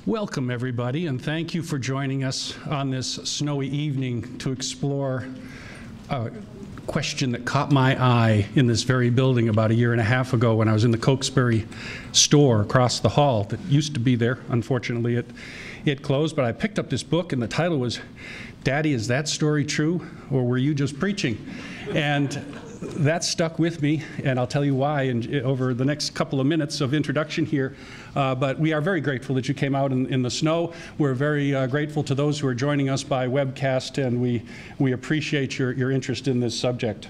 Welcome, everybody, and thank you for joining us on this snowy evening to explore a question that caught my eye in this very building about a year and a half ago when I was in the Cokesbury store across the hall that used to be there. Unfortunately, it closed, but I picked up this book, and the title was, "Daddy, Is That Story True, or Were You Just Preaching?" And that stuck with me, and I'll tell you why over the next couple of minutes of introduction here. But we are very grateful that you came out in the snow. We're very grateful to those who are joining us by webcast, and we appreciate your interest in this subject.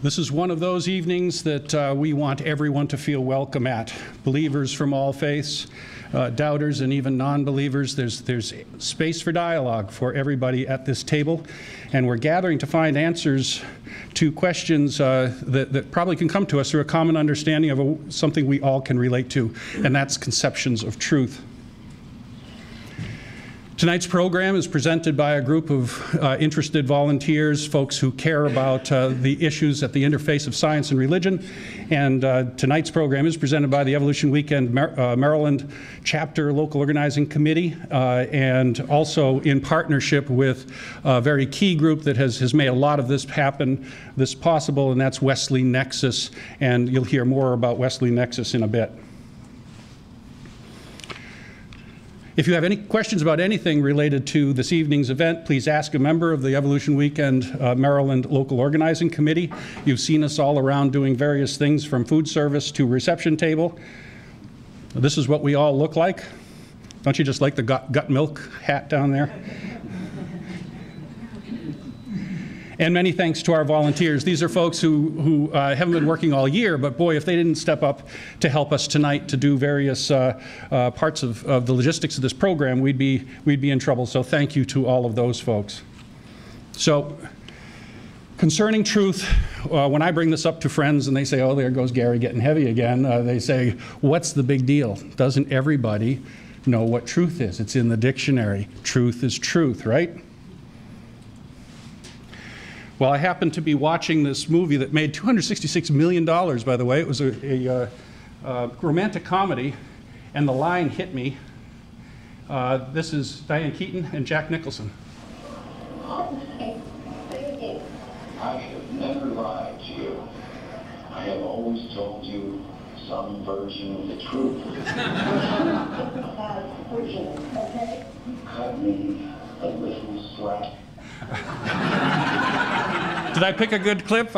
This is one of those evenings that we want everyone to feel welcome at. Believers from all faiths, doubters, and even non-believers. There's space for dialogue for everybody at this table, and we're gathering to find answers to questions that probably can come to us through a common understanding of something we all can relate to, and that's conceptions of truth. Tonight's program is presented by a group of interested volunteers, folks who care about the issues at the interface of science and religion. And tonight's program is presented by the Evolution Weekend Maryland Chapter Local Organizing Committee, and also in partnership with a very key group that has made a lot of this happen, this possible, and that's Wesley Nexus. And you'll hear more about Wesley Nexus in a bit. If you have any questions about anything related to this evening's event, please ask a member of the Evolution Weekend Maryland Local Organizing Committee. You've seen us all around doing various things from food service to reception table. This is what we all look like. Don't you just like the gut milk hat down there? And many thanks to our volunteers. These are folks who haven't been working all year, but boy, if they didn't step up to help us tonight to do various parts of the logistics of this program, we'd be in trouble. So thank you to all of those folks. So concerning truth, when I bring this up to friends and they say, oh, there goes Gary getting heavy again, they say, what's the big deal? Doesn't everybody know what truth is? It's in the dictionary. Truth is truth, right? Well, I happened to be watching this movie that made $266 million, by the way. It was a romantic comedy, and the line hit me. This is Diane Keaton and Jack Nicholson. I have never lied to you. I have always told you some version of the truth. Cut me a little slack. Did I pick a good clip?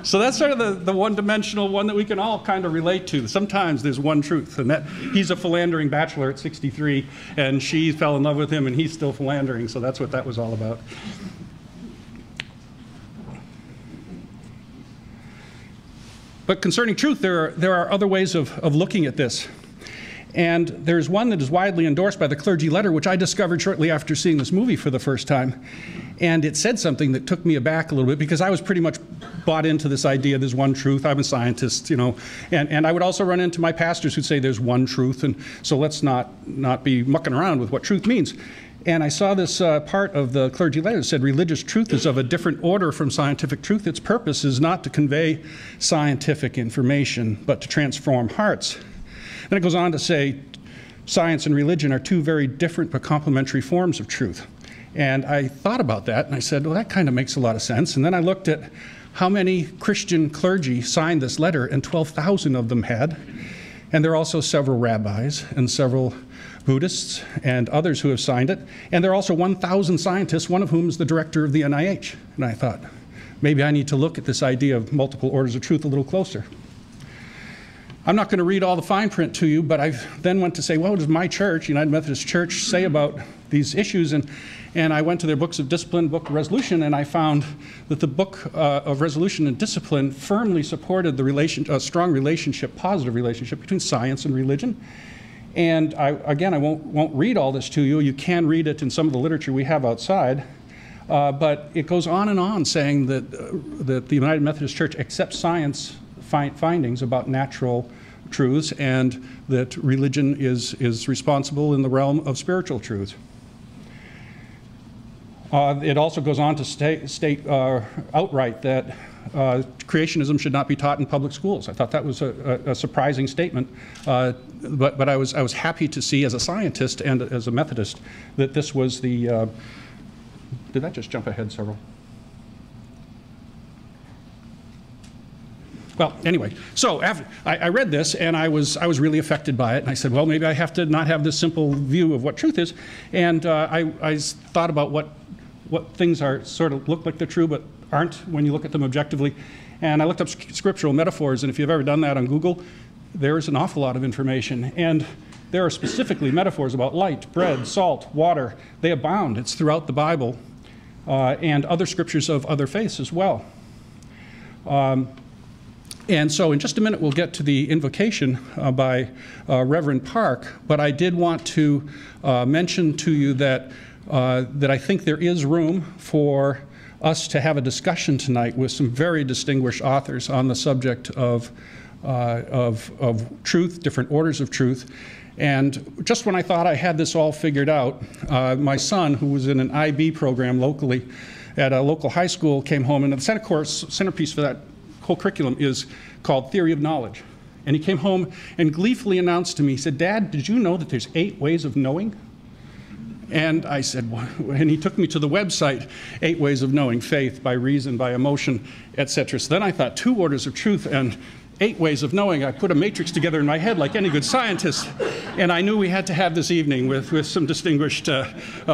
So that's sort of the one-dimensional one that we can all kind of relate to. Sometimes there's one truth, and that he's a philandering bachelor at 63, and she fell in love with him, and he's still philandering, so that's what that was all about. But concerning truth, there are other ways of looking at this. And there's one that is widely endorsed by the clergy letter, which I discovered shortly after seeing this movie for the first time. And it said something that took me aback a little bit, because I was pretty much bought into this idea there's one truth. I'm a scientist, you know. And I would also run into my pastors who'd say there's one truth, and so let's not be mucking around with what truth means. And I saw this part of the clergy letter that said religious truth is of a different order from scientific truth. Its purpose is not to convey scientific information, but to transform hearts. Then it goes on to say, science and religion are two very different but complementary forms of truth. And I thought about that, and I said, well, that kind of makes a lot of sense. And then I looked at how many Christian clergy signed this letter, and 12,000 of them had. And there are also several rabbis and several Buddhists and others who have signed it. And there are also 1,000 scientists, one of whom is the director of the NIH. And I thought, maybe I need to look at this idea of multiple orders of truth a little closer. I'm not going to read all the fine print to you, but I then went to say, well, what does my church, United Methodist Church, say about these issues? And I went to their books of discipline, book of resolution, and I found that the book of resolution and discipline firmly supported the strong relationship, positive relationship between science and religion. And I won't read all this to you. You can read it in some of the literature we have outside. But it goes on and on saying that the United Methodist Church accepts science findings about natural truths, and that religion is responsible in the realm of spiritual truths. It also goes on to state outright that creationism should not be taught in public schools. I thought that was a surprising statement, but I was happy to see as a scientist and as a Methodist that this was the, did that just jump ahead several? Well, anyway, so after I read this, and I was really affected by it, and I said, well, maybe I have to not have this simple view of what truth is, and I thought about what things are sort of look like they're true but aren't when you look at them objectively, and I looked up scriptural metaphors, and if you've ever done that on Google, there's an awful lot of information, and there are specifically metaphors about light, bread, salt, water. They abound. It's throughout the Bible and other scriptures of other faiths as well. And so in just a minute, we'll get to the invocation by Reverend Park, but I did want to mention to you that I think there is room for us to have a discussion tonight with some very distinguished authors on the subject of truth, different orders of truth. And just when I thought I had this all figured out, my son, who was in an IB program locally at a local high school, came home, and the centerpiece for that whole curriculum is called Theory of Knowledge. And he came home and gleefully announced to me, he said, "Dad, did you know that there's 8 ways of knowing?" And I said, what? And he took me to the website, 8 Ways of Knowing, faith, by reason, by emotion, etc. So then I thought, 2 orders of truth and 8 ways of knowing. I put a matrix together in my head like any good scientist, and I knew we had to have this evening with some distinguished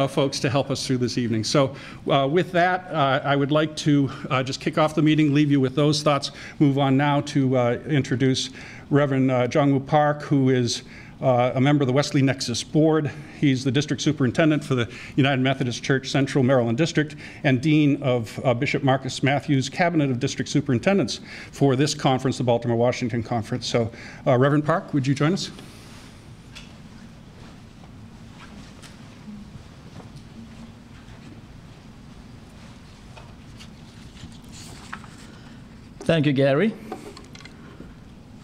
folks to help us through this evening. So with that, I would like to just kick off the meeting, leave you with those thoughts, move on now to introduce Reverend Jong-Woo Park, who is a member of the Wesley Nexus Board. He's the District Superintendent for the United Methodist Church Central Maryland District and Dean of Bishop Marcus Matthews' Cabinet of District Superintendents for this conference, the Baltimore-Washington Conference. So, Reverend Park, would you join us? Thank you, Gary.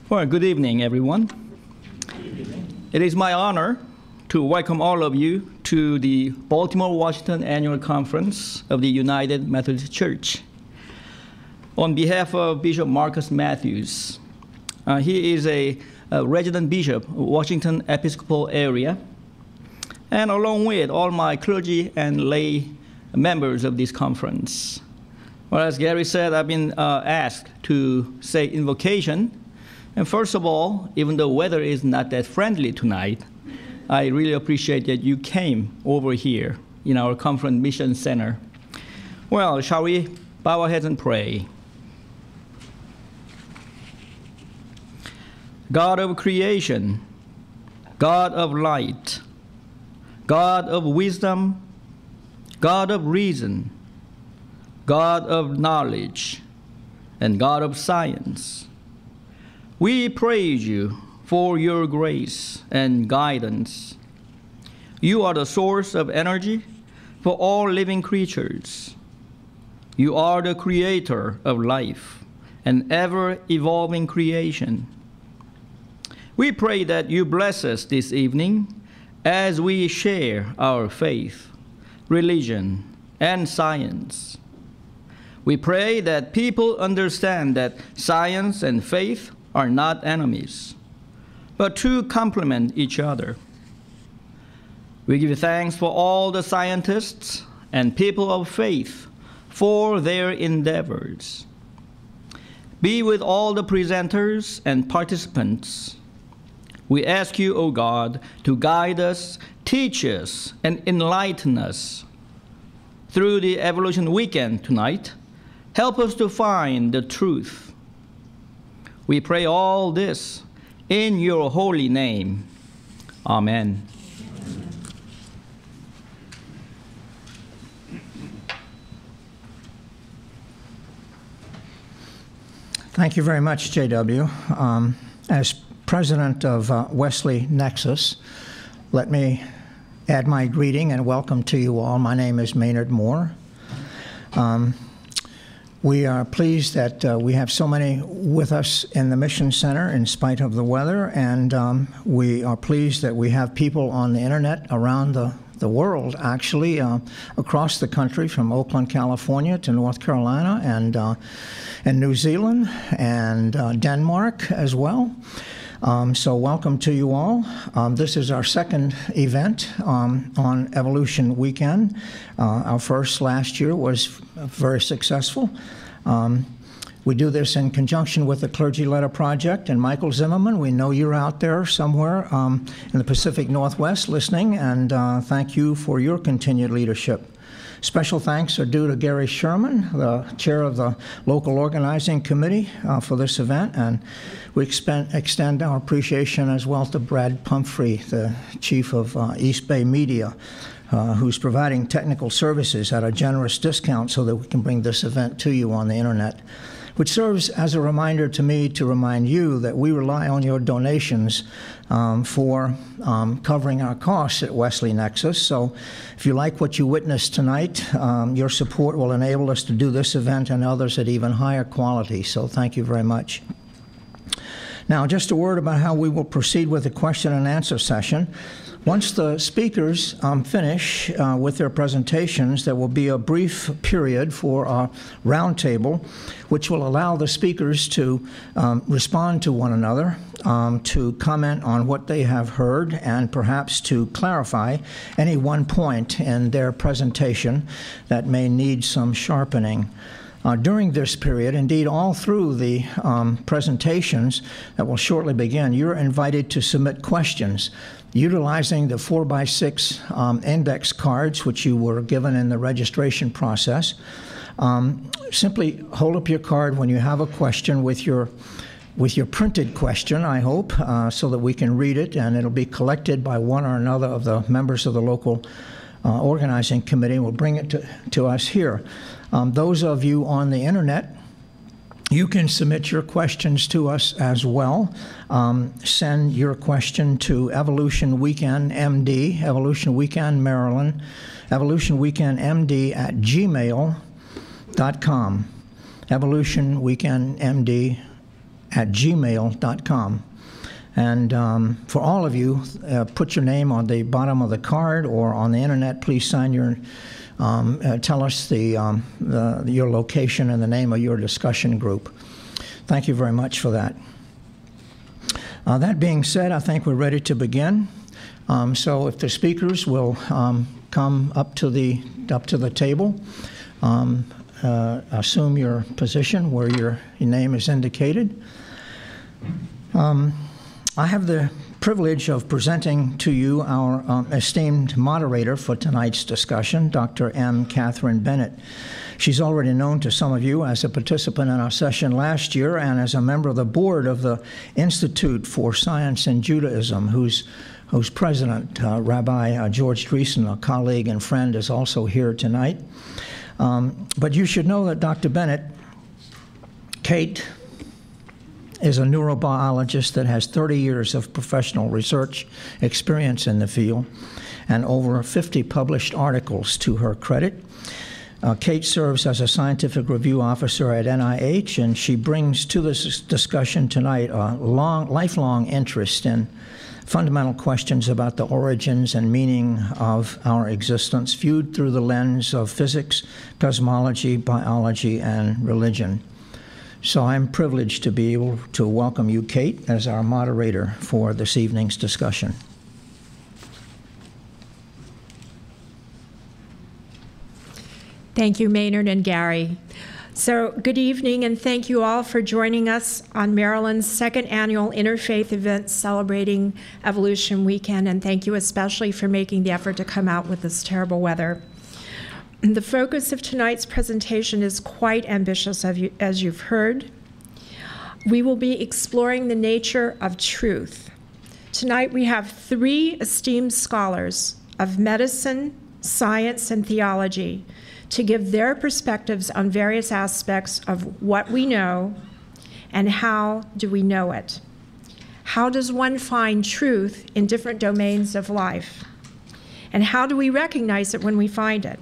Well, good evening, everyone. It is my honor to welcome all of you to the Baltimore-Washington Annual Conference of the United Methodist Church. On behalf of Bishop Marcus Matthews, he is a resident bishop of Washington Episcopal area, and along with all my clergy and lay members of this conference. Well, as Gary said, I've been asked to say invocation. And first of all, even though weather is not that friendly tonight, I really appreciate that you came over here in our Conference Mission Center. Well, shall we bow our heads and pray? God of creation, God of light, God of wisdom, God of reason, God of knowledge, and God of science, we praise you for your grace and guidance. You are the source of energy for all living creatures. You are the creator of life and ever-evolving creation. We pray that you bless us this evening as we share our faith, religion, and science. We pray that people understand that science and faith are not enemies, but to complement each other. We give you thanks for all the scientists and people of faith for their endeavors. Be with all the presenters and participants. We ask you, O God, to guide us, teach us, and enlighten us. Through the Evolution weekend tonight, help us to find the truth. We pray all this in your holy name. Amen. Thank you very much, J.W. As president of Wesley Nexus, let me add my greeting and welcome to you all. My name is Maynard Moore. We are pleased that we have so many with us in the Mission Center in spite of the weather, and we are pleased that we have people on the internet around the the world, actually, across the country, from Oakland, California to North Carolina and New Zealand and Denmark as well. So welcome to you all. This is our second event on Evolution Weekend. Our first last year was very successful. We do this in conjunction with the Clergy Letter Project. And Michael Zimmerman, we know you're out there somewhere in the Pacific Northwest listening, and thank you for your continued leadership. Special thanks are due to Gary Sherman, the chair of the local organizing committee for this event, and we extend our appreciation as well to Brad Pumphrey, the chief of East Bay Media, who's providing technical services at a generous discount so that we can bring this event to you on the internet, which serves as a reminder to me to remind you that we rely on your donations for covering our costs at Wesley Nexus. So if you like what you witnessed tonight, your support will enable us to do this event and others at even higher quality. So thank you very much. Now, just a word about how we will proceed with the question and answer session. Once the speakers finish with their presentations, there will be a brief period for a roundtable, which will allow the speakers to respond to one another, to comment on what they have heard, and perhaps to clarify any one point in their presentation that may need some sharpening. During this period, indeed all through the presentations that will shortly begin, you're invited to submit questions utilizing the 4x6 index cards, which you were given in the registration process. Simply hold up your card when you have a question with your printed question, I hope, so that we can read it, and it'll be collected by one or another of the members of the local organizing committee. We'll bring it to us here. Those of you on the internet, you can submit your questions to us as well. Send your question to Evolution Weekend MD, Evolution Weekend Maryland, Evolution Weekend MD at gmail.com. Evolution Weekend MD at gmail.com. And for all of you, put your name on the bottom of the card or on the internet. Please sign your tell us your location and the name of your discussion group. Thank you very much for that. That being said, I think we're ready to begin. So if the speakers will come up to the table, assume your position where your name is indicated. I have the privilege of presenting to you our esteemed moderator for tonight's discussion, Dr. M. Catherine Bennett. She's already known to some of you as a participant in our session last year and as a member of the board of the Institute for Science and Judaism, whose president, Rabbi George Dreesen, a colleague and friend, is also here tonight. But you should know that Dr. Bennett, Kate, is a neurobiologist that has 30 years of professional research experience in the field and over 50 published articles to her credit. Kate serves as a scientific review officer at NIH, and she brings to this discussion tonight a lifelong interest in fundamental questions about the origins and meaning of our existence, viewed through the lens of physics, cosmology, biology, and religion. So I'm privileged to be able to welcome you, Kate, as our moderator for this evening's discussion. Thank you, Maynard and Gary. So good evening, and thank you all for joining us on Maryland's second annual Interfaith event celebrating Evolution Weekend, and thank you especially for making the effort to come out with this terrible weather. The focus of tonight's presentation is quite ambitious, as you've heard. We will be exploring the nature of truth. Tonight we have three esteemed scholars of medicine, science, and theology to give their perspectives on various aspects of what we know and how do we know it. How does one find truth in different domains of life? And how do we recognize it when we find it?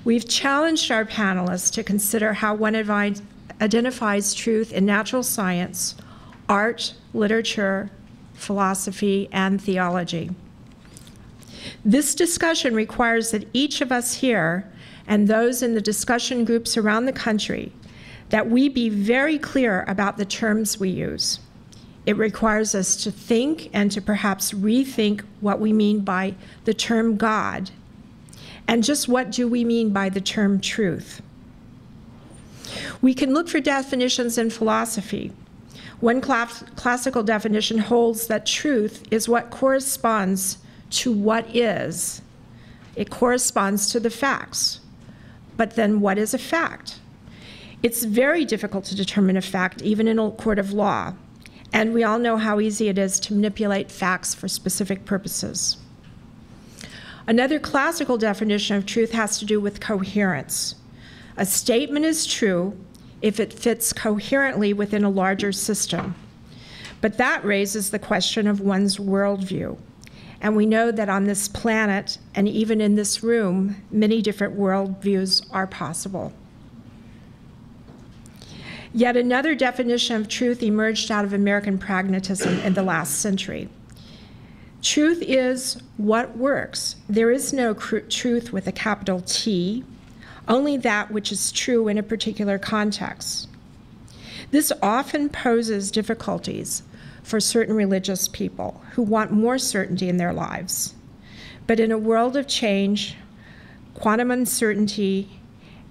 We've challenged our panelists to consider how one identifies truth in natural science, art, literature, philosophy, and theology. This discussion requires that each of us here and those in the discussion groups around the country, that we be very clear about the terms we use. It requires us to think and to perhaps rethink what we mean by the term God, and just what do we mean by the term truth. We can look for definitions in philosophy. One classical definition holds that truth is what corresponds to what is. It corresponds to the facts. But then what is a fact? It's very difficult to determine a fact, even in a court of law. And we all know how easy it is to manipulate facts for specific purposes. Another classical definition of truth has to do with coherence. A statement is true if it fits coherently within a larger system. But that raises the question of one's worldview. And we know that on this planet, and even in this room, many different worldviews are possible. Yet another definition of truth emerged out of American pragmatism in the last century. Truth is what works. There is no truth with a capital T, only that which is true in a particular context. This often poses difficulties for certain religious people who want more certainty in their lives. But in a world of change, quantum uncertainty,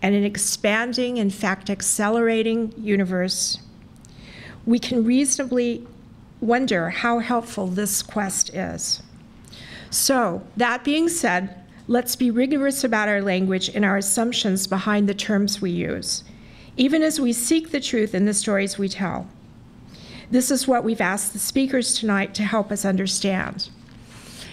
and an expanding, in fact, accelerating universe, we can reasonably wonder how helpful this quest is. So, that being said, let's be rigorous about our language and our assumptions behind the terms we use, even as we seek the truth in the stories we tell. This is what we've asked the speakers tonight to help us understand.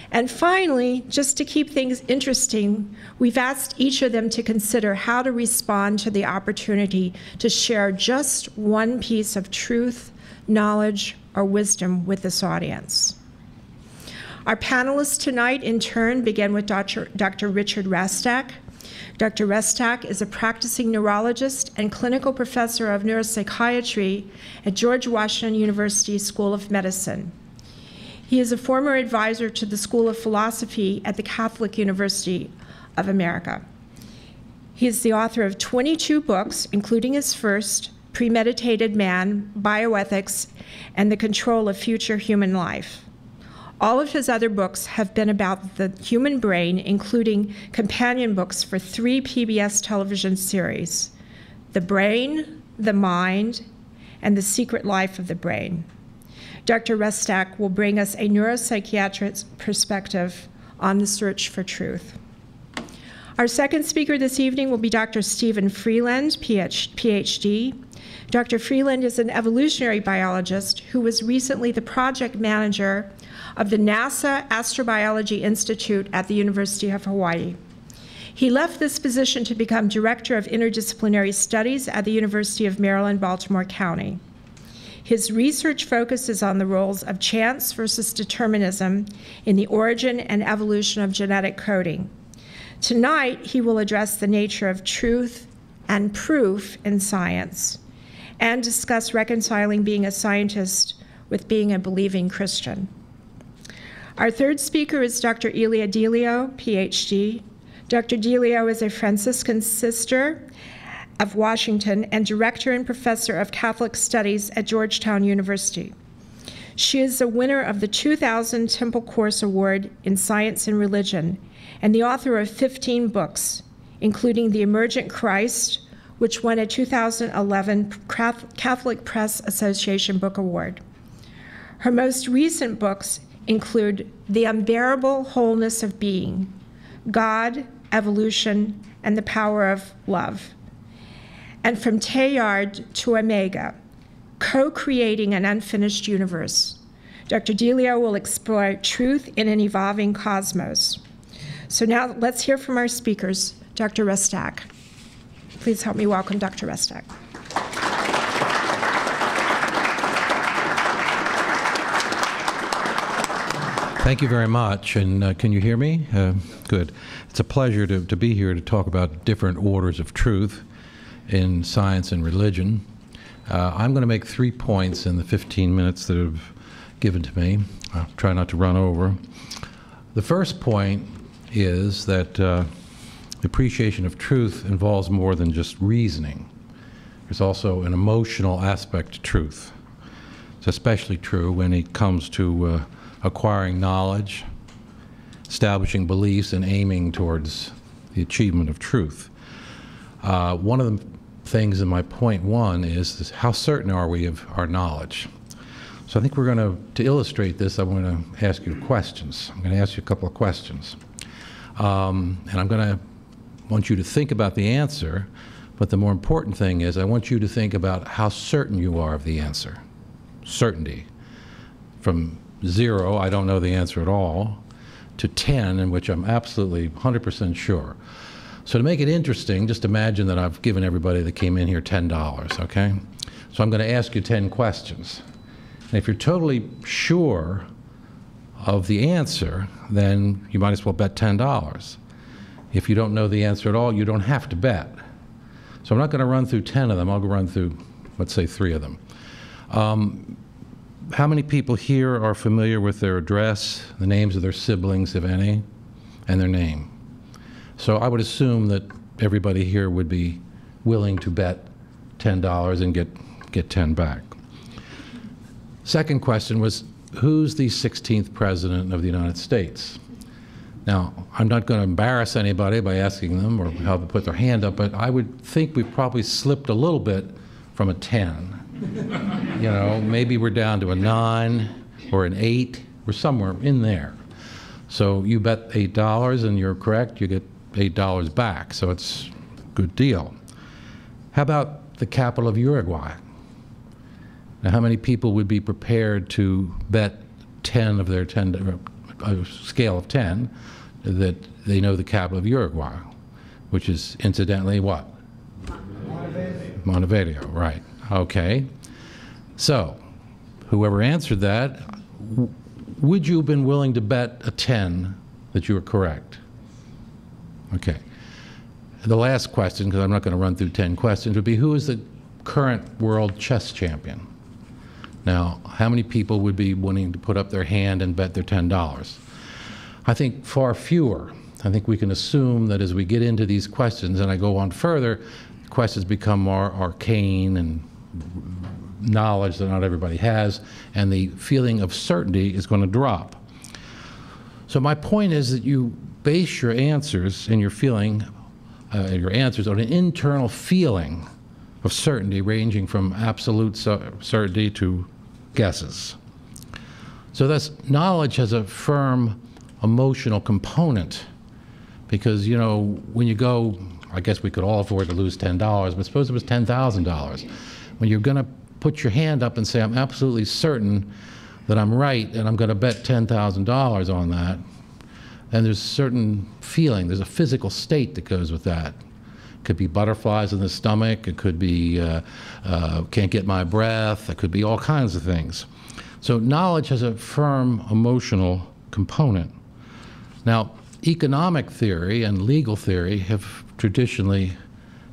And finally, just to keep things interesting, we've asked each of them to consider how to respond to the opportunity to share just one piece of truth, knowledge, or wisdom with this audience. Our panelists tonight, in turn, begin with Dr. Richard Restak. Dr. Restak is a practicing neurologist and clinical professor of neuropsychiatry at George Washington University School of Medicine. He is a former advisor to the School of Philosophy at the Catholic University of America. He is the author of 22 books, including his first, Premeditated Man, Bioethics, and the Control of Future Human Life. All of his other books have been about the human brain, including companion books for 3 PBS television series, The Brain, The Mind, and The Secret Life of the Brain. Dr. Restak will bring us a neuropsychiatric perspective on the search for truth. Our second speaker this evening will be Dr. Stephen Freeland, PhD. Dr. Freeland is an evolutionary biologist who was recently the project manager of the NASA Astrobiology Institute at the University of Hawaii. He left this position to become Director of Interdisciplinary Studies at the University of Maryland, Baltimore County. His research focuses on the roles of chance versus determinism in the origin and evolution of genetic coding. Tonight, he will address the nature of truth and proof in science and discuss reconciling being a scientist with being a believing Christian. Our third speaker is Dr. Ilia Delio, PhD. Dr. Delio is a Franciscan sister of Washington and director and professor of Catholic Studies at Georgetown University. She is a winner of the 2000 Temple Course Award in Science and Religion and the author of 15 books, including The Emergent Christ, which won a 2011 Catholic Press Association Book Award. Her most recent books include The Unbearable Wholeness of Being, God, Evolution, and the Power of Love, and From Teilhard to Omega, Co-Creating an Unfinished Universe. Dr. Delio will explore truth in an evolving cosmos. So now let's hear from our speakers. Dr. Restak. Please help me welcome Dr. Restak. Thank you very much, and can you hear me? Good. It's a pleasure to be here to talk about different orders of truth in science and religion. I'm going to make 3 points in the 15 minutes that have given to me. I'll try not to run over. The first point is that the appreciation of truth involves more than just reasoning. There's also an emotional aspect to truth. It's especially true when it comes to acquiring knowledge, establishing beliefs, and aiming towards the achievement of truth. One of the things in my point one is how certain are we of our knowledge? So I think we're going to illustrate this, I'm going to ask you questions. I'm going to ask you a couple of questions. And I'm going to want you to think about the answer, but the more important thing is I want you to think about how certain you are of the answer. Certainty. From 0, I don't know the answer at all, to 10, in which I'm absolutely 100% sure. So to make it interesting, just imagine that I've given everybody that came in here $10, okay? So I'm going to ask you 10 questions. And if you're totally sure of the answer, then you might as well bet $10. If you don't know the answer at all, you don't have to bet. So I'm not going to run through 10 of them. I'll run through, let's say, 3 of them. How many people here are familiar with their address, the names of their siblings, if any, and their name? So I would assume that everybody here would be willing to bet $10 and get 10 back. Second question was, who's the 16th President of the United States? Now, I'm not going to embarrass anybody by asking them or how to put their hand up, but I would think we've probably slipped a little bit from a 10. You know, maybe we're down to a 9 or an 8. We're somewhere in there. So you bet $8 and you're correct, you get $8 back. So it's a good deal. How about the capital of Uruguay? Now, how many people would be prepared to bet 10 of their 10, a scale of 10, that they know the capital of Uruguay, which is incidentally what? Montevideo, right. Okay. So, whoever answered that, would you have been willing to bet a 10 that you were correct? Okay. The last question, because I'm not going to run through 10 questions, would be who is the current world chess champion? Now, how many people would be willing to put up their hand and bet their $10? I think far fewer. I think we can assume that as we get into these questions and I go on further, questions become more arcane and knowledge that not everybody has, and the feeling of certainty is going to drop. So my point is that you base your answers and your feeling, your answers on an internal feeling of certainty ranging from absolute certainty to guesses. So thus, knowledge has a firm emotional component because, you know, when you go, I guess we could all afford to lose $10, but suppose it was $10,000. When you're going to put your hand up and say, I'm absolutely certain that I'm right and I'm going to bet $10,000 on that, and there's a certain feeling, there's a physical state that goes with that. It could be butterflies in the stomach, it could be can't get my breath, it could be all kinds of things. So knowledge has a firm emotional component. Now, economic theory and legal theory have traditionally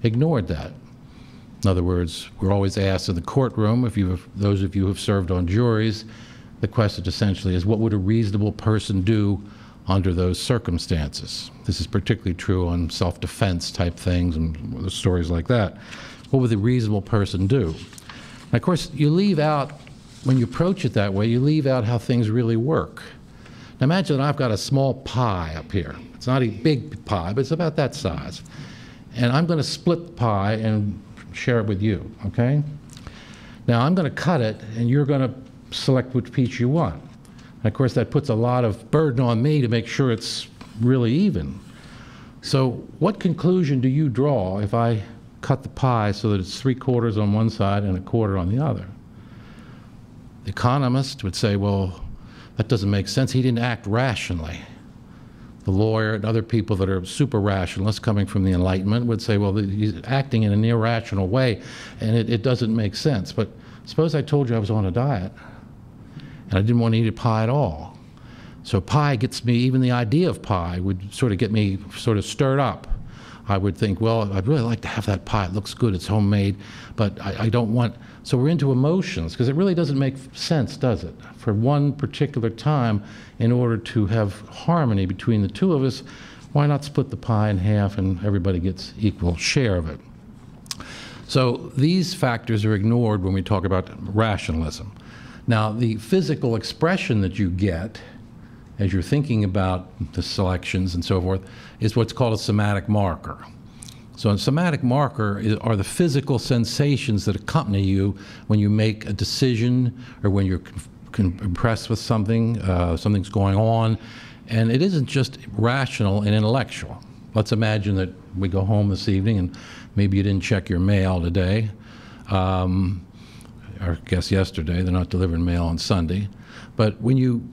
ignored that. In other words, we're always asked in the courtroom, if those of you who have served on juries, the question essentially is, what would a reasonable person do under those circumstances? This is particularly true on self-defense type things and stories like that. What would the reasonable person do? And of course, you leave out, when you approach it that way, you leave out how things really work. Now imagine that I've got a small pie up here. It's not a big pie, but it's about that size. And I'm going to split the pie and share it with you, okay? Now I'm going to cut it, and you're going to select which piece you want. And of course, that puts a lot of burden on me to make sure it's really even. So what conclusion do you draw if I cut the pie so that it's 3/4 on one side and 1/4 on the other? The economist would say, well, that doesn't make sense. He didn't act rationally. The lawyer and other people that are super rationalists coming from the Enlightenment would say, well, he's acting in an irrational way, and it doesn't make sense. But suppose I told you I was on a diet, and I didn't want to eat a pie at all. So pie gets me, even the idea of pie would sort of get me sort of stirred up. I would think, well, I'd really like to have that pie. It looks good. It's homemade, but I don't want. So we're into emotions, because it really doesn't make sense, does it? For one particular time, in order to have harmony between the two of us, why not split the pie in half and everybody gets equal share of it? So these factors are ignored when we talk about rationalism. Now, the physical expression that you get as you're thinking about the selections and so forth is what's called a somatic marker. So a somatic marker are the physical sensations that accompany you when you make a decision or when you're impressed with something, something's going on, and it isn't just rational and intellectual. Let's imagine that we go home this evening and maybe you didn't check your mail today, or I guess yesterday. They're not delivering mail on Sunday. But when you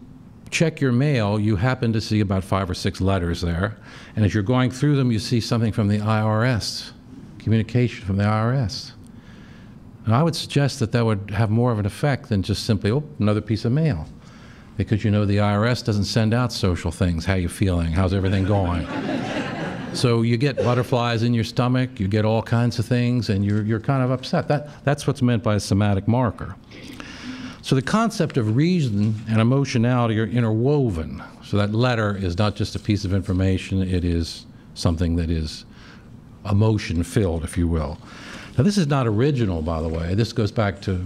check your mail, you happen to see about 5 or 6 letters there, and as you're going through them, you see something from the IRS, communication from the IRS. And I would suggest that that would have more of an effect than just simply, oh, another piece of mail. Because you know the IRS doesn't send out social things. How you feeling? How's everything going? So you get butterflies in your stomach, you get all kinds of things, and you're kind of upset. That's what's meant by a somatic marker. So the concept of reason and emotionality are interwoven. So that letter is not just a piece of information, it is something that is emotion-filled, if you will. Now this is not original, by the way. This goes back to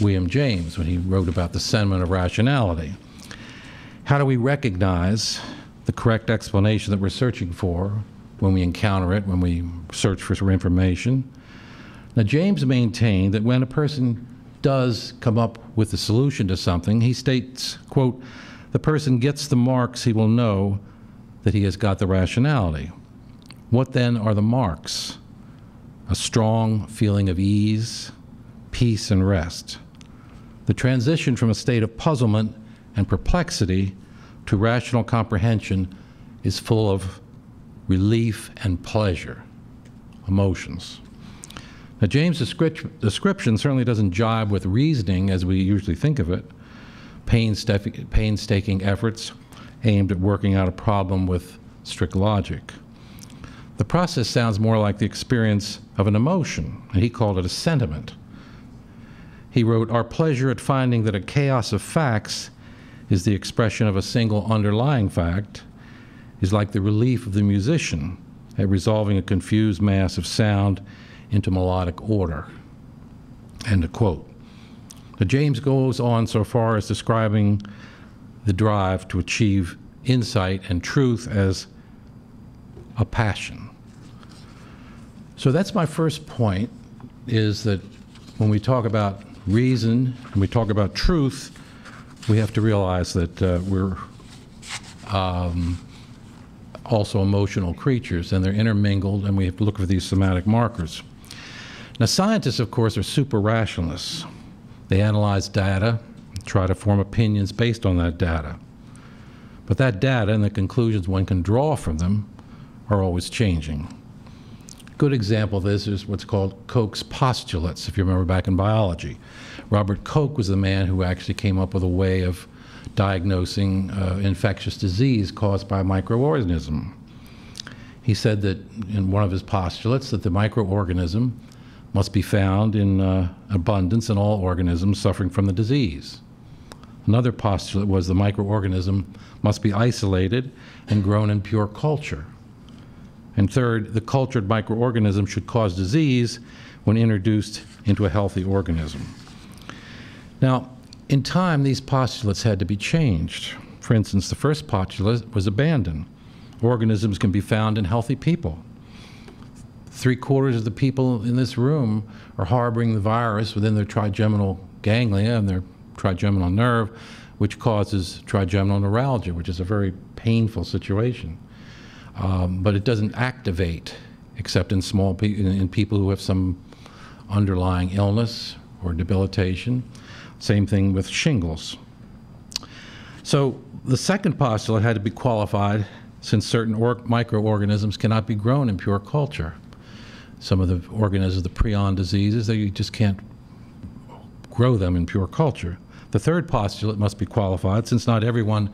William James when he wrote about the sentiment of rationality. How do we recognize the correct explanation that we're searching for when we encounter it, when we search for information? Now James maintained that when a person does come up with a solution to something, he states, quote, "The person gets the marks, he will know that he has got the rationality." What then are the marks? A strong feeling of ease, peace, and rest. The transition from a state of puzzlement and perplexity to rational comprehension is full of relief and pleasure, emotions. Now, James' description certainly doesn't jibe with reasoning as we usually think of it, painstaking efforts aimed at working out a problem with strict logic. The process sounds more like the experience of an emotion, and he called it a sentiment. He wrote, "Our pleasure at finding that a chaos of facts is the expression of a single underlying fact is like the relief of the musician at resolving a confused mass of sound into melodic order." End of quote. Now, James goes on so far as describing the drive to achieve insight and truth as a passion. So that's my first point, is that when we talk about reason and we talk about truth, we have to realize that we're also emotional creatures, and they're intermingled, and we have to look for these somatic markers. Now, scientists, of course, are super rationalists. They analyze data, try to form opinions based on that data. But that data and the conclusions one can draw from them are always changing. A good example of this is what's called Koch's postulates, if you remember back in biology. Robert Koch was the man who actually came up with a way of diagnosing infectious disease caused by a microorganism. He said that in one of his postulates that the microorganism must be found in abundance in all organisms suffering from the disease. Another postulate was the microorganism must be isolated and grown in pure culture. And third, the cultured microorganism should cause disease when introduced into a healthy organism. Now, in time, these postulates had to be changed. For instance, the first postulate was abandoned. Organisms can be found in healthy people. 3/4 of the people in this room are harboring the virus within their trigeminal ganglia and their trigeminal nerve, which causes trigeminal neuralgia, which is a very painful situation. But it doesn't activate except in in people who have some underlying illness or debilitation. Same thing with shingles. So the second postulate had to be qualified since certain microorganisms cannot be grown in pure culture. Some of the organisms, the prion diseases, you just can't grow them in pure culture. The third postulate must be qualified since not everyone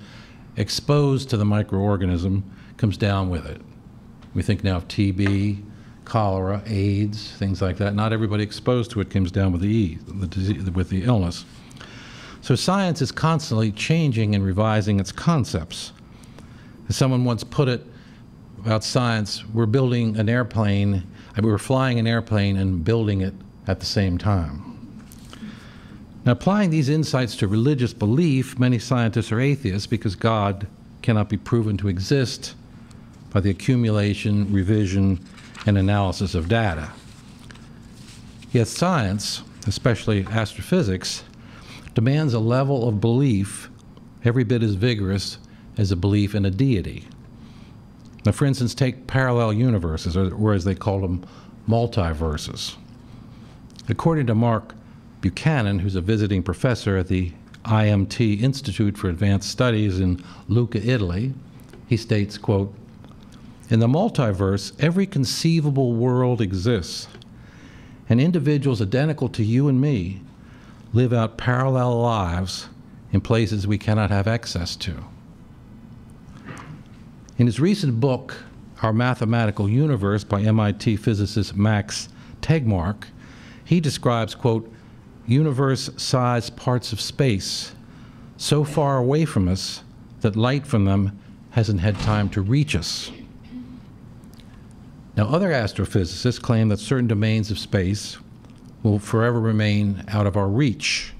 exposed to the microorganism comes down with it. We think now of TB, cholera, AIDS, things like that. Not everybody exposed to it comes down with the illness. So science is constantly changing and revising its concepts. As someone once put it about science, we're building an airplane, we're flying an airplane and building it at the same time. Now, applying these insights to religious belief, many scientists are atheists because God cannot be proven to exist by the accumulation, revision, and analysis of data. Yet science, especially astrophysics, demands a level of belief every bit as vigorous as a belief in a deity. Now, for instance, take parallel universes, or as they call them, multiverses. According to Mark Buchanan, who's a visiting professor at the IMT Institute for Advanced Studies in Lucca, Italy, he states, quote, "In the multiverse, every conceivable world exists, and individuals identical to you and me live out parallel lives in places we cannot have access to." In his recent book, Our Mathematical Universe, by MIT physicist Max Tegmark, he describes, quote, "universe-sized parts of space so far away from us that light from them hasn't had time to reach us." Now, other astrophysicists claim that certain domains of space will forever remain out of our reach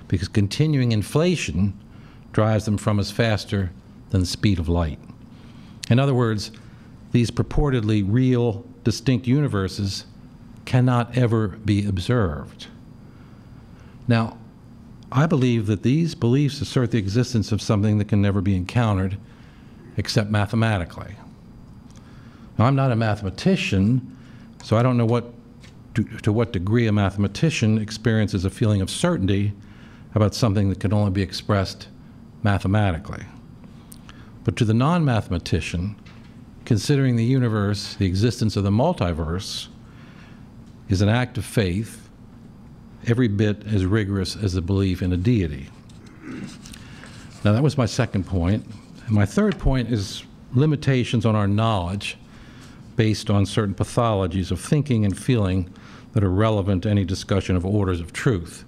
because continuing inflation drives them from us faster than the speed of light. In other words, these purportedly real, distinct universes cannot ever be observed. Now, I believe that these beliefs assert the existence of something that can never be encountered except mathematically. Now, I'm not a mathematician, so I don't know to what degree a mathematician experiences a feeling of certainty about something that can only be expressed mathematically. But to the non-mathematician, considering the universe, the existence of the multiverse, is an act of faith every bit as rigorous as the belief in a deity. Now, that was my second point. And my third point is limitations on our knowledge based on certain pathologies of thinking and feeling that are relevant to any discussion of orders of truth.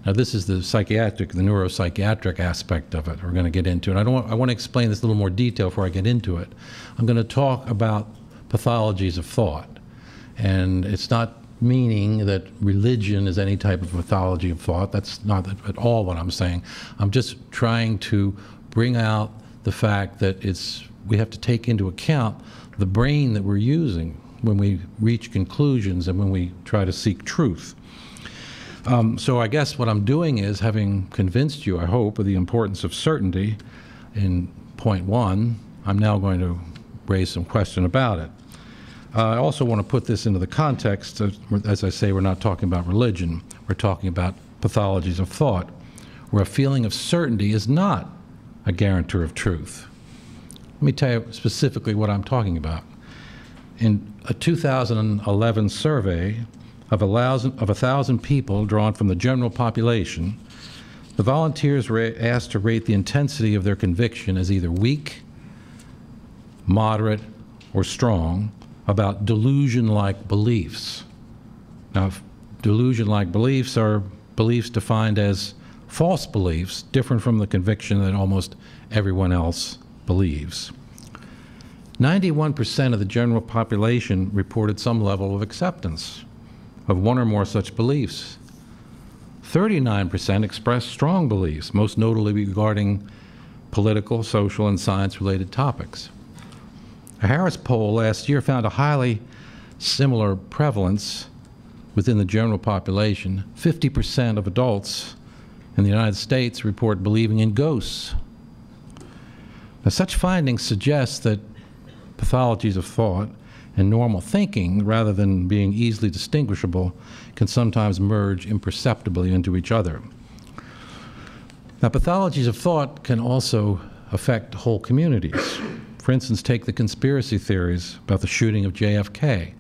Now, this is the neuropsychiatric aspect of it we're going to get into. And I want to explain this in a little more detail before I get into it. I'm going to talk about pathologies of thought. And it's not meaning that religion is any type of pathology of thought. That's not at all what I'm saying. I'm just trying to bring out the fact that we have to take into account the brain that we're using when we reach conclusions and when we try to seek truth. So I guess what I'm doing is, having convinced you, I hope, of the importance of certainty in point one, I'm now going to raise some question about it. I also want to put this into the context of, as I say, we're not talking about religion. We're talking about pathologies of thought, where a feeling of certainty is not a guarantor of truth. Let me tell you specifically what I'm talking about. In a 2011 survey of 1,000 people drawn from the general population, the volunteers were asked to rate the intensity of their conviction as either weak, moderate, or strong about delusion-like beliefs. Now, delusion-like beliefs are beliefs defined as false beliefs, different from the conviction that almost everyone else believes. 91% of the general population reported some level of acceptance of one or more such beliefs. 39% expressed strong beliefs, most notably regarding political, social, and science-related topics. A Harris poll last year found a highly similar prevalence within the general population. 50% of adults in the United States report believing in ghosts. Now, such findings suggest that pathologies of thought and normal thinking, rather than being easily distinguishable, can sometimes merge imperceptibly into each other. Now, pathologies of thought can also affect whole communities. For instance, take the conspiracy theories about the shooting of JFK.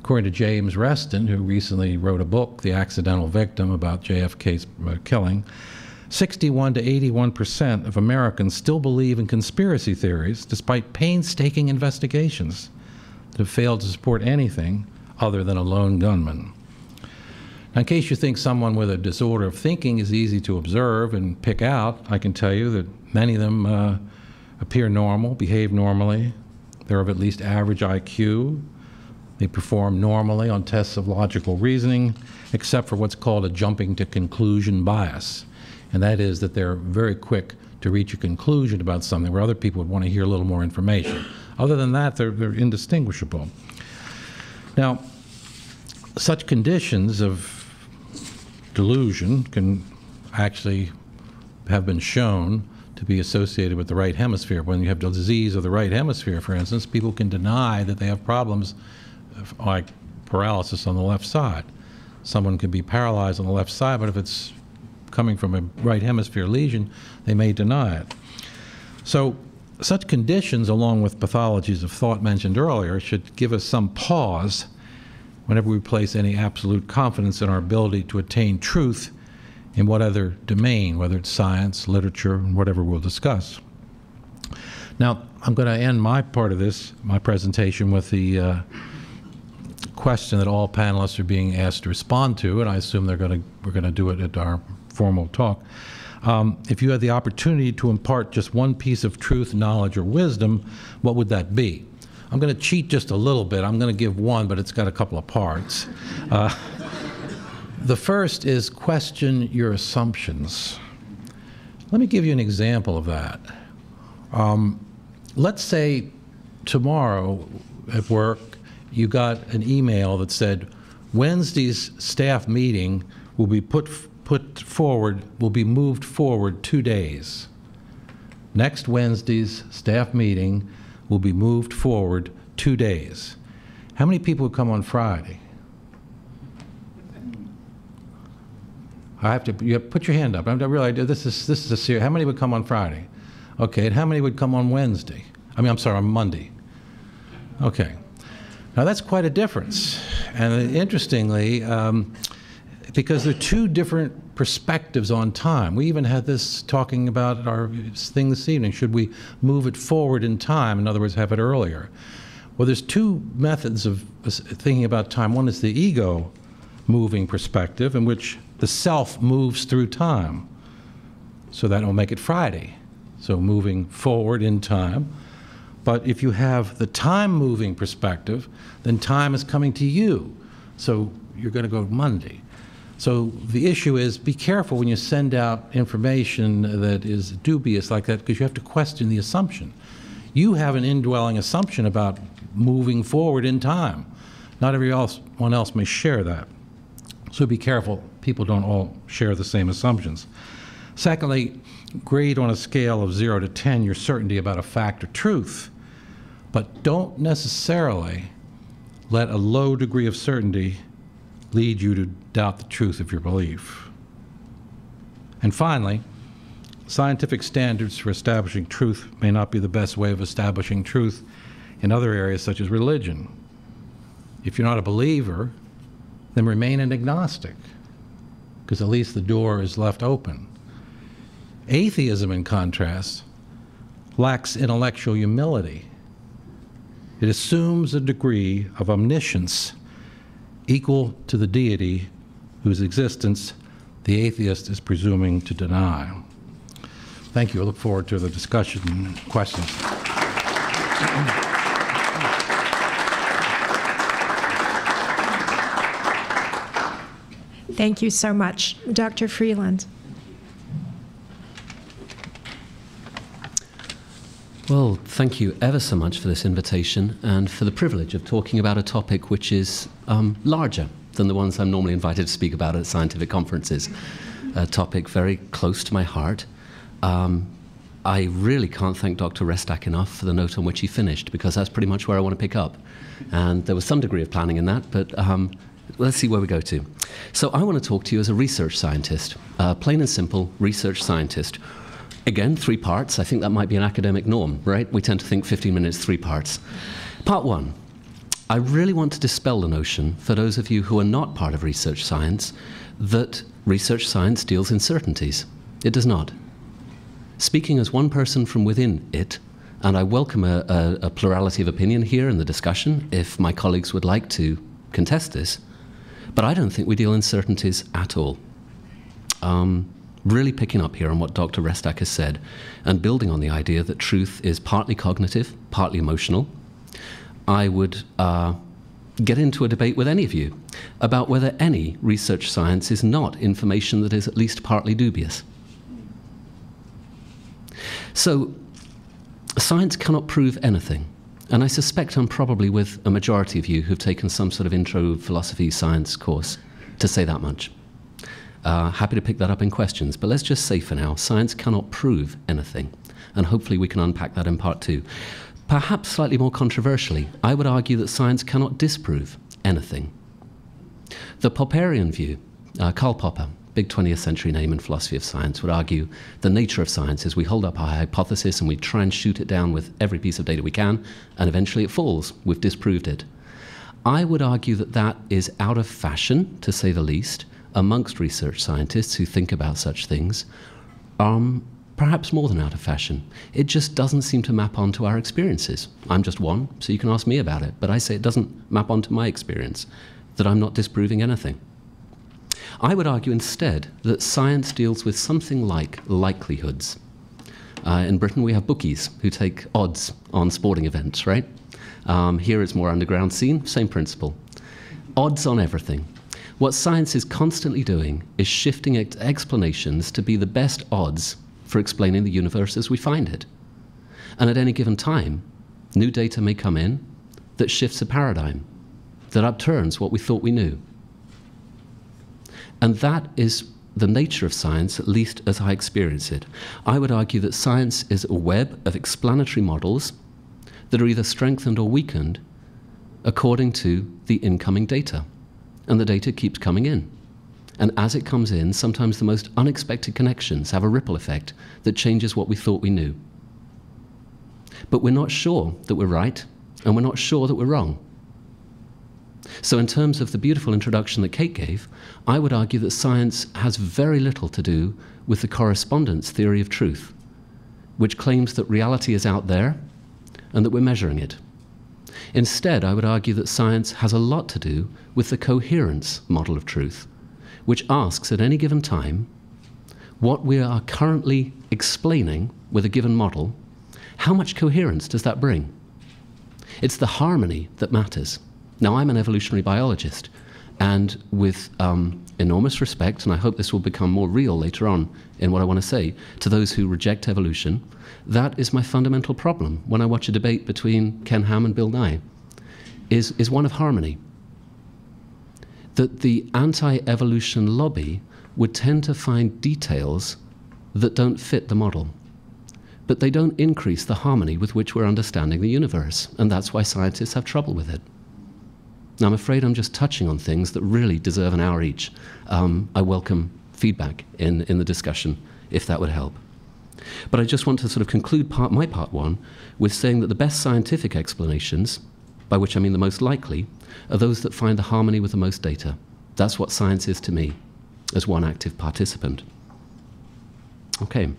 According to James Reston, who recently wrote a book, The Accidental Victim, about JFK's killing, 61 to 81% of Americans still believe in conspiracy theories despite painstaking investigations. have failed to support anything other than a lone gunman. Now, in case you think someone with a disorder of thinking is easy to observe and pick out, I can tell you that many of them appear normal, behave normally. They're of at least average IQ. They perform normally on tests of logical reasoning, except for what's called a jumping to conclusion bias. And that is that they're very quick to reach a conclusion about something where other people would want to hear a little more information. Other than that, they're indistinguishable. Now, such conditions of delusion can actually have been shown to be associated with the right hemisphere. When you have disease of the right hemisphere, for instance, people can deny that they have problems like paralysis on the left side. Someone can be paralyzed on the left side, but if it's coming from a right hemisphere lesion, they may deny it. So such conditions, along with pathologies of thought mentioned earlier, should give us some pause whenever we place any absolute confidence in our ability to attain truth in whatever domain, whether it's science, literature, whatever we'll discuss. Now, I'm going to end my part of this, my presentation, with the question that all panelists are being asked to respond to, and I assume we're going to do it at our formal talk. If you had the opportunity to impart just one piece of truth, knowledge, or wisdom, what would that be? I'm going to cheat just a little bit. I'm going to give one, but it's got a couple of parts. The first is question your assumptions. Let me give you an example of that. Let's say tomorrow at work you got an email that said Wednesday's staff meeting will be will be moved forward 2 days. Next Wednesday's staff meeting will be moved forward 2 days. How many people would come on Friday? You have put your hand up. I realize this is a serious. How many would come on Friday? Okay, and how many would come on Wednesday? I'm sorry, on Monday. Okay. Now that's quite a difference. And interestingly, because there are two different perspectives on time. We even had this talking about our thing this evening. Should we move it forward in time? In other words, have it earlier. Well, there's two methods of thinking about time. One is the ego moving perspective, in which the self moves through time. So that will make it Friday. So moving forward in time. But if you have the time moving perspective, then time is coming to you. So you're going to go Monday. So the issue is, be careful when you send out information that is dubious like that, because you have to question the assumption. You have an indwelling assumption about moving forward in time. Not everyone else may share that. So be careful. People don't all share the same assumptions. Secondly, grade on a scale of 0 to 10 your certainty about a fact or truth, but don't necessarily let a low degree of certainty lead you to doubt the truth of your belief. And finally, scientific standards for establishing truth may not be the best way of establishing truth in other areas such as religion. If you're not a believer, then remain an agnostic, because at least the door is left open. Atheism, in contrast, lacks intellectual humility. It assumes a degree of omniscience equal to the deity whose existence the atheist is presuming to deny. Thank you. I look forward to the discussion and questions. Thank you so much. Dr. Freeland. Well, thank you ever so much for this invitation and for the privilege of talking about a topic which is larger than the ones I'm normally invited to speak about at scientific conferences. A topic very close to my heart. I really can't thank Dr. Restak enough for the note on which he finished, because that's pretty much where I want to pick up. And there was some degree of planning in that, but let's see where we go to. So I want to talk to you as a research scientist, plain and simple research scientist. Again, 3 parts. I think that might be an academic norm, right? We tend to think 15 minutes, 3 parts. Part 1. I really want to dispel the notion, for those of you who are not part of research science, that research science deals in certainties. It does not. Speaking as one person from within it, And I welcome a plurality of opinion here in the discussion if my colleagues would like to contest this. But I don't think we deal in certainties at all. Really picking up here on what Dr. Restak has said and building on the idea that truth is partly cognitive, partly emotional, I would get into a debate with any of you about whether any research science is not information that is at least partly dubious. So, science cannot prove anything. And I suspect I'm probably with a majority of you who've taken some sort of intro philosophy science course to say that much. Happy to pick that up in questions, but let's just say for now, science cannot prove anything, and hopefully we can unpack that in part 2. Perhaps slightly more controversially, I would argue that science cannot disprove anything. The Popperian view, Karl Popper, big 20th century name in philosophy of science, would argue the nature of science is we hold up our hypothesis and we try and shoot it down with every piece of data we can, and eventually it falls. We've disproved it. I would argue that that is out of fashion, to say the least, amongst research scientists who think about such things, perhaps more than out of fashion. It just doesn't seem to map onto our experiences. I'm just one, so you can ask me about it, but I say it doesn't map onto my experience, that I'm not disproving anything. I would argue instead that science deals with something like likelihoods. In Britain, we have bookies who take odds on sporting events, right? Here it's more underground scene, same principle. Odds on everything. What science is constantly doing is shifting explanations to be the best odds for explaining the universe as we find it. And at any given time, new data may come in that shifts a paradigm, that upturns what we thought we knew. And that is the nature of science, at least as I experience it. I would argue that science is a web of explanatory models that are either strengthened or weakened according to the incoming data. And the data keeps coming in. And as it comes in, sometimes the most unexpected connections have a ripple effect that changes what we thought we knew. But we're not sure that we're right, and we're not sure that we're wrong. So in terms of the beautiful introduction that Kate gave, I would argue that science has very little to do with the correspondence theory of truth, which claims that reality is out there and that we're measuring it. Instead, I would argue that science has a lot to do with the coherence model of truth, which asks at any given time what we are currently explaining with a given model, how much coherence does that bring? It's the harmony that matters. Now, I'm an evolutionary biologist, and with enormous respect, and I hope this will become more real later on in what I want to say, to those who reject evolution, that is my fundamental problem when I watch a debate between Ken Ham and Bill Nye, is one of harmony. That the anti-evolution lobby would tend to find details that don't fit the model, but they don't increase the harmony with which we're understanding the universe, and that's why scientists have trouble with it. Now, I'm afraid I'm just touching on things that really deserve an hour each. I welcome feedback in the discussion, if that would help. But I just want to sort of conclude my part one with saying that the best scientific explanations, by which I mean the most likely, are those that find the harmony with the most data. That's what science is to me, as one active participant. Okay.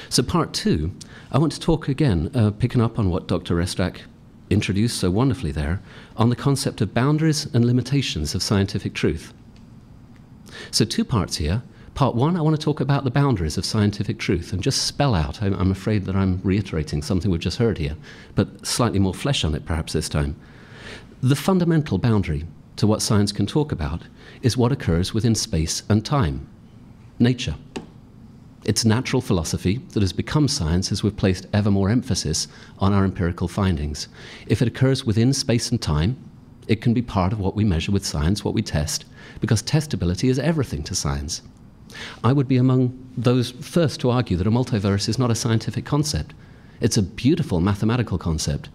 So part two, I want to talk again, picking up on what Dr. Restak introduced so wonderfully there, on the concept of boundaries and limitations of scientific truth. So two parts here. Part one, I want to talk about the boundaries of scientific truth and just spell out, I'm afraid that I'm reiterating something we've just heard here, but slightly more flesh on it perhaps this time. The fundamental boundary to what science can talk about is what occurs within space and time, nature. It's natural philosophy that has become science as we've placed ever more emphasis on our empirical findings. If it occurs within space and time, it can be part of what we measure with science, what we test, because testability is everything to science. I would be among those first to argue that a multiverse is not a scientific concept. It's a beautiful mathematical concept.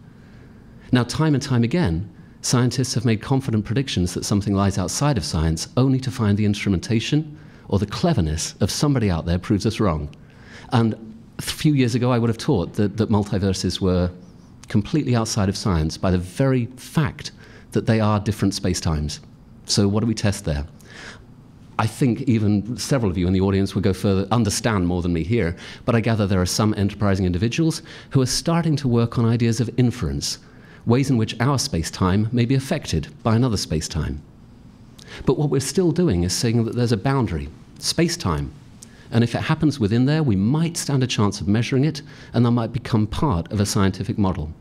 Now, time and time again, scientists have made confident predictions that something lies outside of science only to find the instrumentation or the cleverness of somebody out there proves us wrong. And a few years ago, I would have taught that multiverses were completely outside of science by the very fact that they are different space-times. So what do we test there? I think even several of you in the audience would go further, understand more than me here, but I gather there are some enterprising individuals who are starting to work on ideas of inference, ways in which our space-time may be affected by another space-time. But what we're still doing is saying that there's a boundary, space-time, and if it happens within there, we might stand a chance of measuring it, and that might become part of a scientific model.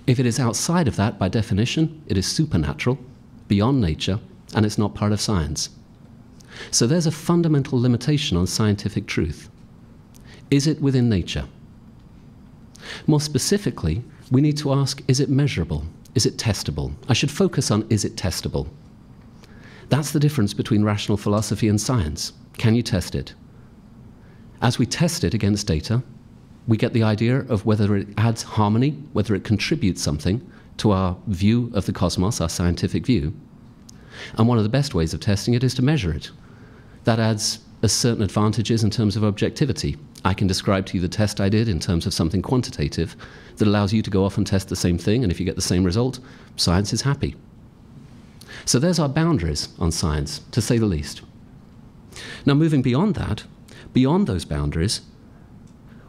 If it is outside of that, by definition, it is supernatural, beyond nature, and it's not part of science. So there's a fundamental limitation on scientific truth. Is it within nature? More specifically, we need to ask, is it measurable? Is it testable? I should focus on, is it testable? That's the difference between rational philosophy and science. Can you test it? As we test it against data, we get the idea of whether it adds harmony, whether it contributes something to our view of the cosmos, our scientific view. And one of the best ways of testing it is to measure it. That adds certain advantages in terms of objectivity. I can describe to you the test I did in terms of something quantitative that allows you to go off and test the same thing, and if you get the same result, science is happy. So there's our boundaries on science, to say the least. Now, moving beyond that, beyond those boundaries,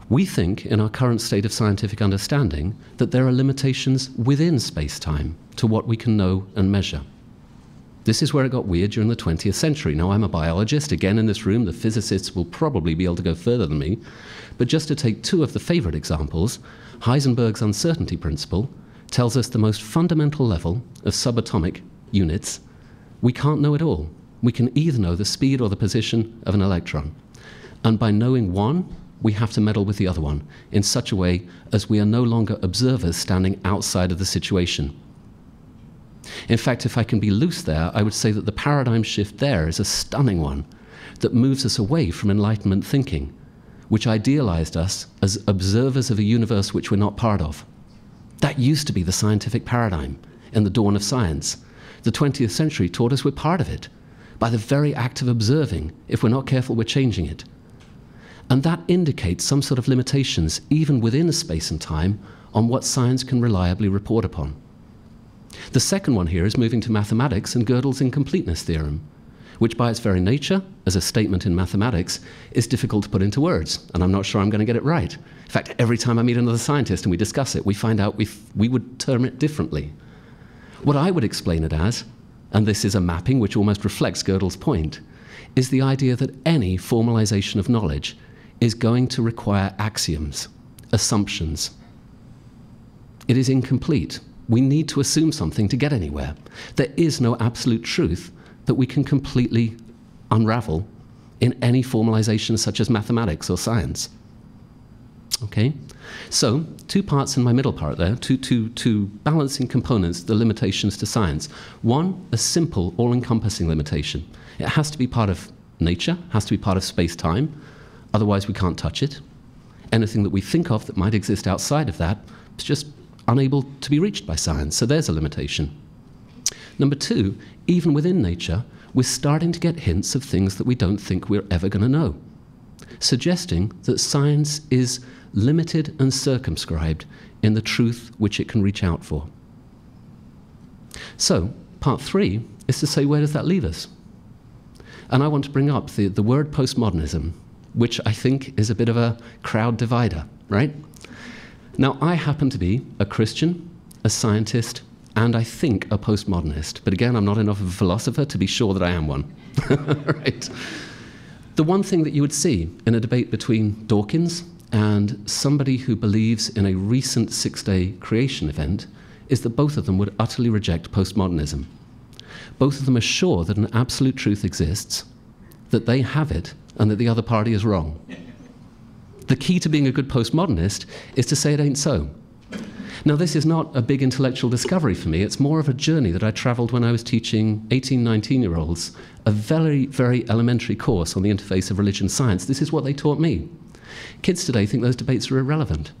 we think, in our current state of scientific understanding, that there are limitations within space-time to what we can know and measure. This is where it got weird during the 20th century. Now, I'm a biologist. Again, in this room, the physicists will probably be able to go further than me. But just to take two of the favorite examples, Heisenberg's uncertainty principle tells us the most fundamental level of subatomic units, we can't know it all. We can either know the speed or the position of an electron. And by knowing one, we have to meddle with the other one in such a way as we are no longer observers standing outside of the situation. In fact, if I can be loose there, I would say that the paradigm shift there is a stunning one that moves us away from Enlightenment thinking, which idealized us as observers of a universe which we're not part of. That used to be the scientific paradigm in the dawn of science. The 20th century taught us we're part of it. By the very act of observing, if we're not careful, we're changing it. And that indicates some sort of limitations, even within space and time, on what science can reliably report upon. The second one here is moving to mathematics and Gödel's incompleteness theorem, which by its very nature, as a statement in mathematics, is difficult to put into words, and I'm not sure I'm going to get it right. In fact, every time I meet another scientist and we discuss it, we find out we would term it differently. What I would explain it as, and this is a mapping which almost reflects Gödel's point, is the idea that any formalization of knowledge is going to require axioms, assumptions. It is incomplete. We need to assume something to get anywhere. There is no absolute truth that we can completely unravel in any formalization such as mathematics or science. Okay? So, two parts in my middle part there, two balancing components, the limitations to science. One, a simple, all-encompassing limitation. It has to be part of nature, has to be part of space-time, otherwise we can't touch it. Anything that we think of that might exist outside of that is just unable to be reached by science, so there's a limitation. Number two, even within nature, we're starting to get hints of things that we don't think we're ever going to know, suggesting that science is limited and circumscribed in the truth which it can reach out for. So, part three is to say, where does that leave us? And I want to bring up the word postmodernism, which I think is a bit of a crowd divider, right? Now, I happen to be a Christian, a scientist, and I think a postmodernist. But again, I'm not enough of a philosopher to be sure that I am one. Right? The one thing that you would see in a debate between Dawkins and somebody who believes in a recent six-day creation event is that both of them would utterly reject postmodernism. Both of them are sure that an absolute truth exists, that they have it, and that the other party is wrong. The key to being a good postmodernist is to say it ain't so. Now, this is not a big intellectual discovery for me. It's more of a journey that I traveled when I was teaching 18, 19-year-olds a very, very elementary course on the interface of religion and science. This is what they taught me. Kids today think those debates are irrelevant.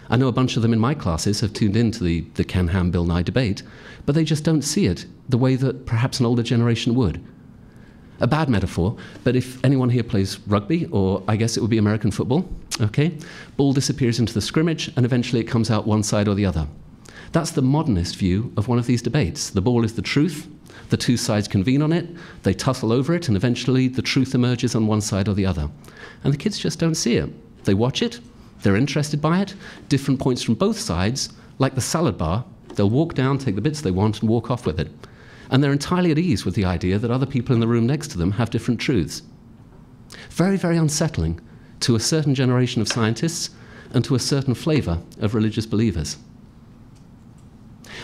I know a bunch of them in my classes have tuned into the Ken Ham, Bill Nye debate, but they just don't see it the way that perhaps an older generation would. A bad metaphor, but if anyone here plays rugby, or I guess it would be American football, okay? Ball disappears into the scrimmage, and eventually it comes out one side or the other. That's the modernist view of one of these debates. The ball is the truth, The two sides convene on it, they tussle over it, and eventually the truth emerges on one side or the other. And the kids just don't see it. They watch it, they're interested by it, different points from both sides, like the salad bar, they'll walk down, take the bits they want, and walk off with it. And they're entirely at ease with the idea that other people in the room next to them have different truths. Very, very unsettling to a certain generation of scientists and to a certain flavor of religious believers.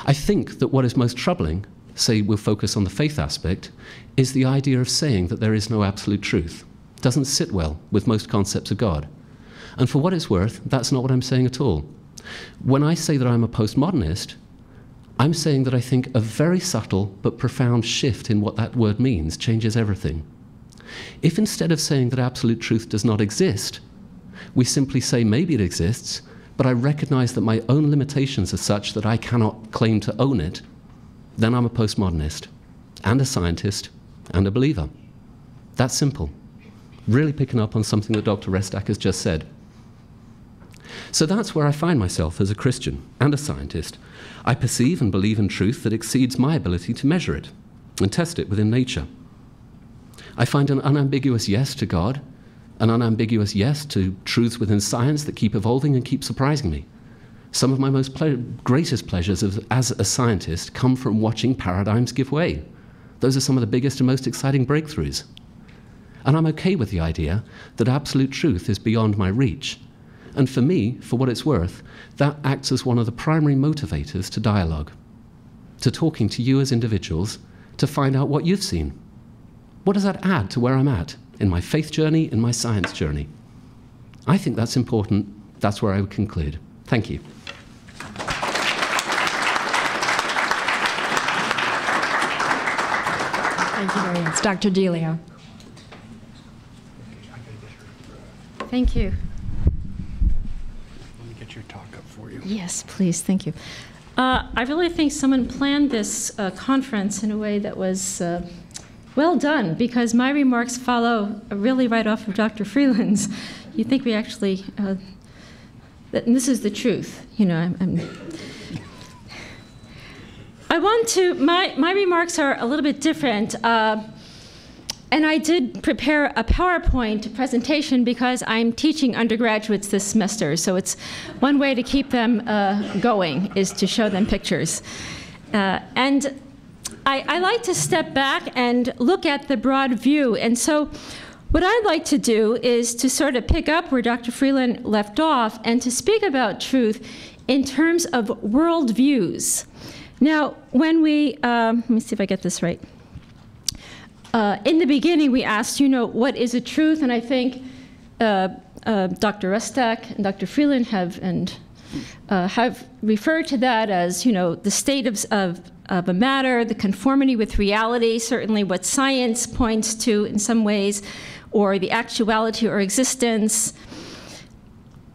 I think that what is most troubling, say we'll focus on the faith aspect, is the idea of saying that there is no absolute truth. It doesn't sit well with most concepts of God. And for what it's worth, that's not what I'm saying at all. When I say that I'm a postmodernist, I'm saying that I think a very subtle but profound shift in what that word means changes everything. If instead of saying that absolute truth does not exist, we simply say maybe it exists, but I recognize that my own limitations are such that I cannot claim to own it, then I'm a postmodernist, and a scientist, and a believer. That's simple. Really picking up on something that Dr. Restak has just said. So that's where I find myself as a Christian and a scientist. I perceive and believe in truth that exceeds my ability to measure it and test it within nature. I find an unambiguous yes to God, an unambiguous yes to truths within science that keep evolving and keep surprising me. Some of my greatest pleasures as a scientist come from watching paradigms give way. Those are some of the biggest and most exciting breakthroughs. And I'm okay with the idea that absolute truth is beyond my reach. And for me, for what it's worth, that acts as one of the primary motivators to dialogue, to talking to you as individuals, to find out what you've seen. What does that add to where I'm at in my faith journey, in my science journey? I think that's important. That's where I would conclude. Thank you. Thank you very much. Dr. Delio. Thank you. Let me get your talk up for you. Yes, please. Thank you. I really think someone planned this conference in a way that was well done, because my remarks follow really right off of Dr. Freeland's. You think we actually, and this is the truth, you know. I want to, my remarks are a little bit different. And I did prepare a PowerPoint presentation because I'm teaching undergraduates this semester. So it's one way to keep them going is to show them pictures. And I like to step back and look at the broad view. And so what I'd like to do is to sort of pick up where Dr. Freeland left off and to speak about truth in terms of worldviews. Now, when we, let me see if I get this right. In the beginning, we asked, you know, what is a truth? And I think Dr. Restak and Dr. Freeland have referred to that as, you know, the state of a matter, the conformity with reality, certainly what science points to in some ways, or the actuality or existence.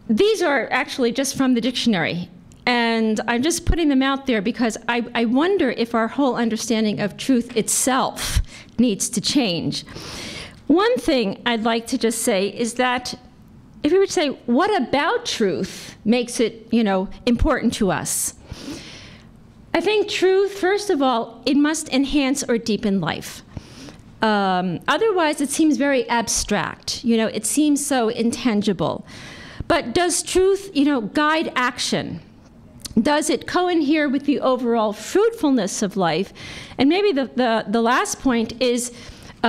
These are actually just from the dictionary. And I'm just putting them out there because I wonder if our whole understanding of truth itself needs to change. One thing I'd like to just say is that if we would say, what about truth makes it, you know, important to us? I think truth, first of all, it must enhance or deepen life. Otherwise, it seems very abstract. You know, it seems so intangible. But does truth, you know, guide action? Does it cohere with the overall fruitfulness of life? And maybe the last point is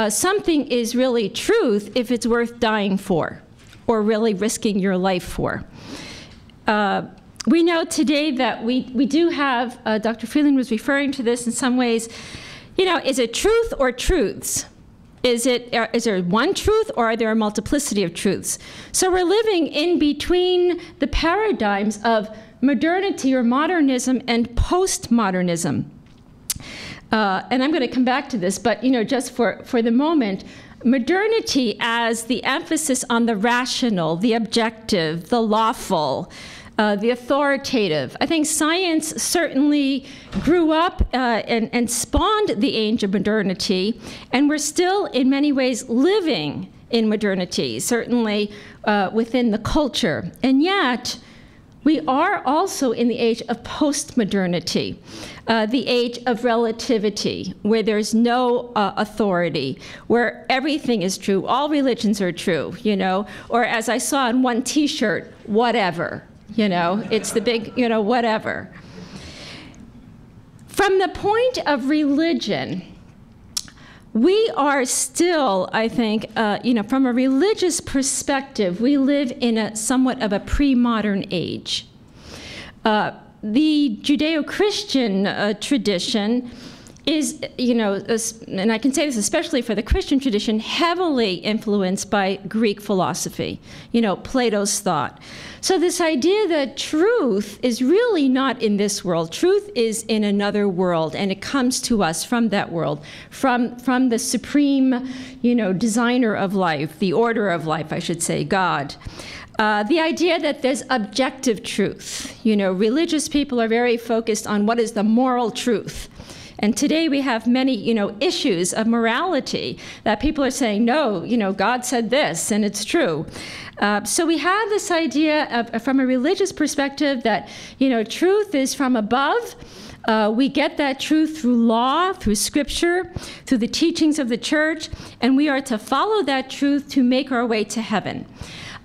something is really truth if it's worth dying for or really risking your life for. We know today that we do have, Dr. Freeland was referring to this in some ways, you know, is it truth or truths? Is there one truth or are there a multiplicity of truths? So we're living in between the paradigms of modernity or modernism and postmodernism. And I'm going to come back to this, but you know, just for the moment, modernity as the emphasis on the rational, the objective, the lawful, the authoritative. I think science certainly grew up and spawned the age of modernity, and we're still in many ways living in modernity, certainly within the culture. And yet, we are also in the age of postmodernity, the age of relativity, where there's no authority, where everything is true, all religions are true, you know, or as I saw in one T-shirt, whatever, you know, it's the big, you know, whatever. From the point of religion, we are still, I think, you know, from a religious perspective, we live in a somewhat of a pre-modern age. The Judeo-Christian tradition is, you know, and I can say this especially for the Christian tradition, heavily influenced by Greek philosophy, you know, Plato's thought. So this idea that truth is really not in this world. Truth is in another world, and it comes to us from that world, from the supreme, you know, designer of life, the order of life, I should say, God. The idea that there's objective truth. You know, religious people are very focused on what is the moral truth. And today we have many, you know, issues of morality that people are saying, no, you know, God said this, and it's true. So we have this idea of, from a religious perspective, that, you know, truth is from above. We get that truth through law, through scripture, through the teachings of the church, and we are to follow that truth to make our way to heaven.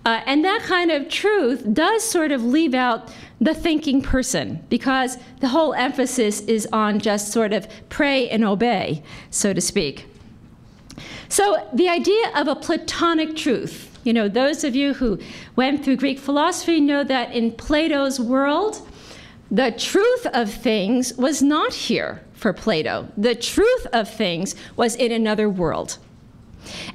And that kind of truth does sort of leave out the thinking person, because the whole emphasis is on just sort of pray and obey, so to speak. So the idea of a Platonic truth, you know, those of you who went through Greek philosophy know that in Plato's world, the truth of things was not here for Plato. The truth of things was in another world.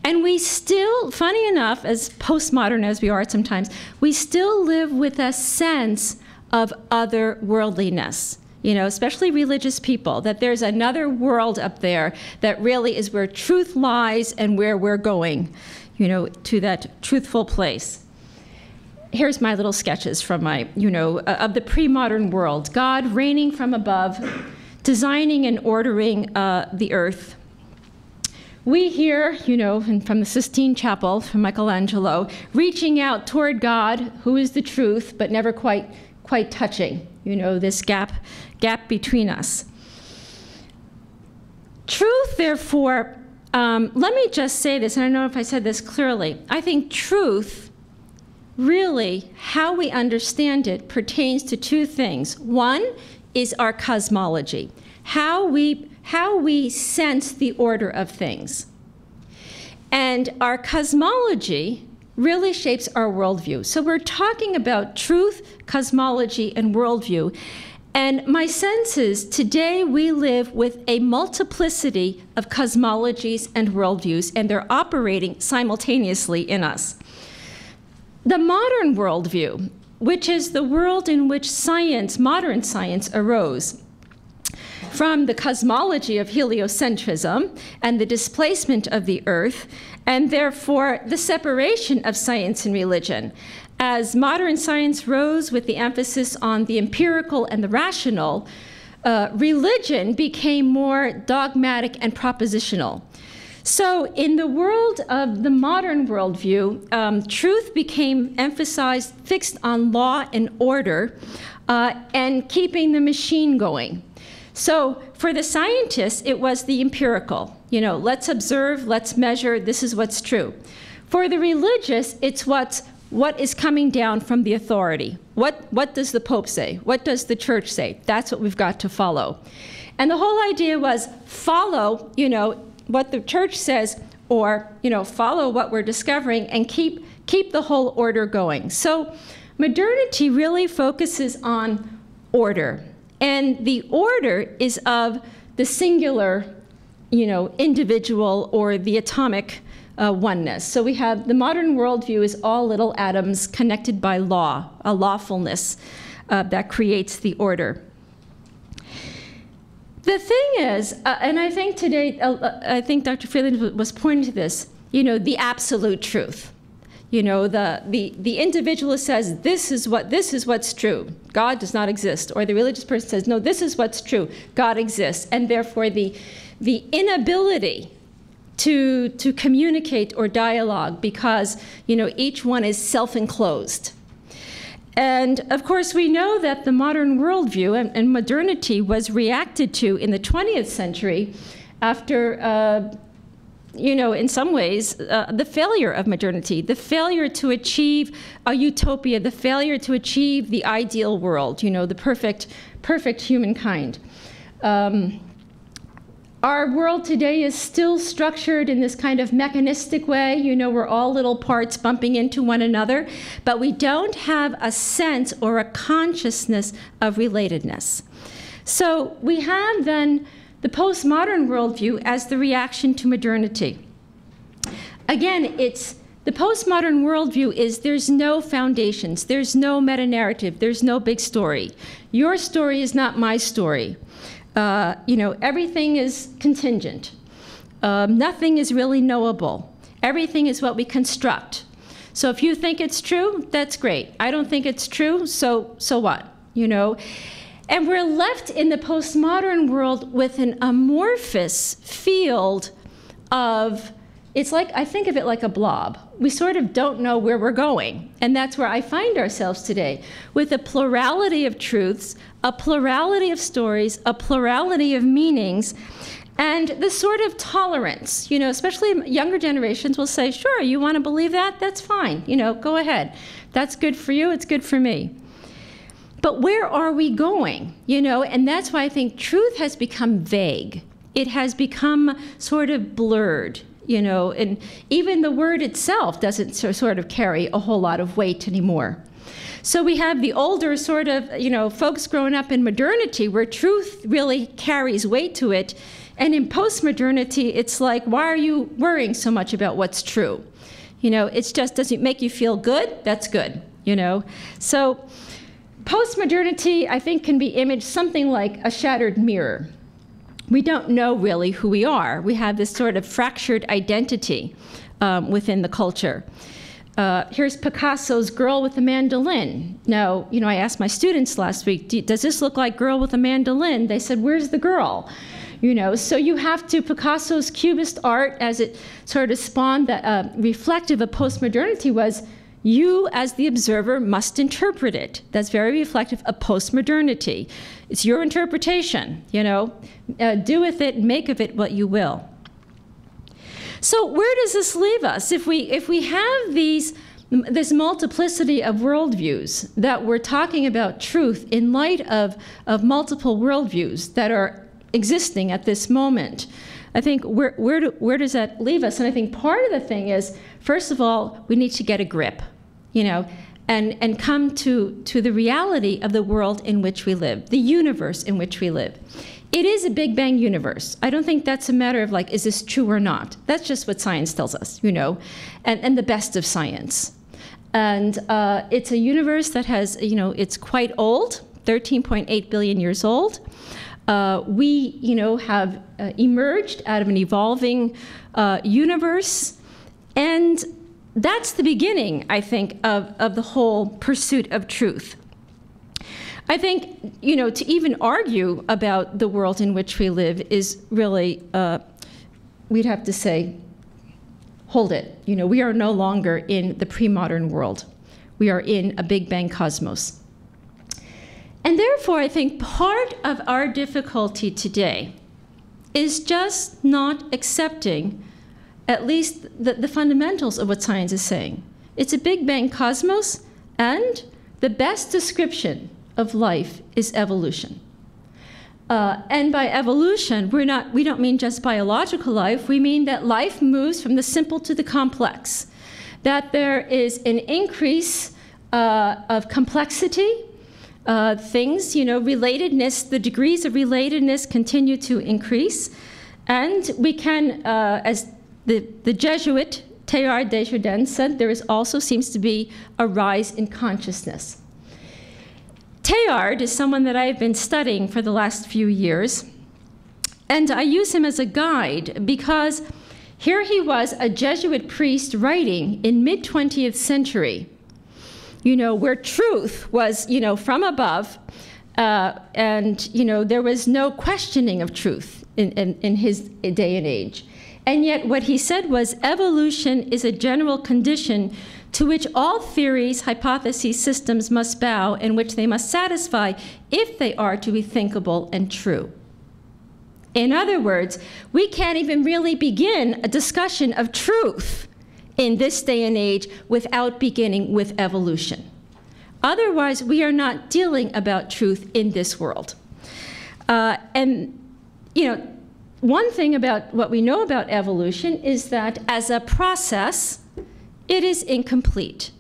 And we still, funny enough, as postmodern as we are sometimes, we still live with a sense of otherworldliness, you know, especially religious people, that there's another world up there that really is where truth lies and where we're going, you know, to that truthful place. Here's my little sketches from my, you know, of the pre-modern world. God reigning from above, designing and ordering the earth. We here, you know, from the Sistine Chapel, from Michelangelo, reaching out toward God, who is the truth, but never quite touching, you know, this gap between us. Truth, therefore, let me just say this, and I don't know if I said this clearly. I think truth, really, how we understand it, pertains to two things. One is our cosmology, how we sense the order of things. And our cosmology really shapes our worldview. So we're talking about truth, cosmology, and worldview. And my sense is today we live with a multiplicity of cosmologies and worldviews, and they're operating simultaneously in us. The modern worldview, which is the world in which science, modern science, arose, from the cosmology of heliocentrism and the displacement of the Earth, and therefore the separation of science and religion. As modern science rose with the emphasis on the empirical and the rational, religion became more dogmatic and propositional. So in the world of the modern worldview, truth became emphasized, fixed on law and order, and keeping the machine going. So for the scientists, it was the empirical. You know, let's observe, let's measure, this is what's true. For the religious, it's what is coming down from the authority. What does the Pope say? What does the church say? That's what we've got to follow. And the whole idea was follow, you know, what the church says, or, you know, follow what we're discovering and keep the whole order going. So modernity really focuses on order. And the order is of the singular, you know, individual or the atomic oneness. So we have the modern worldview is all little atoms connected by law, a lawfulness that creates the order. The thing is, and I think today, I think Dr. Freeland was pointing to this, you know, the absolute truth. You know, the individualist says, this is what's true. God does not exist. Or the religious person says, no, this is what's true. God exists. And therefore, the inability to communicate or dialogue because, you know, each one is self-enclosed. And of course, we know that the modern worldview and modernity was reacted to in the 20th century after, you know, in some ways, the failure of modernity, the failure to achieve a utopia, the failure to achieve the ideal world, you know, the perfect humankind. Our world today is still structured in this kind of mechanistic way. You know, we're all little parts bumping into one another, but we don't have a sense or a consciousness of relatedness. So we have then the postmodern worldview as the reaction to modernity. Again, it's the postmodern worldview is there's no foundations, there's no meta-narrative, there's no big story. Your story is not my story. You know, everything is contingent. Nothing is really knowable. Everything is what we construct. So if you think it's true, that's great. I don't think it's true, so what? You know? And we're left in the postmodern world with an amorphous field of, it's like, I think of it like a blob. We sort of don't know where we're going. And that's where I find ourselves today, with a plurality of truths, a plurality of stories, a plurality of meanings, and this sort of tolerance. You know, especially younger generations will say, sure, you want to believe that? That's fine. You know, go ahead. That's good for you. It's good for me. But where are we going? You know, and that's why I think truth has become vague. It has become sort of blurred. You know, and even the word itself doesn't sort of carry a whole lot of weight anymore. So we have the older sort of, you know, folks growing up in modernity where truth really carries weight to it. And in postmodernity, it's like, why are you worrying so much about what's true? You know, it's just, does it make you feel good? That's good, you know. So postmodernity, I think, can be imaged something like a shattered mirror. We don't know really who we are. We have this sort of fractured identity within the culture. Here's Picasso's Girl with a Mandolin. Now, you know, I asked my students last week, does this look like Girl with a Mandolin? They said, where's the girl? You know, so you have to, Picasso's Cubist art, as it sort of spawned, that reflective of postmodernity was, you as the observer must interpret it. That's very reflective of postmodernity. It's your interpretation, you know. Do with it, make of it what you will. So where does this leave us? If we have this multiplicity of worldviews, that we're talking about truth in light of multiple worldviews that are existing at this moment, I think where does that leave us? And I think part of the thing is, first of all, we need to get a grip, you know, and come to the reality of the world in which we live, the universe in which we live. It is a Big Bang universe. I don't think that's a matter of like, is this true or not? That's just what science tells us, you know, and the best of science. And it's a universe that has, you know, it's quite old, 13.8 billion years old. We, you know, have emerged out of an evolving universe. And that's the beginning, I think, of the whole pursuit of truth. I think, you know, to even argue about the world in which we live is really, we'd have to say, hold it. You know, we are no longer in the pre-modern world. We are in a Big Bang cosmos. And therefore, I think part of our difficulty today is just not accepting at least the fundamentals of what science is saying. It's a Big Bang cosmos, and the best description of life is evolution. And by evolution, we don't mean just biological life. We mean that life moves from the simple to the complex, that there is an increase of complexity, things, you know, relatedness, the degrees of relatedness continue to increase. And we can, as the Jesuit Teilhard de Chardin said, there is also seems to be a rise in consciousness. Teilhard is someone that I've been studying for the last few years, and I use him as a guide because here he was, a Jesuit priest writing in mid-20th century, you know, where truth was, you know, from above, and, you know, there was no questioning of truth in his day and age. And yet what he said was, evolution is a general condition to which all theories, hypotheses, systems must bow, and which they must satisfy if they are to be thinkable and true. In other words, we can't even really begin a discussion of truth in this day and age without beginning with evolution. Otherwise, we are not dealing about truth in this world. And, you know, one thing about what we know about evolution is that as a process, it is incomplete.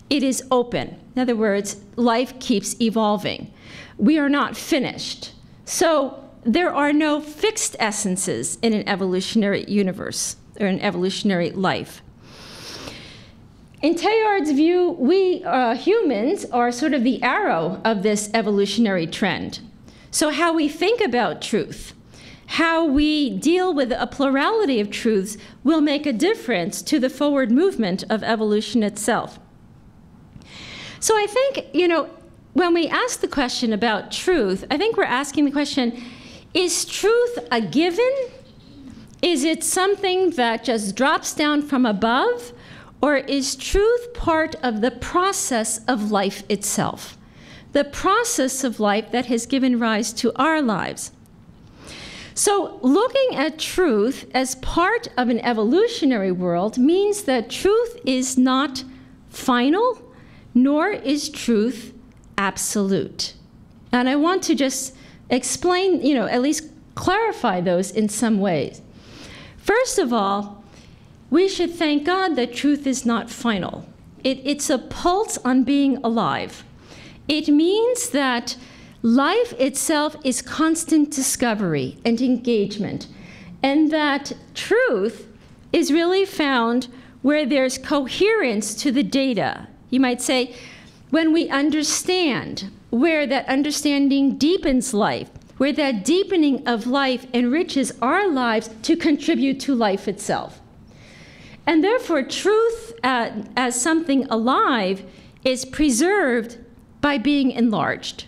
It is open. In other words, life keeps evolving. We are not finished. So there are no fixed essences in an evolutionary universe or an evolutionary life. In Teilhard's view, we humans are sort of the arrow of this evolutionary trend. So how we think about truth, how we deal with a plurality of truths will make a difference to the forward movement of evolution itself. So I think, you know, when we ask the question about truth, I think we're asking the question, is truth a given? Is it something that just drops down from above? Or is truth part of the process of life itself? The process of life that has given rise to our lives. So looking at truth as part of an evolutionary world means that truth is not final, nor is truth absolute. And I want to just explain, you know, at least clarify those in some ways. First of all, we should thank God that truth is not final. It's a pulse on being alive. It means that life itself is constant discovery and engagement, and that truth is really found where there's coherence to the data. You might say, when we understand, where that understanding deepens life, where that deepening of life enriches our lives to contribute to life itself. And therefore, truth as something alive is preserved by being enlarged.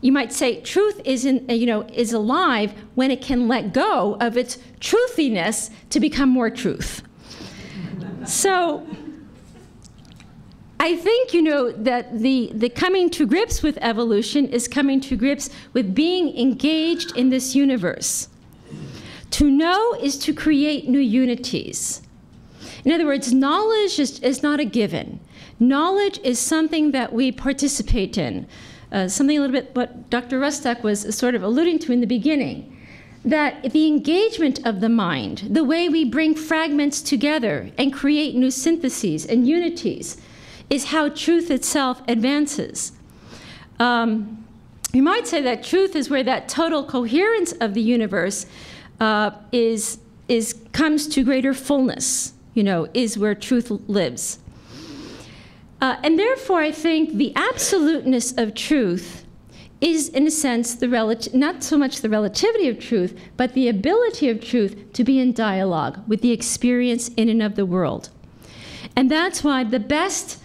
You might say truth is alive when it can let go of its truthiness to become more truth. So I think, you know, that the coming to grips with evolution is coming to grips with being engaged in this universe. To know is to create new unities. In other words, knowledge is not a given. Knowledge is something that we participate in. Something a little bit what Dr. Restak was sort of alluding to in the beginning, that the engagement of the mind, the way we bring fragments together and create new syntheses and unities, is how truth itself advances. You might say that truth is where that total coherence of the universe comes to greater fullness, you know, is where truth lives. And therefore, I think the absoluteness of truth is, in a sense, not so much the relativity of truth, but the ability of truth to be in dialogue with the experience in and of the world. And that's why the best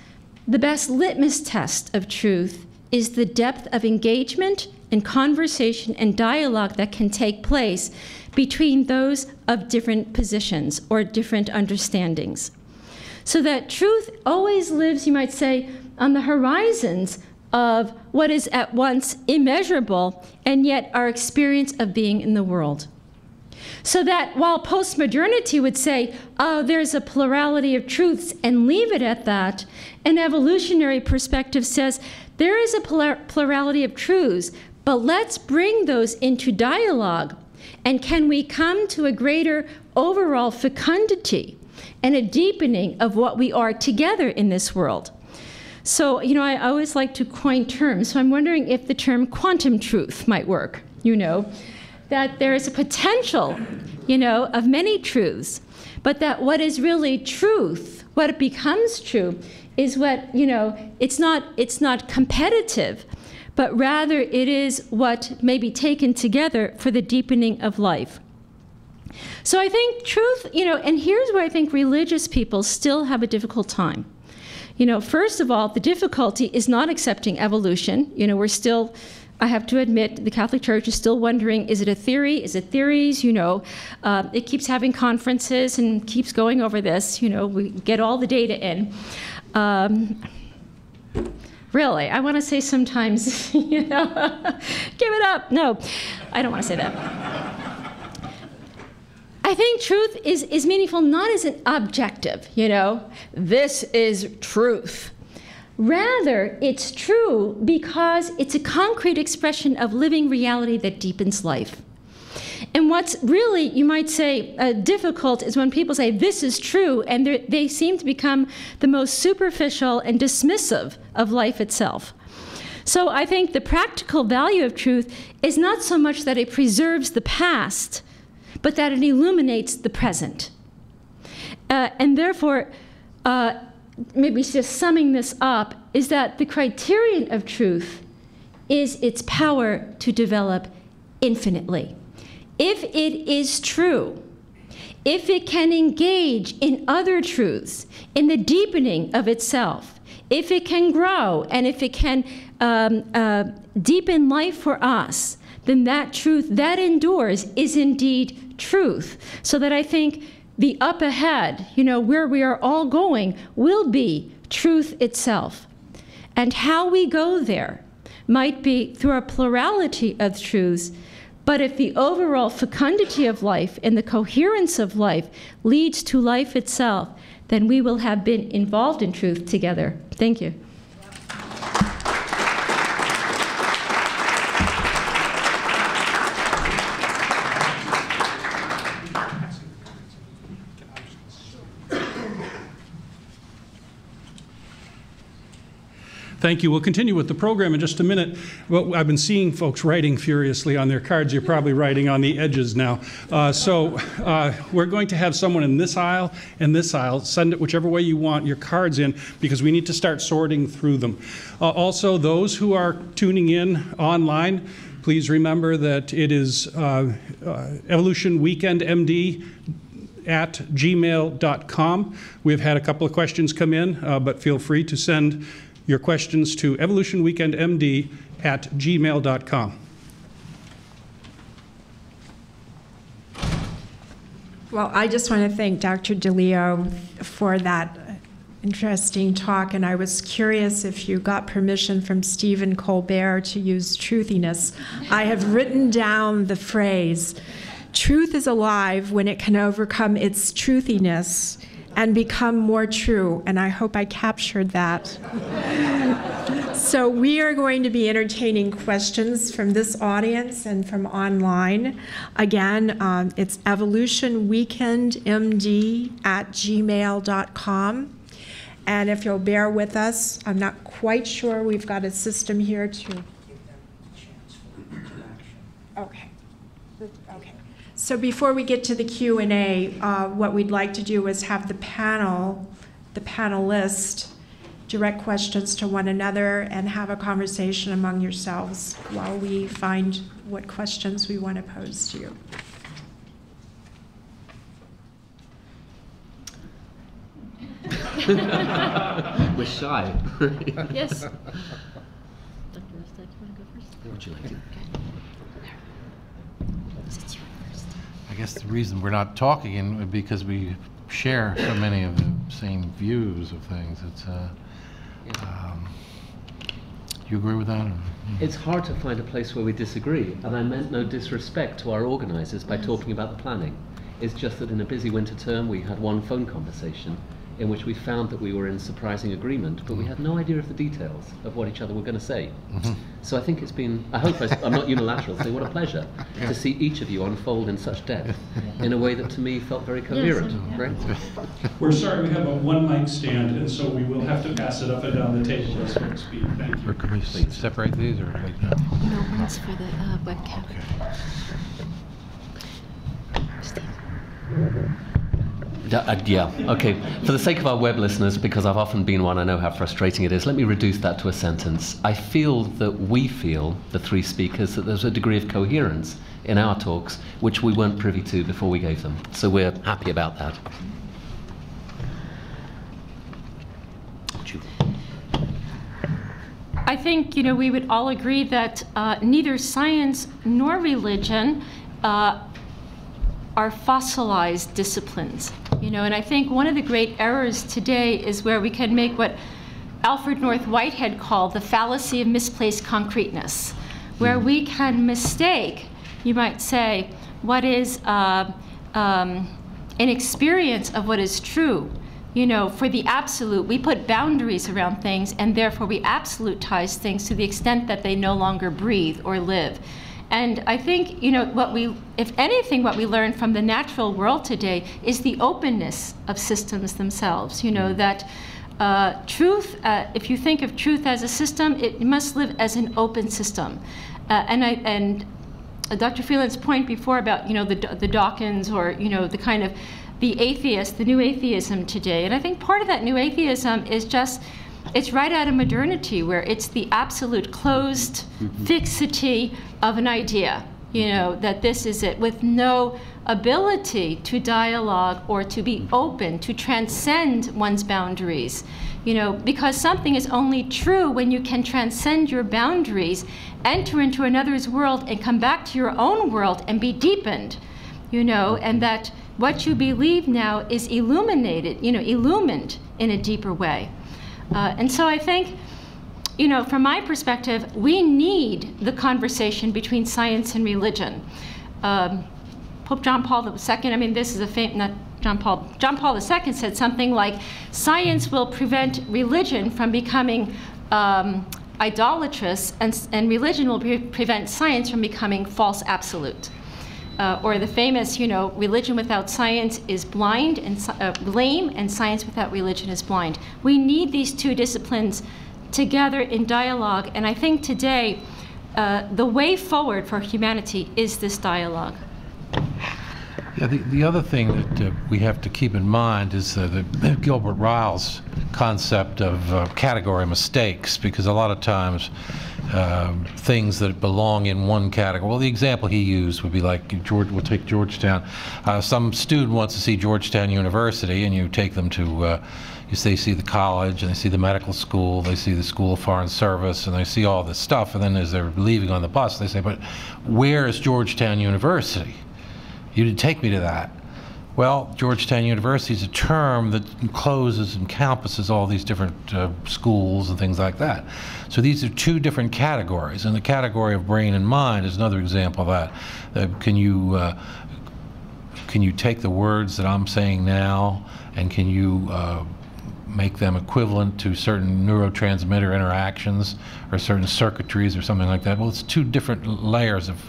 litmus test of truth is the depth of engagement and conversation and dialogue that can take place between those of different positions or different understandings. So that truth always lives, you might say, on the horizons of what is at once immeasurable and yet our experience of being in the world. So that while postmodernity would say, oh, there's a plurality of truths and leave it at that, an evolutionary perspective says there is a plurality of truths, but let's bring those into dialogue. And can we come to a greater overall fecundity and a deepening of what we are together in this world? So, you know, I always like to coin terms. So I'm wondering if the term quantum truth might work, you know, that there is a potential, you know, of many truths, but that what is really truth, what it becomes true, is what, you know, it's not competitive, but rather it is what may be taken together for the deepening of life. So I think truth, you know, and here's where I think religious people still have a difficult time. You know, first of all, the difficulty is not accepting evolution. You know, we're still, I have to admit, the Catholic Church is still wondering, is it a theory? Is it theories? You know, it keeps having conferences and keeps going over this. You know, we get all the data in. Really, I want to say sometimes, you know, give it up. No, I don't want to say that. I think truth is meaningful not as an objective, you know, this is truth. Rather, it's true because it's a concrete expression of living reality that deepens life. And what's really, you might say, difficult is when people say, this is true, and they seem to become the most superficial and dismissive of life itself. So I think the practical value of truth is not so much that it preserves the past, but that it illuminates the present. And therefore, maybe just summing this up, is that the criterion of truth is its power to develop infinitely. If it is true, if it can engage in other truths, in the deepening of itself, if it can grow, and if it can deepen life for us, then that truth that endures is indeed truth. So that I think the up ahead, you know, where we are all going, will be truth itself. And how we go there might be through a plurality of truths, but if the overall fecundity of life and the coherence of life leads to life itself, then we will have been involved in truth together. Thank you. Thank you. We'll continue with the program in just a minute. Well, I've been seeing folks writing furiously on their cards. You're probably writing on the edges now. We're going to have someone in this aisle and this aisle. Send it whichever way you want your cards in, because we need to start sorting through them. Also, those who are tuning in online, please remember that it is evolutionweekendmd@gmail.com. We've had a couple of questions come in, but feel free to send your questions to evolutionweekendmd@gmail.com. Well, I just want to thank Dr. Delio for that interesting talk, and I was curious if you got permission from Stephen Colbert to use truthiness. I have written down the phrase, truth is alive when it can overcome its truthiness and become more true, and I hope I captured that. So we are going to be entertaining questions from this audience and from online. Again, it's evolutionweekendmd@gmail.com. And if you'll bear with us, I'm not quite sure we've got a system here to give them a chance for interaction. Okay. So before we get to the Q&A, what we'd like to do is have the panelists direct questions to one another and have a conversation among yourselves while we find what questions we want to pose to you. We're shy. Yes. Dr. Restak, you want to go first? Would you like to? I guess the reason we're not talking is because we share so many of the same views of things. It's, you agree with that? It's hard to find a place where we disagree, and I meant no disrespect to our organisers by talking about the planning. It's just that in a busy winter term we had one phone conversation in which we found that we were in surprising agreement, but we had no idea of the details of what each other were going to say. So I think it's been, I hope I'm not unilateral, say what a pleasure to see each of you unfold in such depth in a way that to me felt very coherent. Right? We're sorry, we have a one mic stand, and so we will have to pass it up and down the table as we speak. Thank you. Or can we separate these, or like that? No, one's for the webcam. Yeah, okay. For the sake of our web listeners, because I've often been one, I know how frustrating it is, let me reduce that to a sentence. I feel that we feel, the three speakers, that there's a degree of coherence in our talks which we weren't privy to before we gave them. So we're happy about that. I think, you know, we would all agree that neither science nor religion are are fossilized disciplines. And I think one of the great errors today is where we can make what Alfred North Whitehead called the fallacy of misplaced concreteness, where we can mistake, you might say, what is an experience of what is true. For the absolute, we put boundaries around things, and therefore we absolutize things to the extent that they no longer breathe or live. And I think, if anything, what we learn from the natural world today is the openness of systems themselves. That truth, if you think of truth as a system, it must live as an open system. And Dr. Freeland's point before about, the Dawkins or, the kind of the atheist, the new atheism today. And I think part of that new atheism is just, it's right out of modernity, where it's the absolute closed fixity of an idea, that this is it, with no ability to dialogue or to be open, to transcend one's boundaries. Because something is only true when you can transcend your boundaries, enter into another's world, and come back to your own world and be deepened, and that what you believe now is illuminated, illumined in a deeper way. And so I think, from my perspective, we need the conversation between science and religion. Pope John Paul II, this is a famous, not John Paul II said something like, science will prevent religion from becoming idolatrous, and religion will prevent science from becoming false absolute. Or the famous, religion without science is blind and lame, and science without religion is blind. We need these two disciplines together in dialogue, and I think today the way forward for humanity is this dialogue. Yeah, the other thing that we have to keep in mind is Gilbert Ryle's concept of category mistakes, because a lot of times things that belong in one category. Well, the example he used would be like, we'll take Georgetown. Some student wants to see Georgetown University, and you take them to, they see the college, and they see the medical school, they see the School of Foreign Service, and they see all this stuff, and then as they're leaving on the bus, they say, but where is Georgetown University? You didn't take me to that. Well, Georgetown University is a term that encloses and encompasses all these different schools and things like that. So these are two different categories, and the category of brain and mind is another example of that. Can you take the words that I'm saying now, and can you make them equivalent to certain neurotransmitter interactions or certain circuitries or something like that? Well, it's two different layers of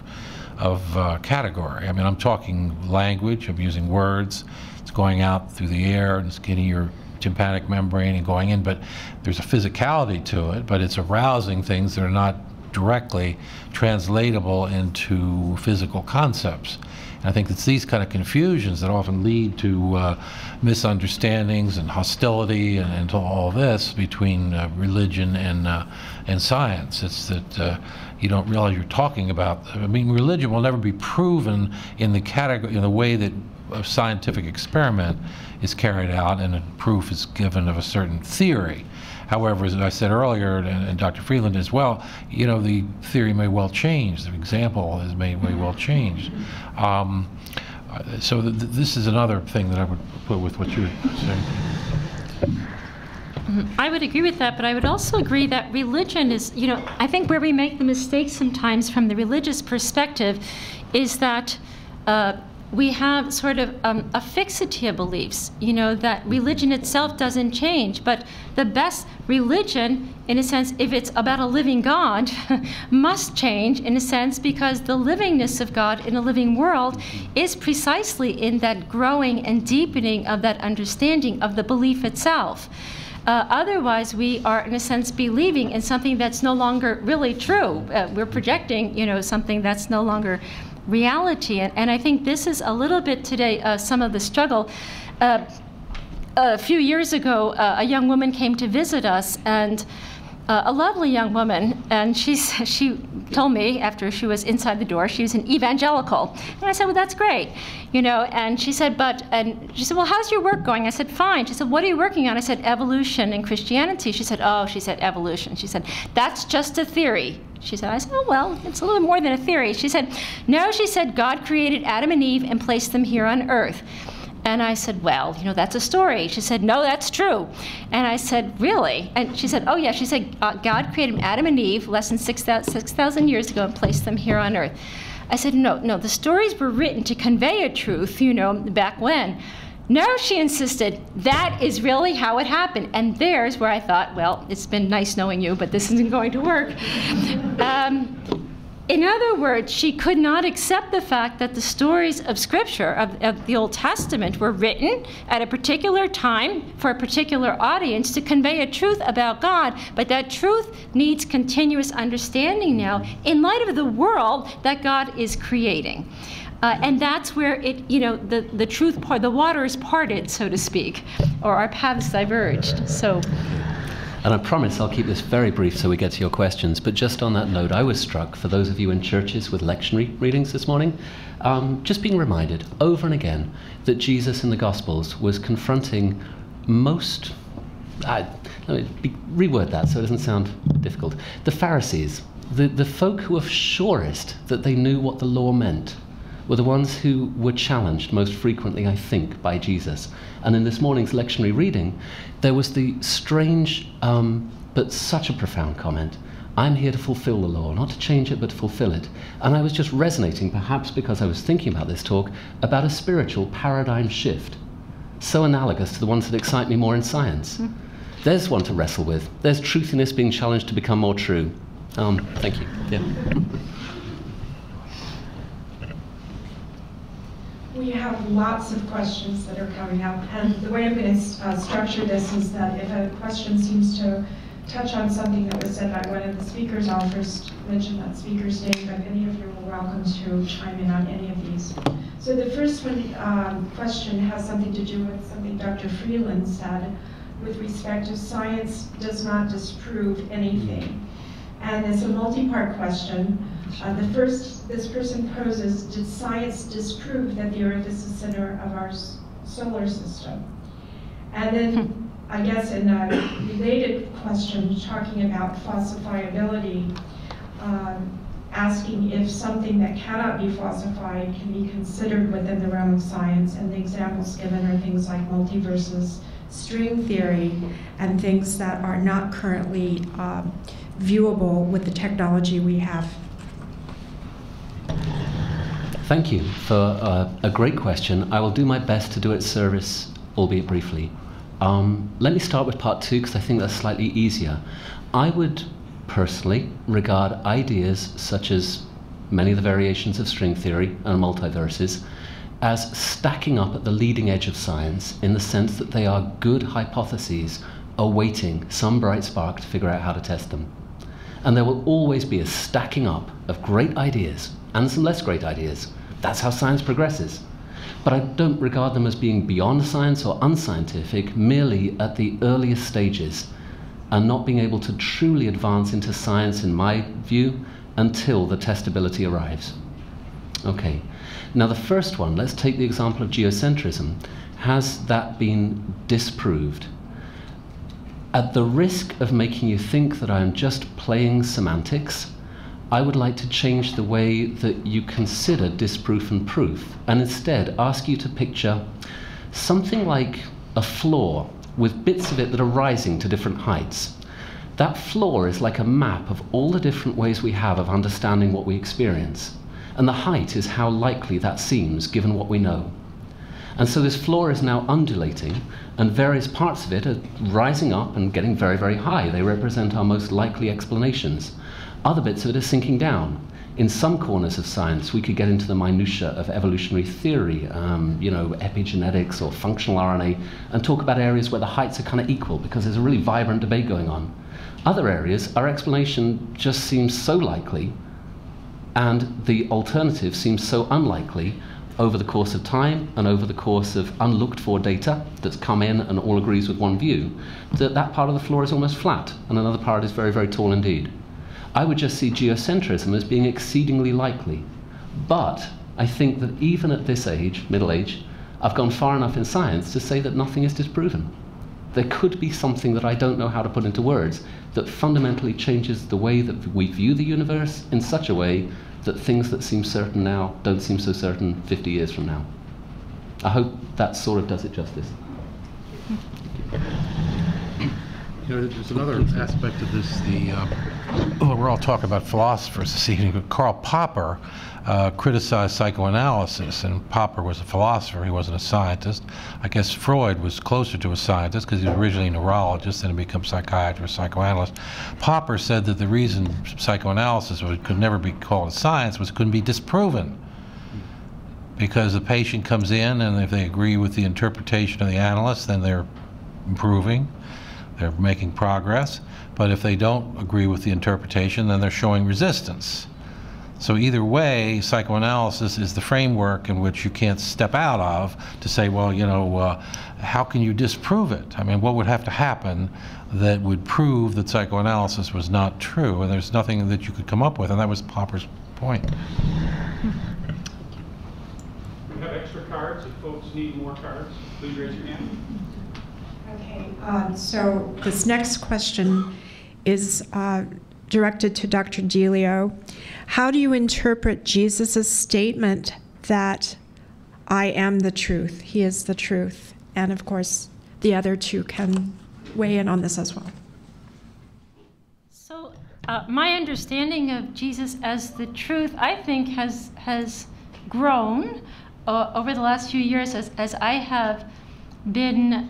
category. I'm talking language, I'm using words, it's going out through the air and it's getting your tympanic membrane and going in, but there's a physicality to it, but it's arousing things that are not directly translatable into physical concepts. And I think it's these kind of confusions that often lead to misunderstandings and hostility and to all this between religion and science. It's that you don't realize you're talking about. Religion will never be proven in the category, in the way that a scientific experiment is carried out and a proof is given of a certain theory. However, as I said earlier, and Dr. Freeland as well, the theory may well change. The example may well change. So this is another thing that I would put with what you were saying. I would agree with that, but I would also agree that religion is, I think where we make the mistake sometimes from the religious perspective is that we have sort of a fixity of beliefs, that religion itself doesn't change, but the best religion, in a sense, if it's about a living God, must change, in a sense, because the livingness of God in a living world is precisely in that growing and deepening of that understanding of the belief itself. Otherwise, we are, in a sense, believing in something that's no longer really true. We're projecting, something that's no longer reality. And I think this is a little bit today some of the struggle. A few years ago, a young woman came to visit us, and a lovely young woman, and she told me after she was inside the door, she was an evangelical. And I said, well, that's great, and she said, well, how's your work going? I said, fine. She said, what are you working on? I said, evolution and Christianity. She said, oh, she said, evolution. She said, that's just a theory. She said, I said, oh, well, it's a little more than a theory. She said, no, she said, God created Adam and Eve and placed them here on earth. And I said, well, you know, that's a story. She said, no, that's true. And I said, really? And she said, oh, yeah. She said, God created Adam and Eve less than 6,000 years ago and placed them here on earth. I said, no, the stories were written to convey a truth, you know, back when. No, she insisted, that is really how it happened. And there's where I thought, well, it's been nice knowing you, but this isn't going to work. In other words, she could not accept the fact that the stories of Scripture, of the Old Testament, were written at a particular time for a particular audience to convey a truth about God, but that truth needs continuous understanding now in light of the world that God is creating. And that's where it, you know, the truth part, the water is parted, so to speak, or our paths diverged. So. And I promise I'll keep this very brief so we get to your questions. But just on that note, I was struck, for those of you in churches with lectionary readings this morning, just being reminded over and again that Jesus in the Gospels was confronting most, let me reword that so it doesn't sound difficult, the Pharisees, the folk who were surest that they knew what the law meant, were the ones who were challenged most frequently, I think, by Jesus. And in this morning's lectionary reading, there was the strange, but such a profound comment, I'm here to fulfill the law, not to change it, but to fulfill it. And I was just resonating, perhaps because I was thinking about this talk, about a spiritual paradigm shift, so analogous to the ones that excite me more in science. There's one to wrestle with. There's truthiness being challenged to become more true. Thank you. Yeah. We have lots of questions that are coming up, and the way I'm going to structure this is that if a question seems to touch on something that was said by one of the speakers, I'll first mention that speaker's name, but any of you are welcome to chime in on any of these. So the first one, question has something to do with something Dr. Freeland said with respect to science does not disprove anything. And it's a multi-part question. This person poses, did science disprove that the Earth is the center of our solar system? And then, I guess in a related question, talking about falsifiability, asking if something that cannot be falsified can be considered within the realm of science, and the examples given are things like multiverses, string theory, and things that are not currently viewable with the technology we have. Thank you for a great question. I will do my best to do it service, albeit briefly. Let me start with part two, because I think that's slightly easier. I would personally regard ideas such as many of the variations of string theory and multiverses as stacking up at the leading edge of science, in the sense that they are good hypotheses awaiting some bright spark to figure out how to test them. And there will always be a stacking up of great ideas and some less great ideas. That's how science progresses. But I don't regard them as being beyond science or unscientific, merely at the earliest stages, and not being able to truly advance into science, in my view, until the testability arrives. Okay, now the first one, let's take the example of geocentrism. Has that been disproved? At the risk of making you think that I am just playing semantics, I would like to change the way that you consider disproof and proof, and instead ask you to picture something like a floor with bits of it that are rising to different heights. That floor is like a map of all the different ways we have of understanding what we experience, and the height is how likely that seems given what we know. And so this floor is now undulating, and various parts of it are rising up and getting very, very high. They represent our most likely explanations. Other bits of it are sinking down. In some corners of science, we could get into the minutiae of evolutionary theory, epigenetics or functional RNA, and talk about areas where the heights are kind of equal, because there's a really vibrant debate going on. Other areas, our explanation just seems so likely, and the alternative seems so unlikely over the course of time and over the course of unlooked for data that's come in and all agrees with one view, that that part of the floor is almost flat, and another part is very, very tall indeed. I would just see geocentrism as being exceedingly likely. But I think that even at this age, middle age, I've gone far enough in science to say that nothing is disproven. there could be something that I don't know how to put into words that fundamentally changes the way that we view the universe in such a way that things that seem certain now don't seem so certain 50 years from now. I hope that sort of does it justice. You know, there's another aspect of this. We're all talking about philosophers this evening, but Karl Popper criticized psychoanalysis, and Popper was a philosopher, he wasn't a scientist. I guess Freud was closer to a scientist because he was originally a neurologist and became psychiatrist, psychoanalyst. Popper said that the reason psychoanalysis could never be called a science was it couldn't be disproven. Because the patient comes in, and if they agree with the interpretation of the analyst, then they're improving, they're making progress. But if they don't agree with the interpretation, then they're showing resistance. So either way, psychoanalysis is the framework in which you can't step out of to say, well, you know, how can you disprove it? I mean, what would have to happen that would prove that psychoanalysis was not true? And there's nothing that you could come up with, and that was Popper's point. We have extra cards. If folks need more cards, please raise your hand. Okay, so this next question is directed to Dr. Delio. How do you interpret Jesus' statement that I am the truth, he is the truth? And of course, the other two can weigh in on this as well. So my understanding of Jesus as the truth, I think, has grown over the last few years as I have been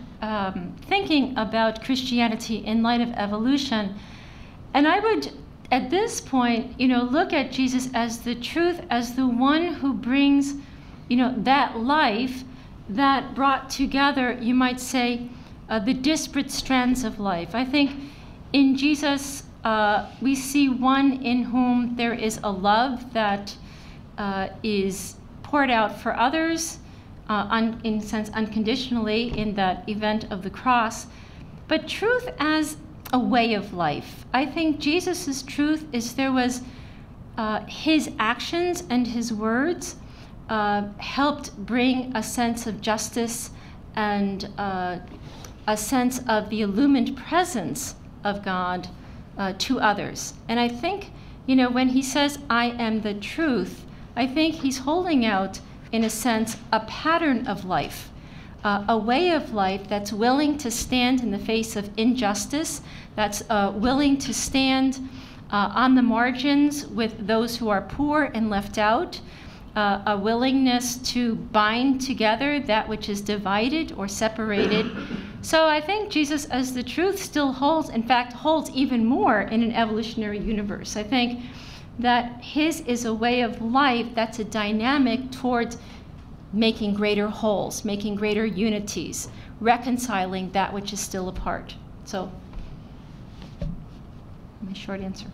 thinking about Christianity in light of evolution. And I would, at this point, look at Jesus as the truth, as the one who brings, that life that brought together, you might say, the disparate strands of life. I think in Jesus, we see one in whom there is a love that is poured out for others, in a sense unconditionally in that event of the cross, but truth as a way of life. I think Jesus' truth is there was his actions and his words helped bring a sense of justice and a sense of the illumined presence of God to others. And I think, when he says, I am the truth, I think he's holding out, in a sense, a pattern of life, a way of life that's willing to stand in the face of injustice, that's willing to stand on the margins with those who are poor and left out, a willingness to bind together that which is divided or separated. So I think Jesus as the truth still holds, in fact, holds even more in an evolutionary universe. I think that his is a way of life that's a dynamic towards making greater wholes, making greater unities, reconciling that which is still apart. So, my short answer.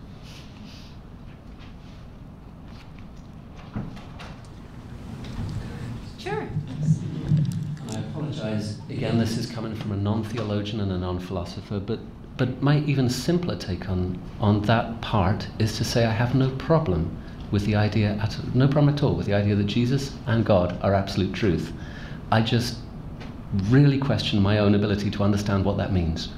Sure. I apologize. Again, this is coming from a non-theologian and a non-philosopher, but my even simpler take on that part is to say I have no problem with the idea, no problem at all with the idea that Jesus and God are absolute truth. I just really question my own ability to understand what that means.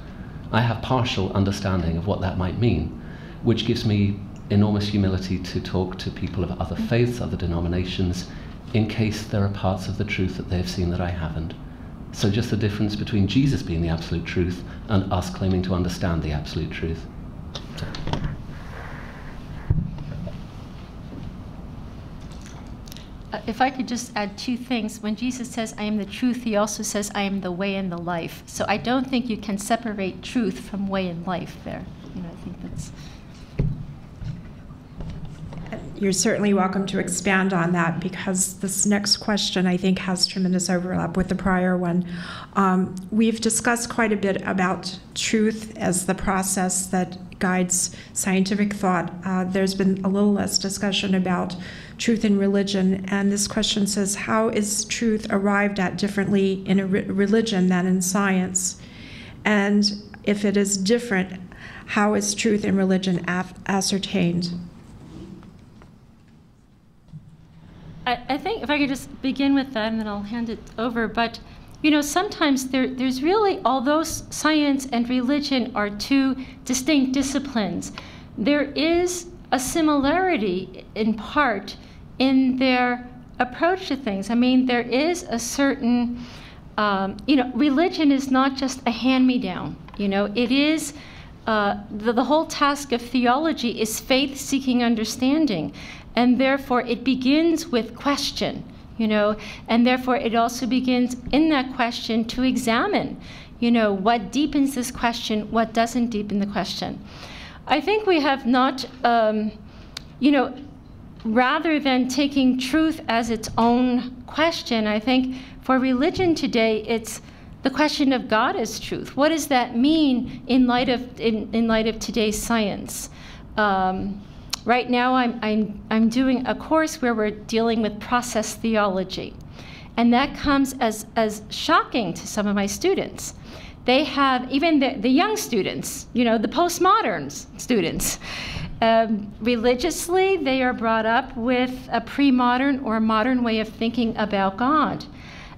I have partial understanding of what that might mean, which gives me enormous humility to talk to people of other faiths, other denominations, in case there are parts of the truth that they've seen that I haven't. So just the difference between Jesus being the absolute truth and us claiming to understand the absolute truth. If I could just add two things. When Jesus says, I am the truth, he also says, I am the way and the life. So I don't think you can separate truth from way and life there. I think that's... You're certainly welcome to expand on that, because this next question, I think, has tremendous overlap with the prior one. We've discussed quite a bit about truth as the process that guides scientific thought. There's been a little less discussion about truth in religion, and this question says, how is truth arrived at differently in a religion than in science? And if it is different, how is truth in religion ascertained? I think if I could just begin with that, and then I'll hand it over. But you know, sometimes there's really, although science and religion are two distinct disciplines, there is a similarity in part in their approach to things. I mean, there is a certain, you know, religion is not just a hand-me-down. You know, it is, the whole task of theology is faith-seeking understanding, and therefore it begins with question, you know, and therefore it also begins in that question to examine, you know, what deepens this question, what doesn't deepen the question. I think we have not, you know, rather than taking truth as its own question, I think for religion today, it's the question of God as truth. What does that mean in light of today's science? Right now, I'm doing a course where we're dealing with process theology, and that comes as shocking to some of my students. They have, even the young students, you know, the postmodern students, religiously, they are brought up with a pre-modern or modern way of thinking about God.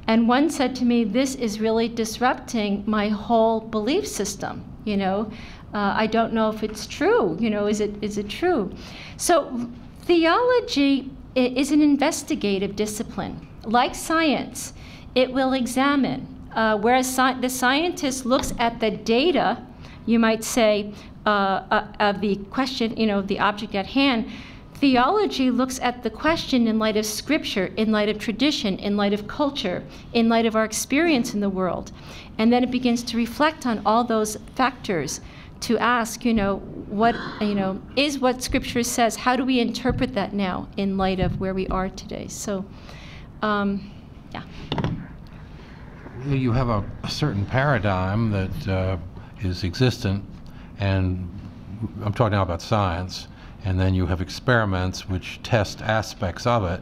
And one said to me, this is really disrupting my whole belief system, you know. I don't know if it's true, you know, is it true? So theology is an investigative discipline. Like science, it will examine, whereas the scientist looks at the data, you might say, of the question, you know, the object at hand. Theology looks at the question in light of scripture, in light of tradition, in light of culture, in light of our experience in the world. And then it begins to reflect on all those factors to ask, you know, what, you know, is what scripture says, how do we interpret that now in light of where we are today? So, yeah. You have a certain paradigm that is existent, and I'm talking now about science, and then you have experiments which test aspects of it,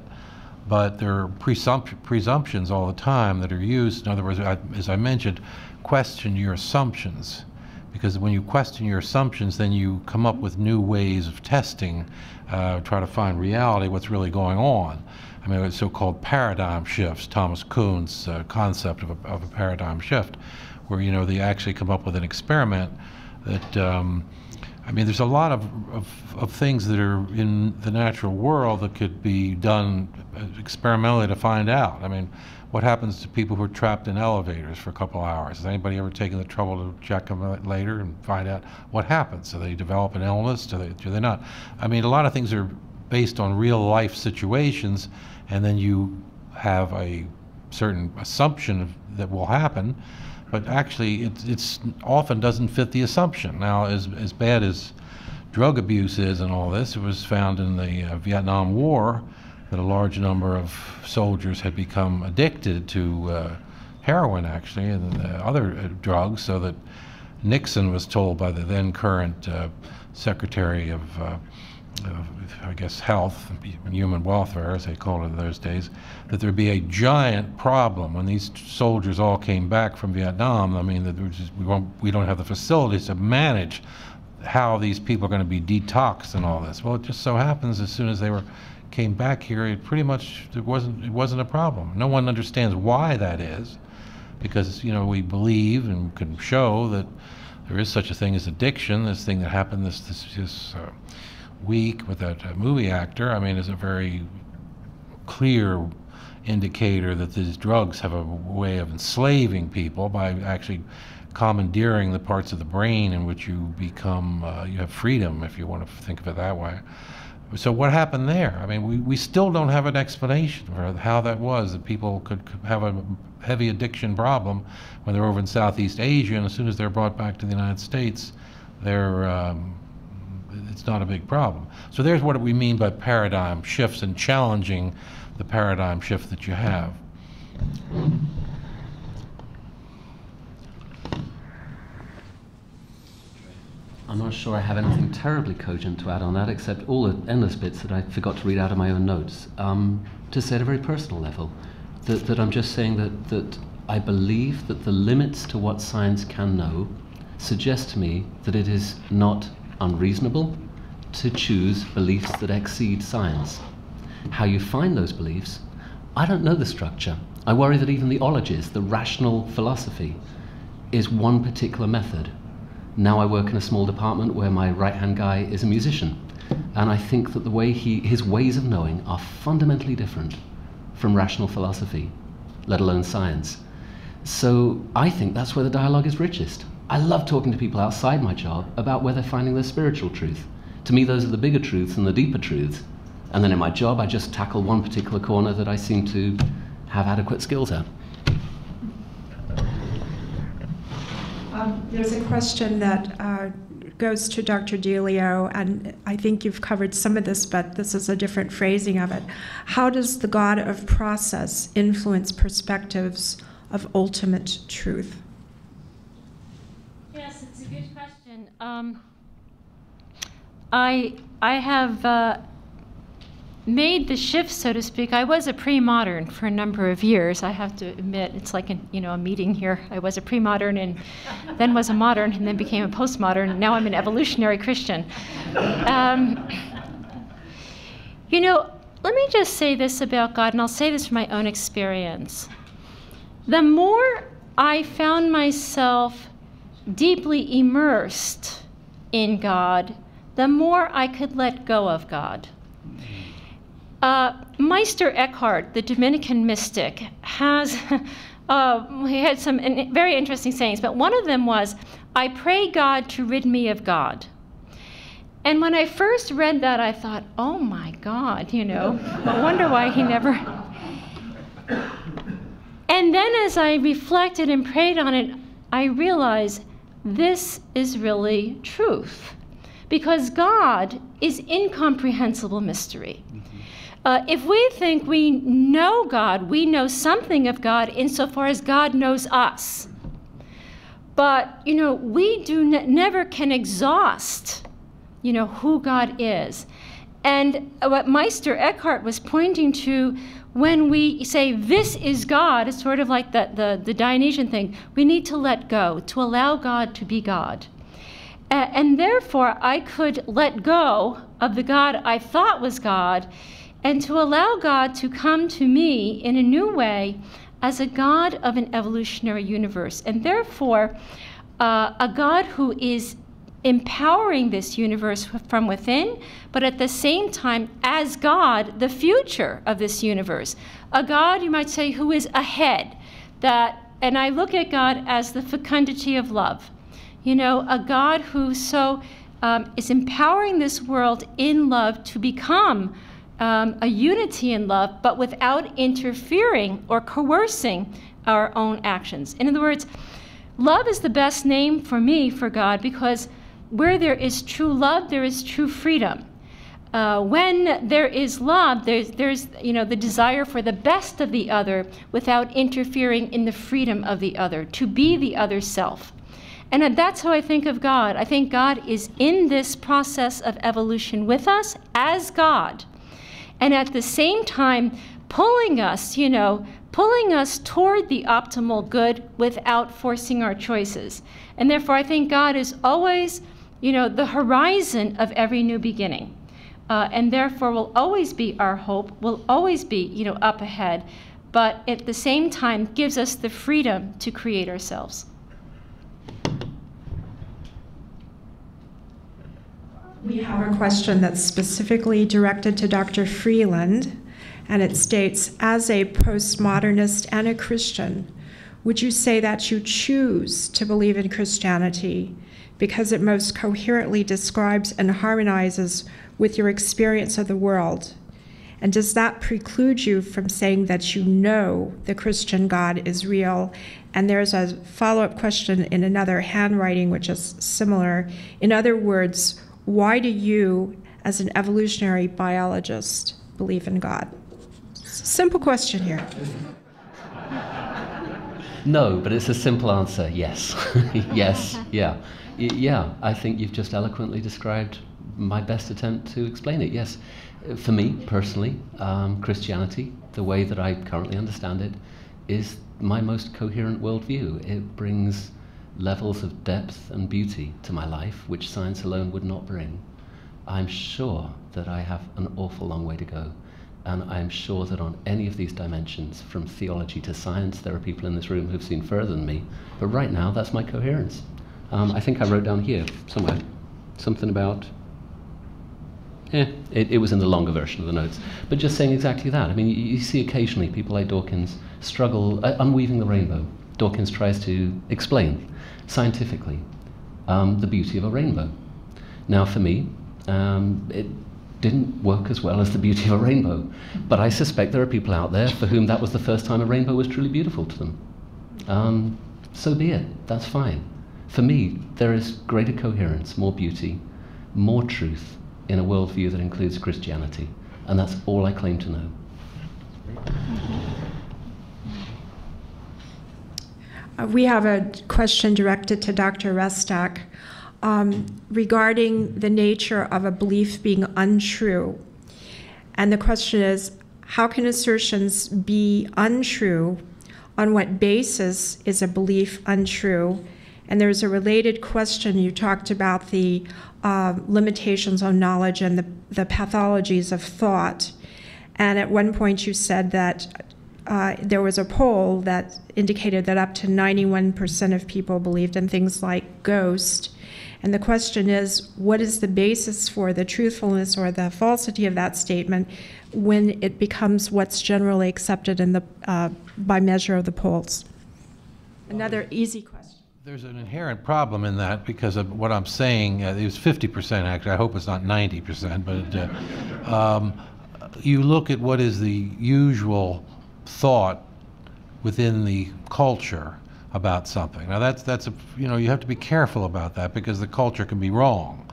but there are presumptions all the time that are used. In other words, as I mentioned, question your assumptions, because when you question your assumptions, then you come up with new ways of testing, try to find reality, what's really going on. I mean, it's so-called paradigm shifts, Thomas Kuhn's concept of a paradigm shift, where, you know, they actually come up with an experiment that, I mean, there's a lot of things that are in the natural world that could be done experimentally to find out. I mean, what happens to people who are trapped in elevators for a couple hours? Has anybody ever taken the trouble to check them later and find out what happens? Do they develop an illness? Do they not? I mean, a lot of things are based on real life situations, and then you have a certain assumption that will happen, but actually it's often doesn't fit the assumption. Now, as bad as drug abuse is and all this, it was found in the Vietnam War that a large number of soldiers had become addicted to heroin, actually, and other drugs, so that Nixon was told by the then current Secretary of I guess Health and Human Welfare, as they called it in those days, that there'd be a giant problem when these soldiers all came back from Vietnam. I mean, that we don't have the facilities to manage how these people are going to be detoxed and all this. Well, it just so happens as soon as they came back here, it pretty much it wasn't a problem. No one understands why that is, because, you know, we believe and can show that there is such a thing as addiction. This thing that happened this week with that movie actor, I mean, is a very clear indicator that these drugs have a way of enslaving people by actually commandeering the parts of the brain in which you become, you have freedom, if you want to think of it that way. So what happened there? I mean, we still don't have an explanation for how that was, that people could have a heavy addiction problem when they're over in Southeast Asia, and as soon as they're brought back to the United States, they're it's not a big problem. So there's what we mean by paradigm shifts and challenging the paradigm shift that you have. I'm not sure I have anything terribly cogent to add on that, except all the endless bits that I forgot to read out of my own notes. To say at a very personal level, that I'm just saying that I believe that the limits to what science can know suggest to me that it is not unreasonable to choose beliefs that exceed science. How you find those beliefs, I don't know the structure. I worry that even the ologies, the rational philosophy, is one particular method. Now I work in a small department where my right-hand guy is a musician, and I think that the way his ways of knowing are fundamentally different from rational philosophy, let alone science. So I think that's where the dialogue is richest. I love talking to people outside my job about where they're finding their spiritual truth. To me, those are the bigger truths and the deeper truths. And then in my job, I just tackle one particular corner that I seem to have adequate skills at. There's a question that goes to Dr. Delio, and I think you've covered some of this, but this is a different phrasing of it. How does the God of process influence perspectives of ultimate truth? Yes, it's a good question. I have made the shift, so to speak. I was a pre-modern for a number of years. I have to admit, it's like a meeting here. I was a pre-modern and then was a modern and then became a postmodern. And now I'm an evolutionary Christian. Let me just say this about God, and I'll say this from my own experience. The more I found myself deeply immersed in God, the more I could let go of God. Meister Eckhart, the Dominican mystic, he had some very interesting sayings, but one of them was, "I pray God to rid me of God." And when I first read that, I thought, oh my God, I wonder why he never... And then as I reflected and prayed on it, I realized this is really truth, because God is incomprehensible mystery. If we think we know God, we know something of God insofar as God knows us. But, we never can exhaust, who God is. And what Meister Eckhart was pointing to, when we say this is God, it's sort of like the Dionysian thing. We need to let go, to allow God to be God. And therefore, I could let go of the God I thought was God, and to allow God to come to me in a new way as a God of an evolutionary universe. And therefore, a God who is empowering this universe from within, but at the same time, as God, the future of this universe. A God, you might say, who is ahead. And I look at God as the fecundity of love. A God who is empowering this world in love to become a unity in love, but without interfering or coercing our own actions. In other words, love is the best name for me for God, because where there is true love, there is true freedom. When there is love, there's the desire for the best of the other without interfering in the freedom of the other, to be the other self. And that's how I think of God. I think God is in this process of evolution with us as God, and at the same time pulling us toward the optimal good without forcing our choices. And therefore, I think God is always, the horizon of every new beginning. And therefore will always be our hope, will always be, up ahead, but at the same time gives us the freedom to create ourselves. We have a question that's specifically directed to Dr. Freeland, and it states, as a postmodernist and a Christian, would you say that you choose to believe in Christianity because it most coherently describes and harmonizes with your experience of the world? And does that preclude you from saying that you know the Christian God is real? And there's a follow-up question in another handwriting which is similar. In other words, why do you, as an evolutionary biologist, believe in God? Simple question here. No, but it's a simple answer, yes. Yes, yeah. Yeah, I think you've just eloquently described my best attempt to explain it, yes. For me, personally, Christianity, the way that I currently understand it, is my most coherent worldview. It brings levels of depth and beauty to my life which science alone would not bring. I'm sure that I have an awful long way to go, And I am sure that on any of these dimensions, from theology to science, there are people in this room who've seen further than me. But right now, that's my coherence. I think I wrote down here somewhere something about, it was in the longer version of the notes. But just saying exactly that. I mean, you see occasionally people like Dawkins struggle unweaving the rainbow. Dawkins tries to explain scientifically the beauty of a rainbow. Now, for me, it didn't work as well as the beauty of a rainbow. But I suspect there are people out there for whom that was the first time a rainbow was truly beautiful to them. So be it. That's fine. For me, there is greater coherence, more beauty, more truth in a worldview that includes Christianity. And that's all I claim to know. We have a question directed to Dr. Restak regarding the nature of a belief being untrue. And the question is, how can assertions be untrue? On what basis is a belief untrue? And there's a related question. You talked about the limitations on knowledge and the pathologies of thought. And at one point you said that there was a poll that indicated that up to 91% of people believed in things like ghost. And the question is, what is the basis for the truthfulness or the falsity of that statement when it becomes what's generally accepted in the by measure of the polls? Another easy question. There's an inherent problem in that because of what I'm saying. It was 50% actually. I hope it's not 90%. But you look at what is the usual thought within the culture about something. Now that's a, you have to be careful about that because the culture can be wrong.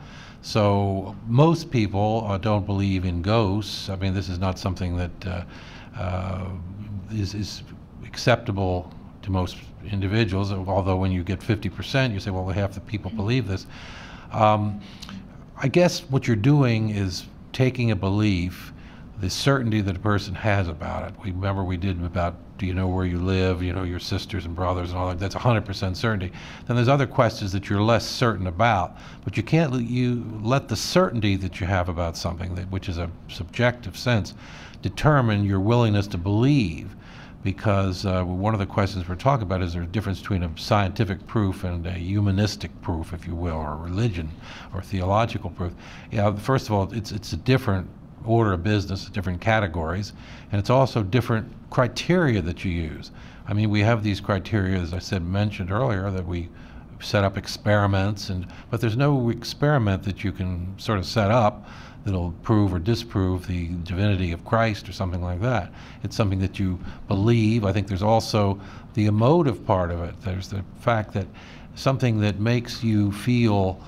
So most people don't believe in ghosts. I mean, this is not something that is acceptable to most individuals, although when you get 50%, you say, well, half the people believe this. I guess what you're doing is taking a belief, the certainty that a person has about it. Remember we did about, do you know where you live, your sisters and brothers and all that, that's 100% certainty. Then there's other questions that you're less certain about, but you can't let the certainty that you have about something, which is a subjective sense, determine your willingness to believe. Because one of the questions we're talking about is there a difference between a scientific proof and a humanistic proof, if you will, or religion or theological proof. Yeah, first of all, it's a different order of business, different categories, and it's also different criteria that you use. I mean, we have these criteria, as I mentioned earlier, that we set up experiments, but there's no experiment that you can sort of set up that'll prove or disprove the divinity of Christ or something like that. It's something that you believe. I think there's also the emotive part of it. There's the fact that something that makes you feel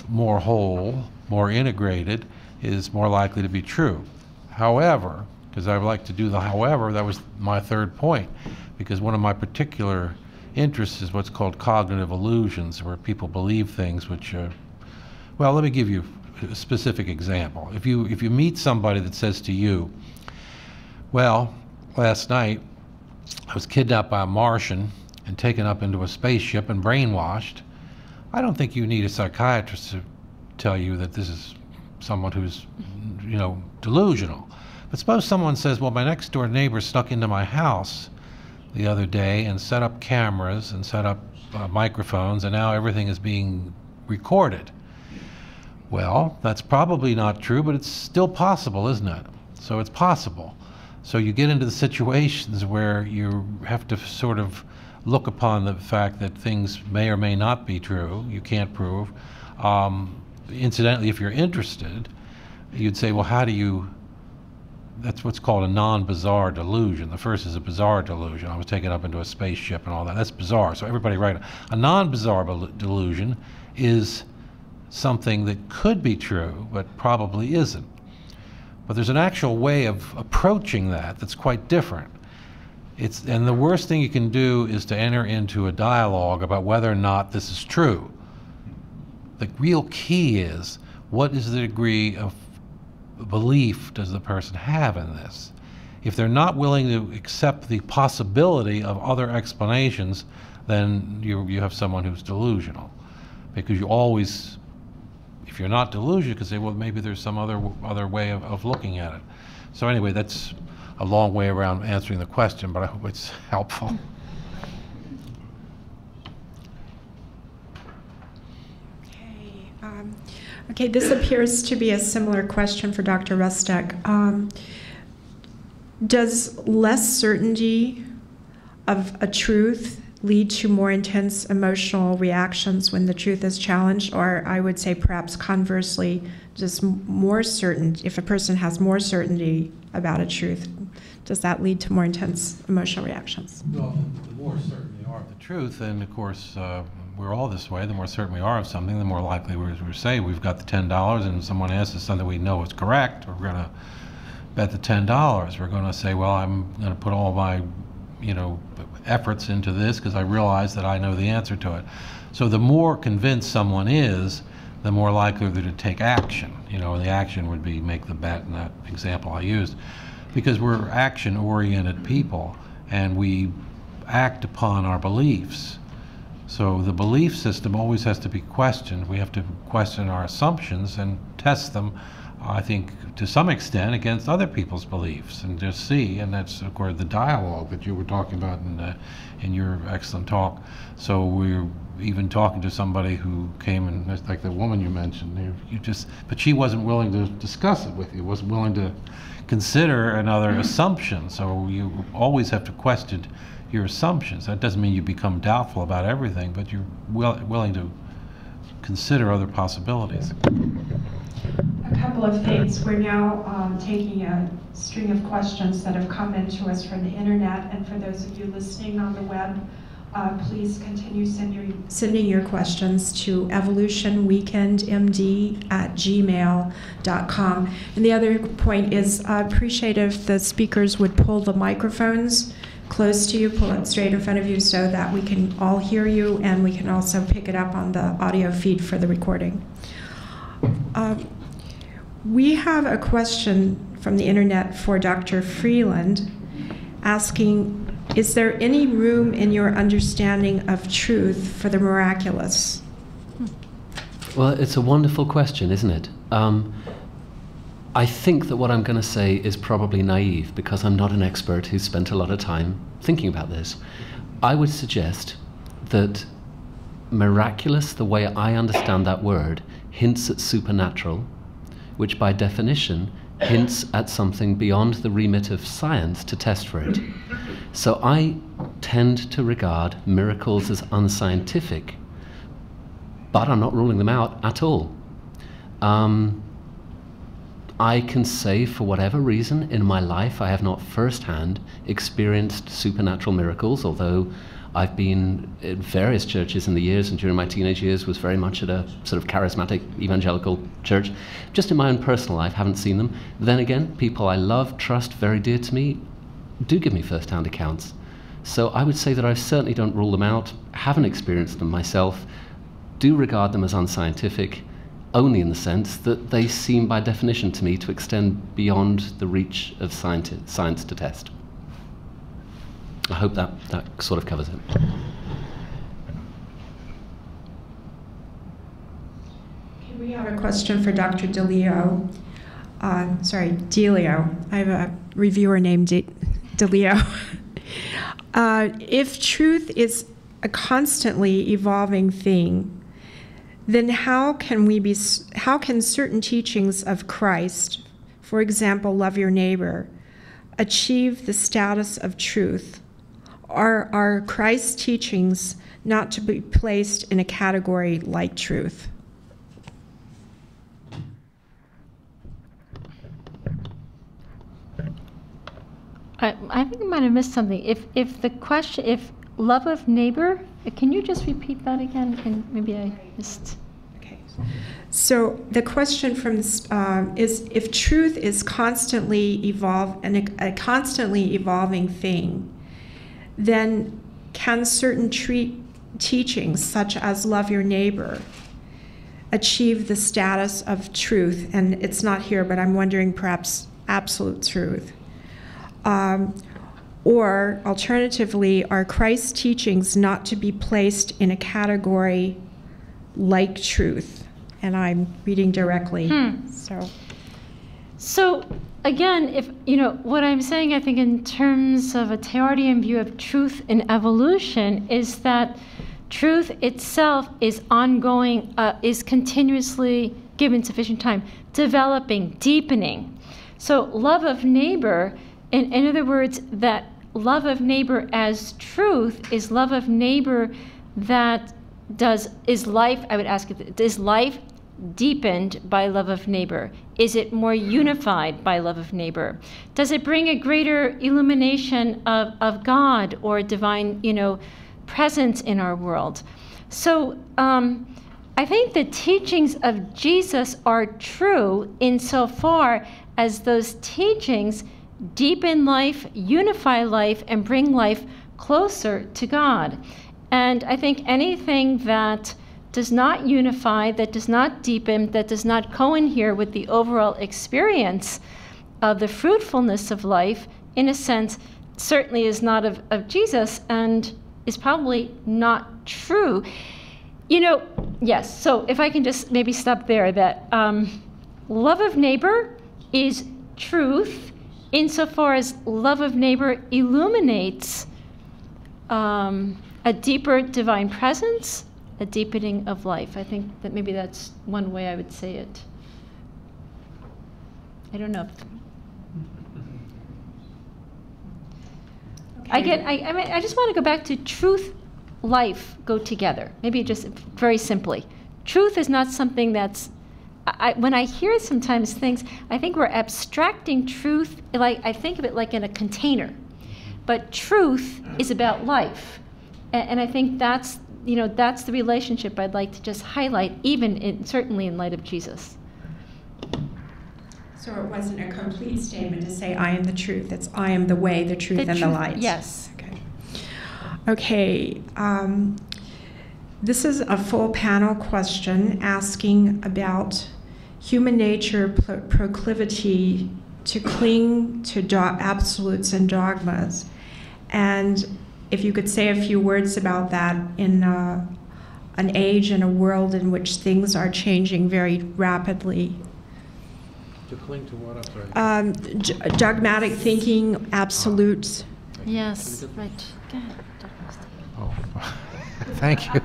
more whole, more integrated, is more likely to be true. However, because I like to do the however, that was my third point, because one of my particular interests is what's called cognitive illusions, where people believe things which, well, let me give you a specific example. If you meet somebody that says to you, well, last night I was kidnapped by a Martian and taken up into a spaceship and brainwashed, I don't think you need a psychiatrist to tell you that this is someone who's, delusional. But suppose someone says, well, my next door neighbor snuck into my house the other day and set up cameras and set up microphones, and now everything is being recorded. Well, that's probably not true, but it's still possible, isn't it? So it's possible. So you get into the situations where you have to sort of look upon the fact that things may or may not be true, you can't prove. Incidentally, if you're interested, you'd say, well, how do you, that's what's called a non-bizarre delusion. The first is a bizarre delusion. I was taken up into a spaceship and all that. That's bizarre. So everybody write it. A non-bizarre delusion is something that could be true, but probably isn't. But there's an actual way of approaching that that's quite different. And the worst thing you can do is to enter into a dialogue about whether or not this is true. The real key is, what is the degree of belief does the person have in this? If they're not willing to accept the possibility of other explanations, then you have someone who's delusional. Because you always, if if you're not delusional, you could say, well, maybe there's some other way of looking at it. So anyway, that's a long way around answering the question, but I hope it's helpful. Okay, this appears to be a similar question for Dr. Restak. Does less certainty of a truth lead to more intense emotional reactions when the truth is challenged? Or I would say perhaps conversely, just more certain, if a person has more certainty about a truth, does that lead to more intense emotional reactions? Well, the more certain we are of the truth, and of course, we're all this way, the more certain we are of something, the more likely we're say we've got the $10 and someone asks us something we know is correct, we're going to bet the $10. We're going to say, well, I'm going to put all my, efforts into this because I realize that I know the answer to it. So the more convinced someone is, the more likely they're to take action. And the action would be make the bet in that example I used. Because we're action-oriented people and we act upon our beliefs. So the belief system always has to be questioned. We have to question our assumptions and test them, I think, to some extent against other people's beliefs and just see, and that's, of course, the dialogue that you were talking about in your excellent talk. So we're even talking to somebody who came and, like the woman you mentioned, but she wasn't willing to discuss it with you, wasn't willing to consider another assumption. So you always have to question your assumptions. That doesn't mean you become doubtful about everything, but you're willing to consider other possibilities. A couple of things. We're now taking a string of questions that have come into us from the internet, and for those of you listening on the web, please continue sending your questions to evolutionweekendmd@gmail.com. And the other point is, I appreciate if the speakers would pull the microphones close to you, pull it straight in front of you so that we can all hear you, and we can also pick it up on the audio feed for the recording. We have a question from the internet for Dr. Freeland asking, is there any room in your understanding of truth for the miraculous? Well, it's a wonderful question, isn't it? I think that what I'm going to say is probably naive because I'm not an expert who's spent a lot of time thinking about this. I would suggest that miraculous, the way I understand that word, hints at supernatural, which by definition hints at something beyond the remit of science to test for it. So I tend to regard miracles as unscientific, but I'm not ruling them out at all. I can say, for whatever reason, in my life I have not firsthand experienced supernatural miracles, although I've been in various churches in the years, and during my teenage years was very much at a sort of charismatic evangelical church. Just in my own personal life, haven't seen them. Then again, people I love, trust, very dear to me, do give me first-hand accounts. So I would say that I certainly don't rule them out, haven't experienced them myself, do regard them as unscientific, only in the sense that they seem by definition to me to extend beyond the reach of science to test. I hope that sort of covers it. Okay, we have a question for Dr. Delio. Delio. I have a reviewer named Delio. If truth is a constantly evolving thing, then how can certain teachings of Christ, for example, love your neighbor, achieve the status of truth? Are Christ's teachings not to be placed in a category like truth? I think I might have missed something. If love of neighbor, can you just repeat that again? And maybe I missed. Okay. So the question from this, is if truth is constantly a constantly evolving thing, then can certain teachings, such as love your neighbor, achieve the status of truth? And it's not here, but I'm wondering perhaps absolute truth. Or alternatively, are Christ's teachings not to be placed in a category like truth? and I'm reading directly. So again, if what I'm saying, I think in terms of a Teilhardian view of truth in evolution, is that truth itself is ongoing, is continuously given sufficient time, developing, deepening. So love of neighbor, in other words, that love of neighbor as truth is love of neighbor that is life, I would ask, is life deepened by love of neighbor? Is it more unified by love of neighbor? Does it bring a greater illumination of God or divine, presence in our world? So I think the teachings of Jesus are true insofar as those teachings deepen life, unify life, and bring life closer to God. And I think anything that does not unify, that does not deepen, that does not cohere with the overall experience of the fruitfulness of life, in a sense, certainly is not of Jesus and is probably not true. Yes, so if I can just maybe stop there, that love of neighbor is truth insofar as love of neighbor illuminates a deeper divine presence, a deepening of life. I think that maybe that's one way I would say it. I don't know. Okay. I just want to go back to truth, life go together. Maybe just very simply. Truth is not something that's, when I hear sometimes things, I think we're abstracting truth, like I think of it like in a container. But truth is about life. And I think that's the relationship I'd like to just highlight, certainly in light of Jesus. So it wasn't a complete statement to say, I am the truth. It's I am the way, the truth, and the light. Yes. Okay. This is a full panel question asking about human nature proclivity to cling to absolutes and dogmas. And if you could say a few words about that in an age and a world in which things are changing very rapidly. To cling to what? I'm sorry. Dogmatic thinking, absolutes. Yes, right. Go ahead, Dr. Restak. Oh, thank you.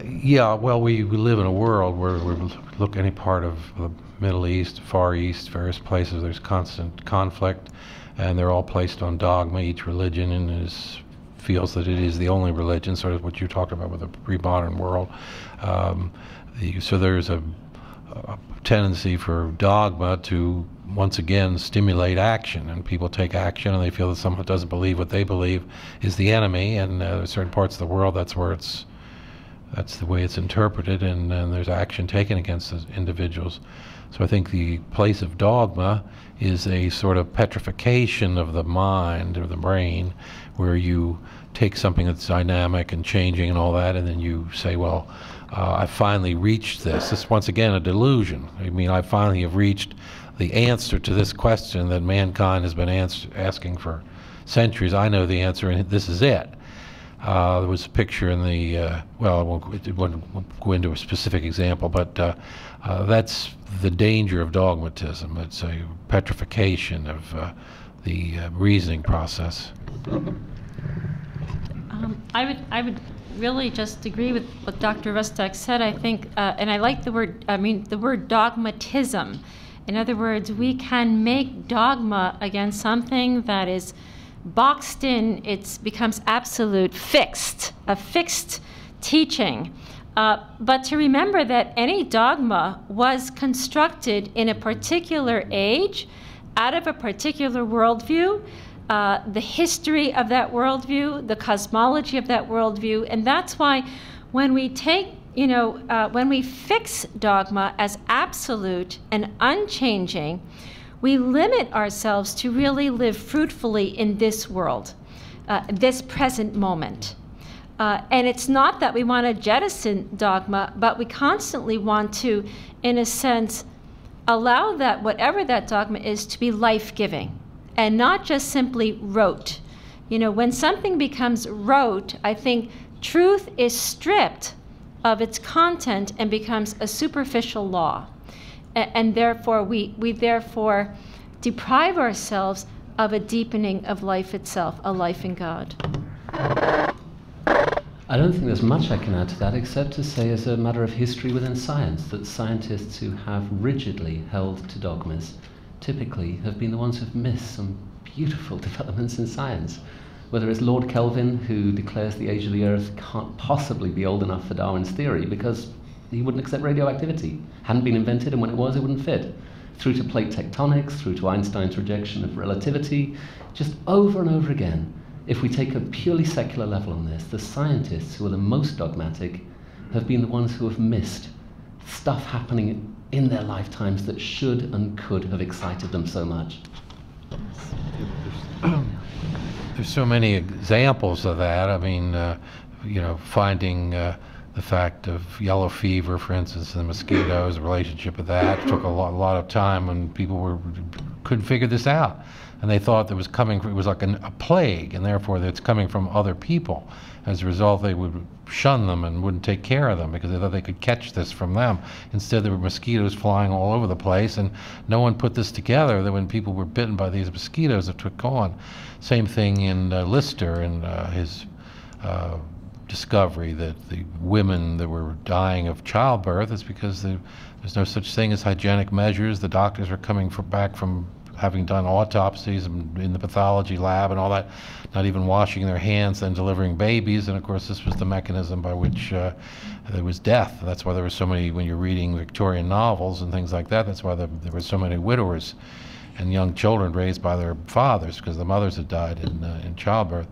Yeah, well, we live in a world where we look any part of the Middle East, Far East, various places, there's constant conflict, and they're all placed on dogma. Each religion feels that it is the only religion, sort of what you talked about with the pre-modern world. So there's a tendency for dogma to once again stimulate action, and people take action and they feel that someone who doesn't believe what they believe is the enemy, and certain parts of the world that's the way it's interpreted, and there's action taken against those individuals. So I think the place of dogma is a sort of petrification of the mind or the brain, where you take something that's dynamic and changing and all that, and then you say, well, I finally reached this. This is once again a delusion. I mean, I finally have reached the answer to this question that mankind has been asking for centuries. I know the answer, and this is it. There was a picture in the, well, I won't go into a specific example, but that's the danger of dogmatism. It's a petrification of the reasoning process. I would really just agree with what Dr. Restak said. I think, and I like the word dogmatism. In other words, we can make dogma against something that is boxed in, it becomes absolute, a fixed teaching. But to remember that any dogma was constructed in a particular age, out of a particular worldview, the history of that worldview, the cosmology of that worldview, and that's why when we take, when we fix dogma as absolute and unchanging, we limit ourselves to really live fruitfully in this world, this present moment. And it's not that we want to jettison dogma, but we constantly want to, in a sense, allow that, whatever that dogma is, to be life-giving and not just simply rote. When something becomes rote, I think truth is stripped of its content and becomes a superficial law. And therefore, we therefore deprive ourselves of a deepening of life itself, a life in God. I don't think there's much I can add to that, except to say as a matter of history within science, that scientists who have rigidly held to dogmas typically have been the ones who've missed some beautiful developments in science. Whether it's Lord Kelvin, who declares the age of the Earth can't possibly be old enough for Darwin's theory because he wouldn't accept radioactivity. Hadn't been invented, and when it was, it wouldn't fit. Through to plate tectonics, through to Einstein's rejection of relativity, just over and over again. If we take a purely secular level on this, the scientists who are the most dogmatic have been the ones who have missed stuff happening in their lifetimes that should and could have excited them so much. There's so many examples of that. I mean, finding the fact of yellow fever, for instance, and the mosquitoes, the relationship with that took a lot of time when people couldn't figure this out. And they thought it was like a plague, and therefore it's coming from other people. As a result, they would shun them and wouldn't take care of them because they thought they could catch this from them. Instead, there were mosquitoes flying all over the place, and no one put this together, that when people were bitten by these mosquitoes, it took on. Same thing in Lister and his discovery that the women that were dying of childbirth is because there's no such thing as hygienic measures. The doctors are coming back from having done autopsies in the pathology lab and all that, not even washing their hands and delivering babies. And of course, this was the mechanism by which there was death. That's why there were so many, when you're reading Victorian novels and things like that, that's why there were so many widowers and young children raised by their fathers, because the mothers had died in childbirth.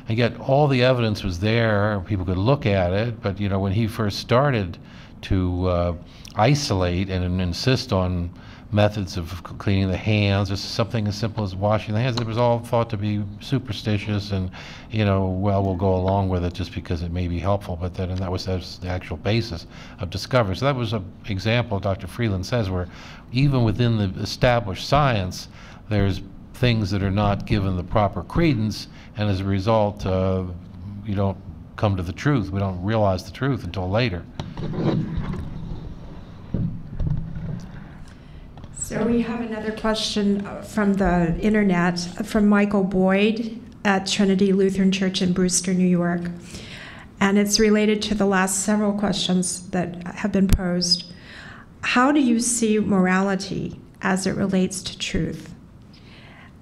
And yet all the evidence was there, people could look at it, but when he first started to isolate and insist on methods of cleaning the hands, or something as simple as washing the hands, it was all thought to be superstitious, and we'll go along with it just because it may be helpful, but then, and that was the actual basis of discovery. So that was an example, Dr. Freeland says, where even within the established science, there's things that are not given the proper credence, and as a result, you don't come to the truth. We don't realize the truth until later. So we have another question from the internet from Michael Boyd at Trinity Lutheran Church in Brewster, New York. And it's related to the last several questions that have been posed. How do you see morality as it relates to truth?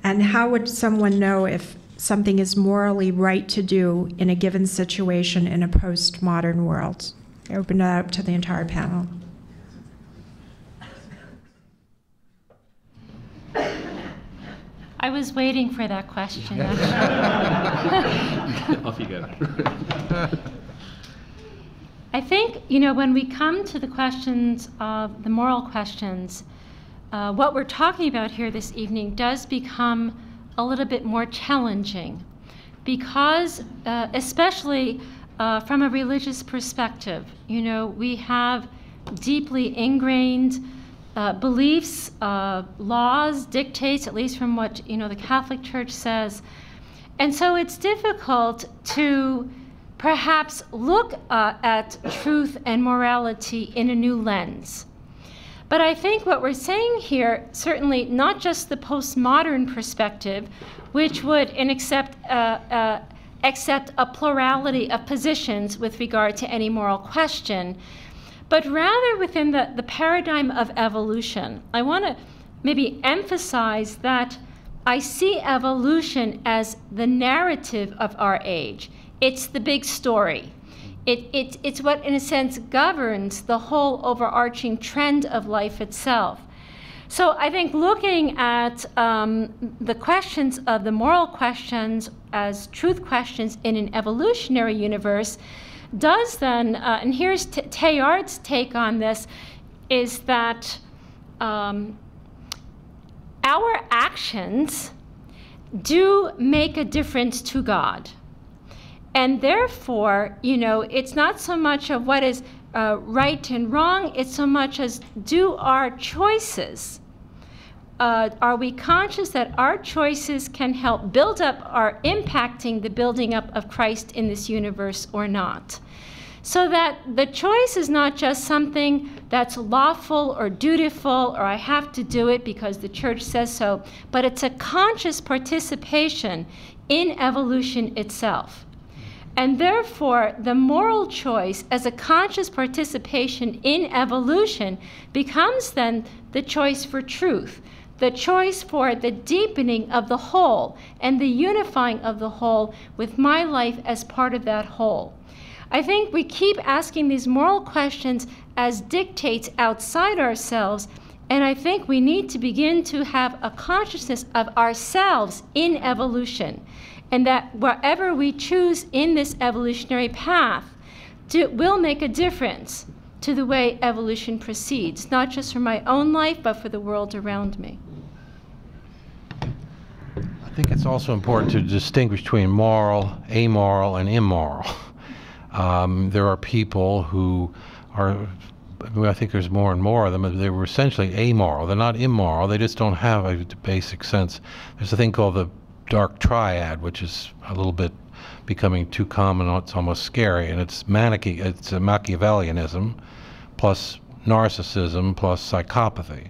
And how would someone know if something is morally right to do in a given situation in a postmodern world? I open it up to the entire panel. I was waiting for that question. Off you go. I think, when we come to the questions of the moral questions, what we're talking about here this evening does become a little bit more challenging because, especially from a religious perspective, we have deeply ingrained beliefs, laws, dictates, at least from what the Catholic Church says. And so it's difficult to perhaps look at truth and morality in a new lens. But I think what we're saying here, certainly not just the postmodern perspective, which would accept a plurality of positions with regard to any moral question, but rather within the paradigm of evolution. I want to maybe emphasize that I see evolution as the narrative of our age. It's the big story. It's what, in a sense, governs the whole overarching trend of life itself. So I think looking at the questions of the moral questions as truth questions in an evolutionary universe does then, and here's Teilhard's take on this, is that our actions do make a difference to God. And therefore, it's not so much of what is right and wrong, it's so much as do our choices, are we conscious that our choices can help build up, are impacting the building up of Christ in this universe or not? So that the choice is not just something that's lawful or dutiful, or I have to do it because the church says so, but it's a conscious participation in evolution itself. And therefore, the moral choice as a conscious participation in evolution becomes then the choice for truth, the choice for the deepening of the whole and the unifying of the whole with my life as part of that whole. I think we keep asking these moral questions as dictates outside ourselves, and I think we need to begin to have a consciousness of ourselves in evolution, and that wherever we choose in this evolutionary path will make a difference to the way evolution proceeds, not just for my own life, but for the world around me. I think it's also important to distinguish between moral, amoral, and immoral. There are people who are, I think there's more and more of them, they were essentially amoral. They're not immoral, they just don't have a basic sense. There's a thing called the dark triad, which is a little bit becoming too common, it's almost scary, and it's Machiavellianism plus narcissism plus psychopathy.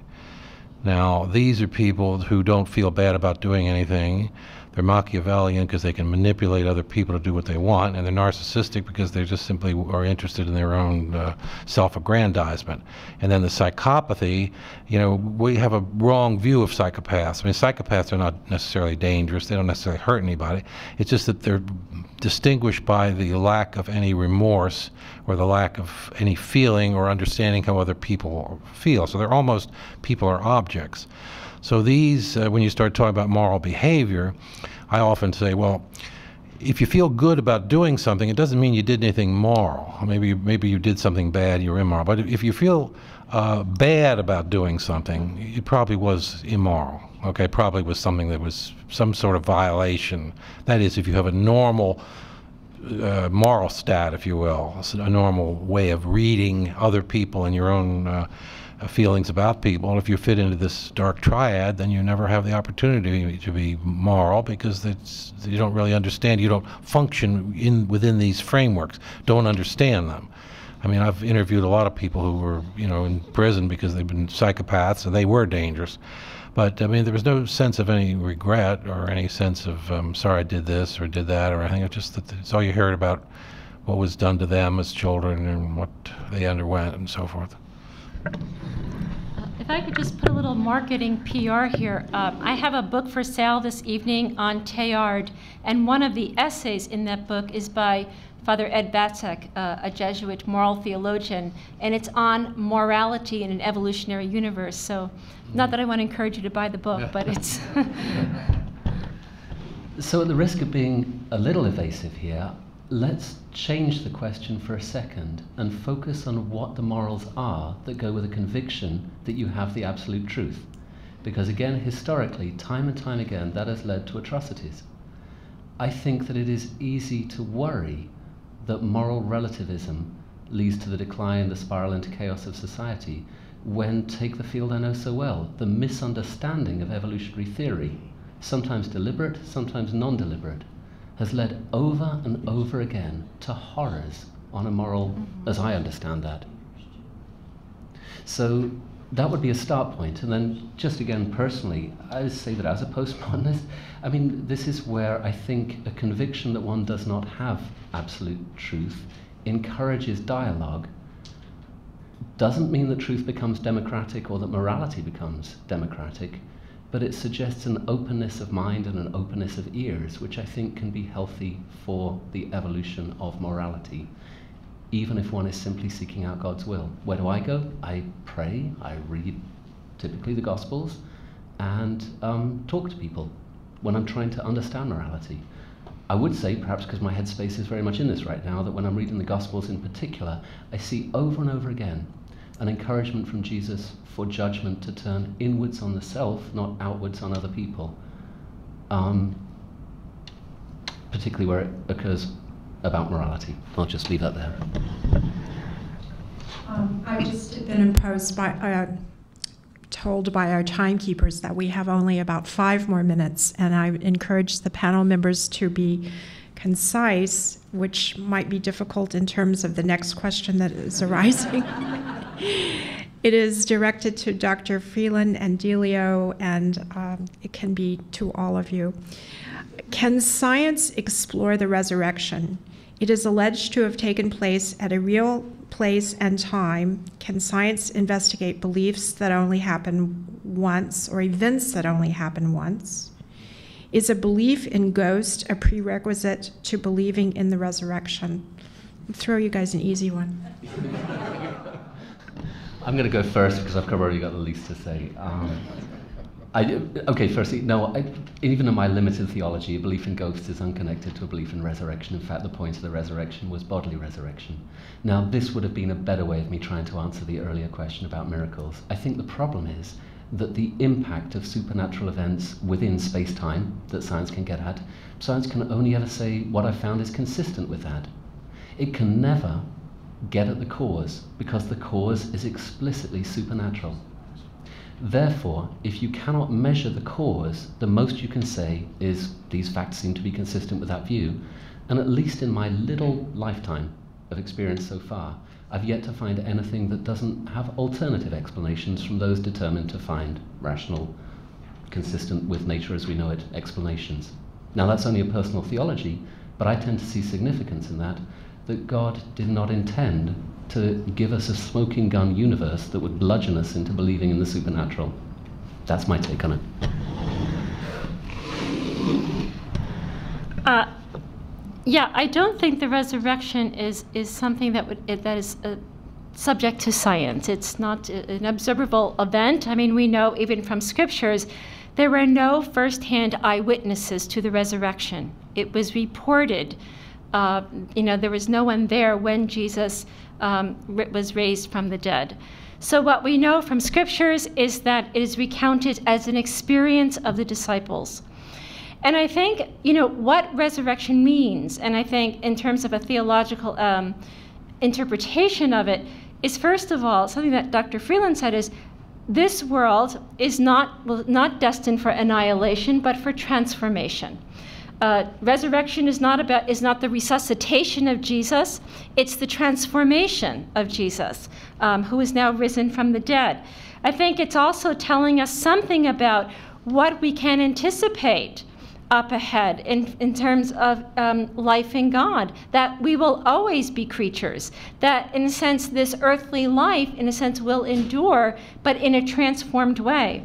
Now, these are people who don't feel bad about doing anything. They're Machiavellian because they can manipulate other people to do what they want, and they're narcissistic because they just simply are interested in their own self-aggrandizement. And then the psychopathy, you know, we have a wrong view of psychopaths. I mean, psychopaths are not necessarily dangerous. They don't necessarily hurt anybody. It's just that they're distinguished by the lack of any remorse or the lack of any feeling or understanding how other people feel. So they're almost people are objects. So these, when you start talking about moral behavior, I often say, well, if you feel good about doing something, it doesn't mean you did anything moral. Maybe you did something bad, you're immoral. But if you feel bad about doing something, it probably was immoral. Okay, probably was something that was some sort of violation. That is, if you have a normal moral stat, if you will, a normal way of reading other people and your own feelings about people. And if you fit into this dark triad, then you never have the opportunity to be moral because you don't really understand. You don't function within these frameworks, don't understand them. I mean, I've interviewed a lot of people who were, you know, in prison because they've been psychopaths and they were dangerous. But I mean, there was no sense of any regret or any sense of, sorry I did this or did that or anything. It's just that it's all you heard about what was done to them as children and what they underwent and so forth. If I could just put a little marketing PR here. I have a book for sale this evening on Teilhard, and one of the essays in that book is by Father Ed Batzak, a Jesuit moral theologian, and it's on morality in an evolutionary universe. So, not that I want to encourage you to buy the book, but it's... So at the risk of being a little evasive here, let's change the question for a second and focus on what the morals are that go with a conviction that you have the absolute truth. Because again, historically, time and time again, that has led to atrocities. I think that it is easy to worry that moral relativism leads to the decline, the spiral into chaos of society, when, take the field I know so well, the misunderstanding of evolutionary theory, sometimes deliberate, sometimes non-deliberate, has led over and over again to horrors on a moral, as I understand that. So that would be a start point. And then just again personally, I would say that as a postmodernist, I mean, this is where I think a conviction that one does not have absolute truth encourages dialogue. Doesn't mean that truth becomes democratic or that morality becomes democratic, but it suggests an openness of mind and an openness of ears, which I think can be healthy for the evolution of morality, even if one is simply seeking out God's will. Where do I go? I pray, I read typically the Gospels, and talk to people when I'm trying to understand morality. I would say, perhaps because my headspace is very much in this right now, that when I'm reading the Gospels in particular, I see over and over again an encouragement from Jesus for judgment to turn inwards on the self, not outwards on other people. Particularly where it occurs about morality. I'll just leave that there. I've just been imposed by, told by our timekeepers that we have only about 5 more minutes, and I encourage the panel members to be concise, which might be difficult in terms of the next question that is arising. It is directed to Dr. Freeland and Delio, and it can be to all of you. Can science explore the resurrection? It is alleged to have taken place at a real place and time. Can science investigate beliefs that only happen once, or events that only happen once? Is a belief in ghosts a prerequisite to believing in the resurrection? I'll throw you guys an easy one. I'm going to go first because I've already got the least to say. Okay, firstly, no, even in my limited theology, a belief in ghosts is unconnected to a belief in resurrection. In fact, the point of the resurrection was bodily resurrection. Now, this would have been a better way of me trying to answer the earlier question about miracles. I think the problem is that the impact of supernatural events within space-time that science can get at, science can only ever say what I've found is consistent with that. It can never get at the cause, because the cause is explicitly supernatural. Therefore, if you cannot measure the cause, the most you can say is these facts seem to be consistent with that view. And at least in my little lifetime of experience so far, I've yet to find anything that doesn't have alternative explanations from those determined to find rational, consistent with nature as we know it, explanations. Now, that's only a personal theology, but I tend to see significance in that God did not intend to give us a smoking gun universe that would bludgeon us into believing in the supernatural. That's my take on it. Yeah, I don't think the resurrection is something that is subject to science. It's not an observable event. I mean, we know even from scriptures, there were no first-hand eyewitnesses to the resurrection. It was reported. There was no one there when Jesus was raised from the dead. So what we know from scriptures is that it is recounted as an experience of the disciples. And I think, what resurrection means, and I think in terms of a theological interpretation of it, is first of all, something that Dr. Freeland said is, this world is not destined for annihilation, but for transformation. Resurrection is not the resuscitation of Jesus, it's the transformation of Jesus, who is now risen from the dead. I think it's also telling us something about what we can anticipate up ahead in terms of life in God, that we will always be creatures, that in a sense this earthly life, in a sense, will endure, but in a transformed way.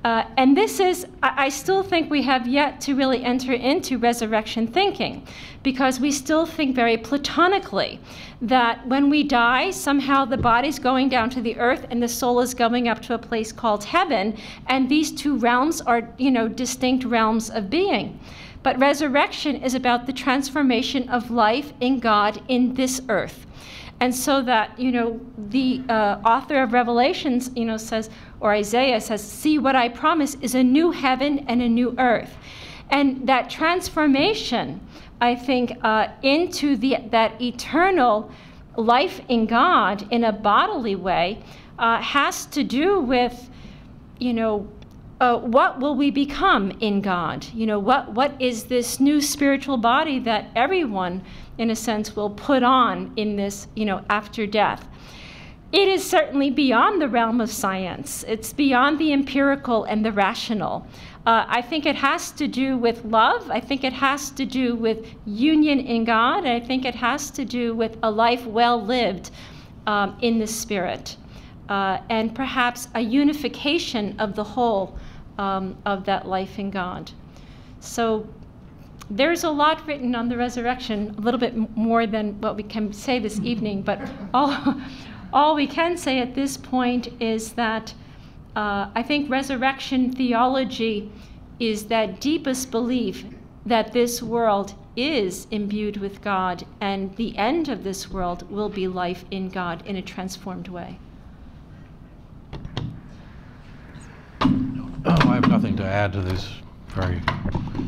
And this is, I still think we have yet to really enter into resurrection thinking, because we still think very platonically that when we die, somehow the body's going down to the earth and the soul is going up to a place called heaven, and these two realms are, distinct realms of being. But resurrection is about the transformation of life in God in this earth. And so that, the author of Revelations, says, or Isaiah says, see what I promise is a new heaven and a new earth. And that transformation, I think, into that eternal life in God in a bodily way has to do with, what will we become in God? What is this new spiritual body that everyone, in a sense, will put on in this, after death? It is certainly beyond the realm of science. It's beyond the empirical and the rational. I think it has to do with love. I think it has to do with union in God. I think it has to do with a life well lived in the Spirit, and perhaps a unification of the whole of that life in God. So there's a lot written on the resurrection, a little bit more than what we can say this evening, but all we can say at this point is that I think resurrection theology is that deepest belief that this world is imbued with God, and the end of this world will be life in God in a transformed way. I have nothing to add to these very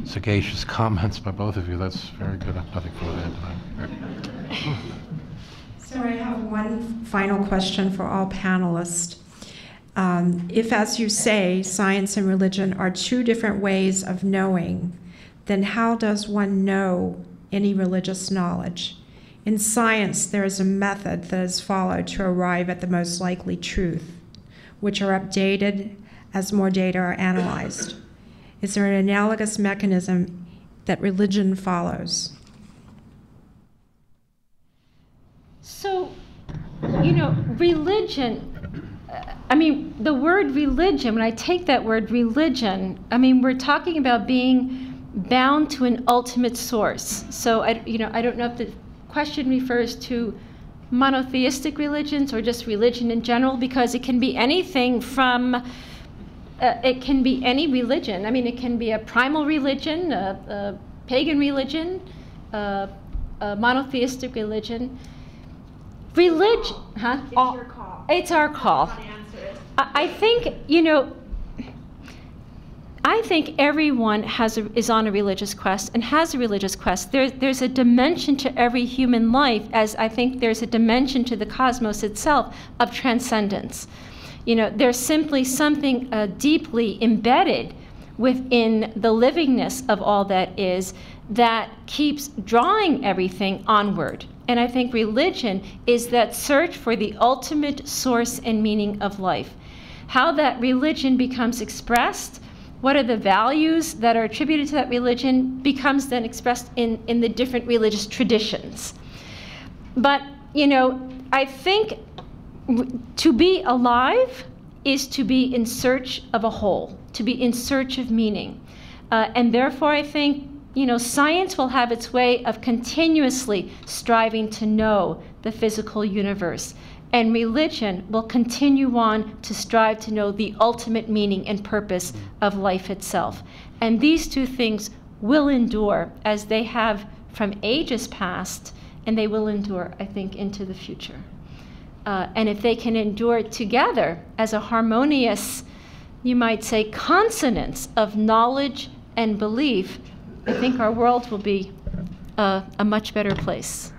sagacious comments by both of you. That's very good. I have nothing further to add. So I have one final question for all panelists. If, as you say, science and religion are two different ways of knowing, then how does one know any religious knowledge. In science, there is a method that is followed to arrive at the most likely truth, which are updated as more data are analyzed. Is there an analogous mechanism that religion follows? So, religion, the word religion, when I take that word religion, we're talking about being bound to an ultimate source. So, I don't know if the question refers to monotheistic religions or just religion in general, because it can be anything from, it can be any religion. It can be a primal religion, a pagan religion, a monotheistic religion. Religion, huh? It's your call. It's our call. I think everyone is on a religious quest and has a religious quest. There's a dimension to every human life, as I think there's a dimension to the cosmos itself of transcendence. There's simply something deeply embedded within the livingness of all that is that keeps drawing everything onward. And I think religion is that search for the ultimate source and meaning of life. How that religion becomes expressed, what are the values that are attributed to that religion, becomes then expressed in the different religious traditions. But, I think to be alive is to be in search of a whole, to be in search of meaning. And therefore, I think, science will have its way of continuously striving to know the physical universe. And religion will continue on to strive to know the ultimate meaning and purpose of life itself. And these two things will endure as they have from ages past, and they will endure, I think, into the future. And if they can endure together as a harmonious, you might say, consonance of knowledge and belief, I think our world will be a much better place.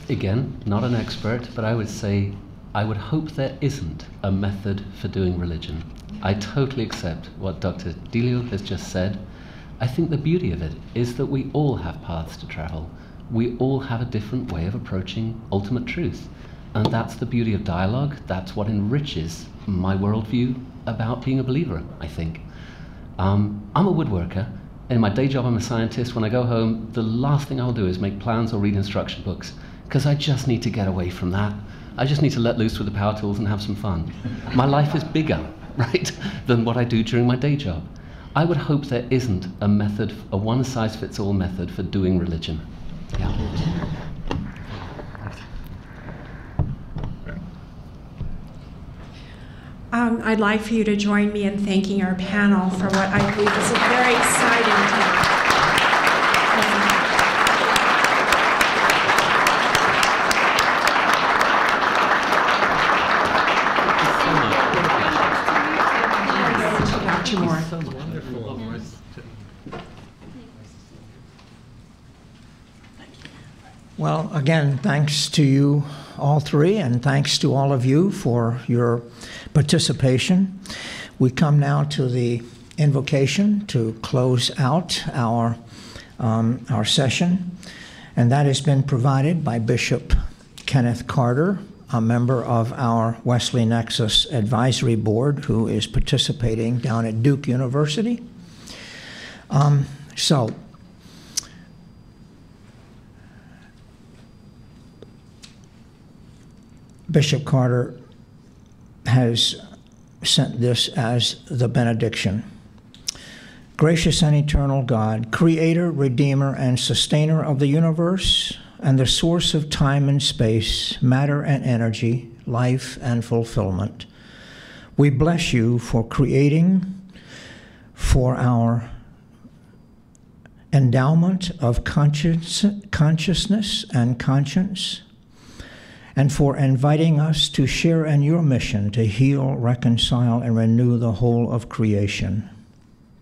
Again, not an expert, but I would say I would hope there isn't a method for doing religion. I totally accept what Dr. Delio has just said. I think the beauty of it is that we all have paths to travel. We all have a different way of approaching ultimate truth. And that's the beauty of dialogue. That's what enriches my worldview about being a believer, I think. I'm a woodworker. In my day job, I'm a scientist. When I go home, the last thing I'll do is make plans or read instruction books, because I just need to get away from that. I just need to let loose with the power tools and have some fun. My life is bigger, right, than what I do during my day job. I would hope there isn't a method, a one-size-fits-all method for doing religion. Yeah. I'd like for you to join me in thanking our panel for what I believe is a very exciting talk. Well, again, thanks to you all three, and thanks to all of you for your participation. We come now to the invocation to close out our session, and that has been provided by Bishop Kenneth Carter, a member of our Wesley Nexus Advisory Board, who is participating down at Duke University. Bishop Carter has sent this as the benediction. Gracious and eternal God, creator, redeemer, and sustainer of the universe, and the source of time and space, matter and energy, life and fulfillment, we bless you for creating, for our endowment of consciousness and conscience, and for inviting us to share in your mission to heal, reconcile, and renew the whole of creation.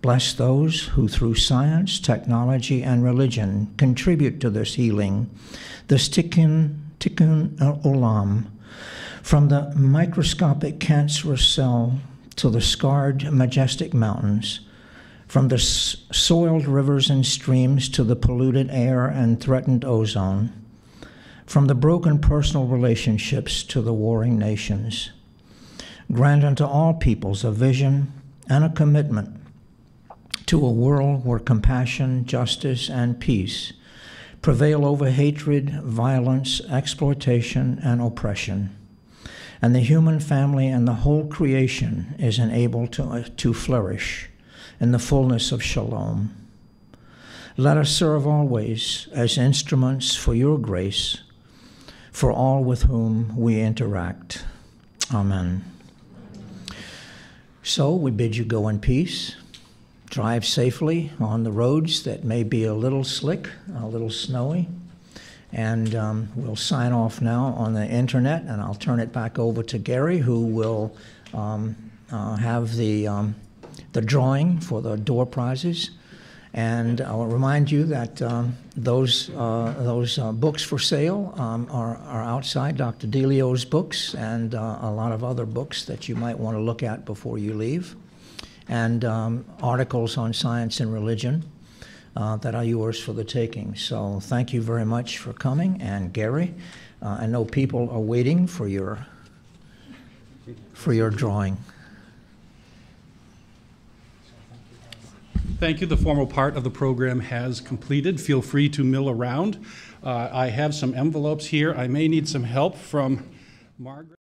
Bless those who through science, technology, and religion contribute to this healing, this tikkun olam, from the microscopic cancerous cell to the scarred majestic mountains, from the soiled rivers and streams to the polluted air and threatened ozone, from the broken personal relationships to the warring nations. Grant unto all peoples a vision and a commitment to a world where compassion, justice, and peace prevail over hatred, violence, exploitation, and oppression, and the human family and the whole creation is enabled to flourish in the fullness of shalom. Let us serve always as instruments for your grace, for all with whom we interact. Amen. So we bid you go in peace. Drive safely on the roads that may be a little slick, a little snowy. And we'll sign off now on the internet, and I'll turn it back over to Gary, who will have the drawing for the door prizes. And I will remind you that those books for sale are outside, Dr. Delio's books, and a lot of other books that you might want to look at before you leave, and articles on science and religion that are yours for the taking. So thank you very much for coming. And Gary, I know people are waiting for your drawing. Thank you. The formal part of the program has completed. Feel free to mill around. I have some envelopes here. I may need some help from Margaret.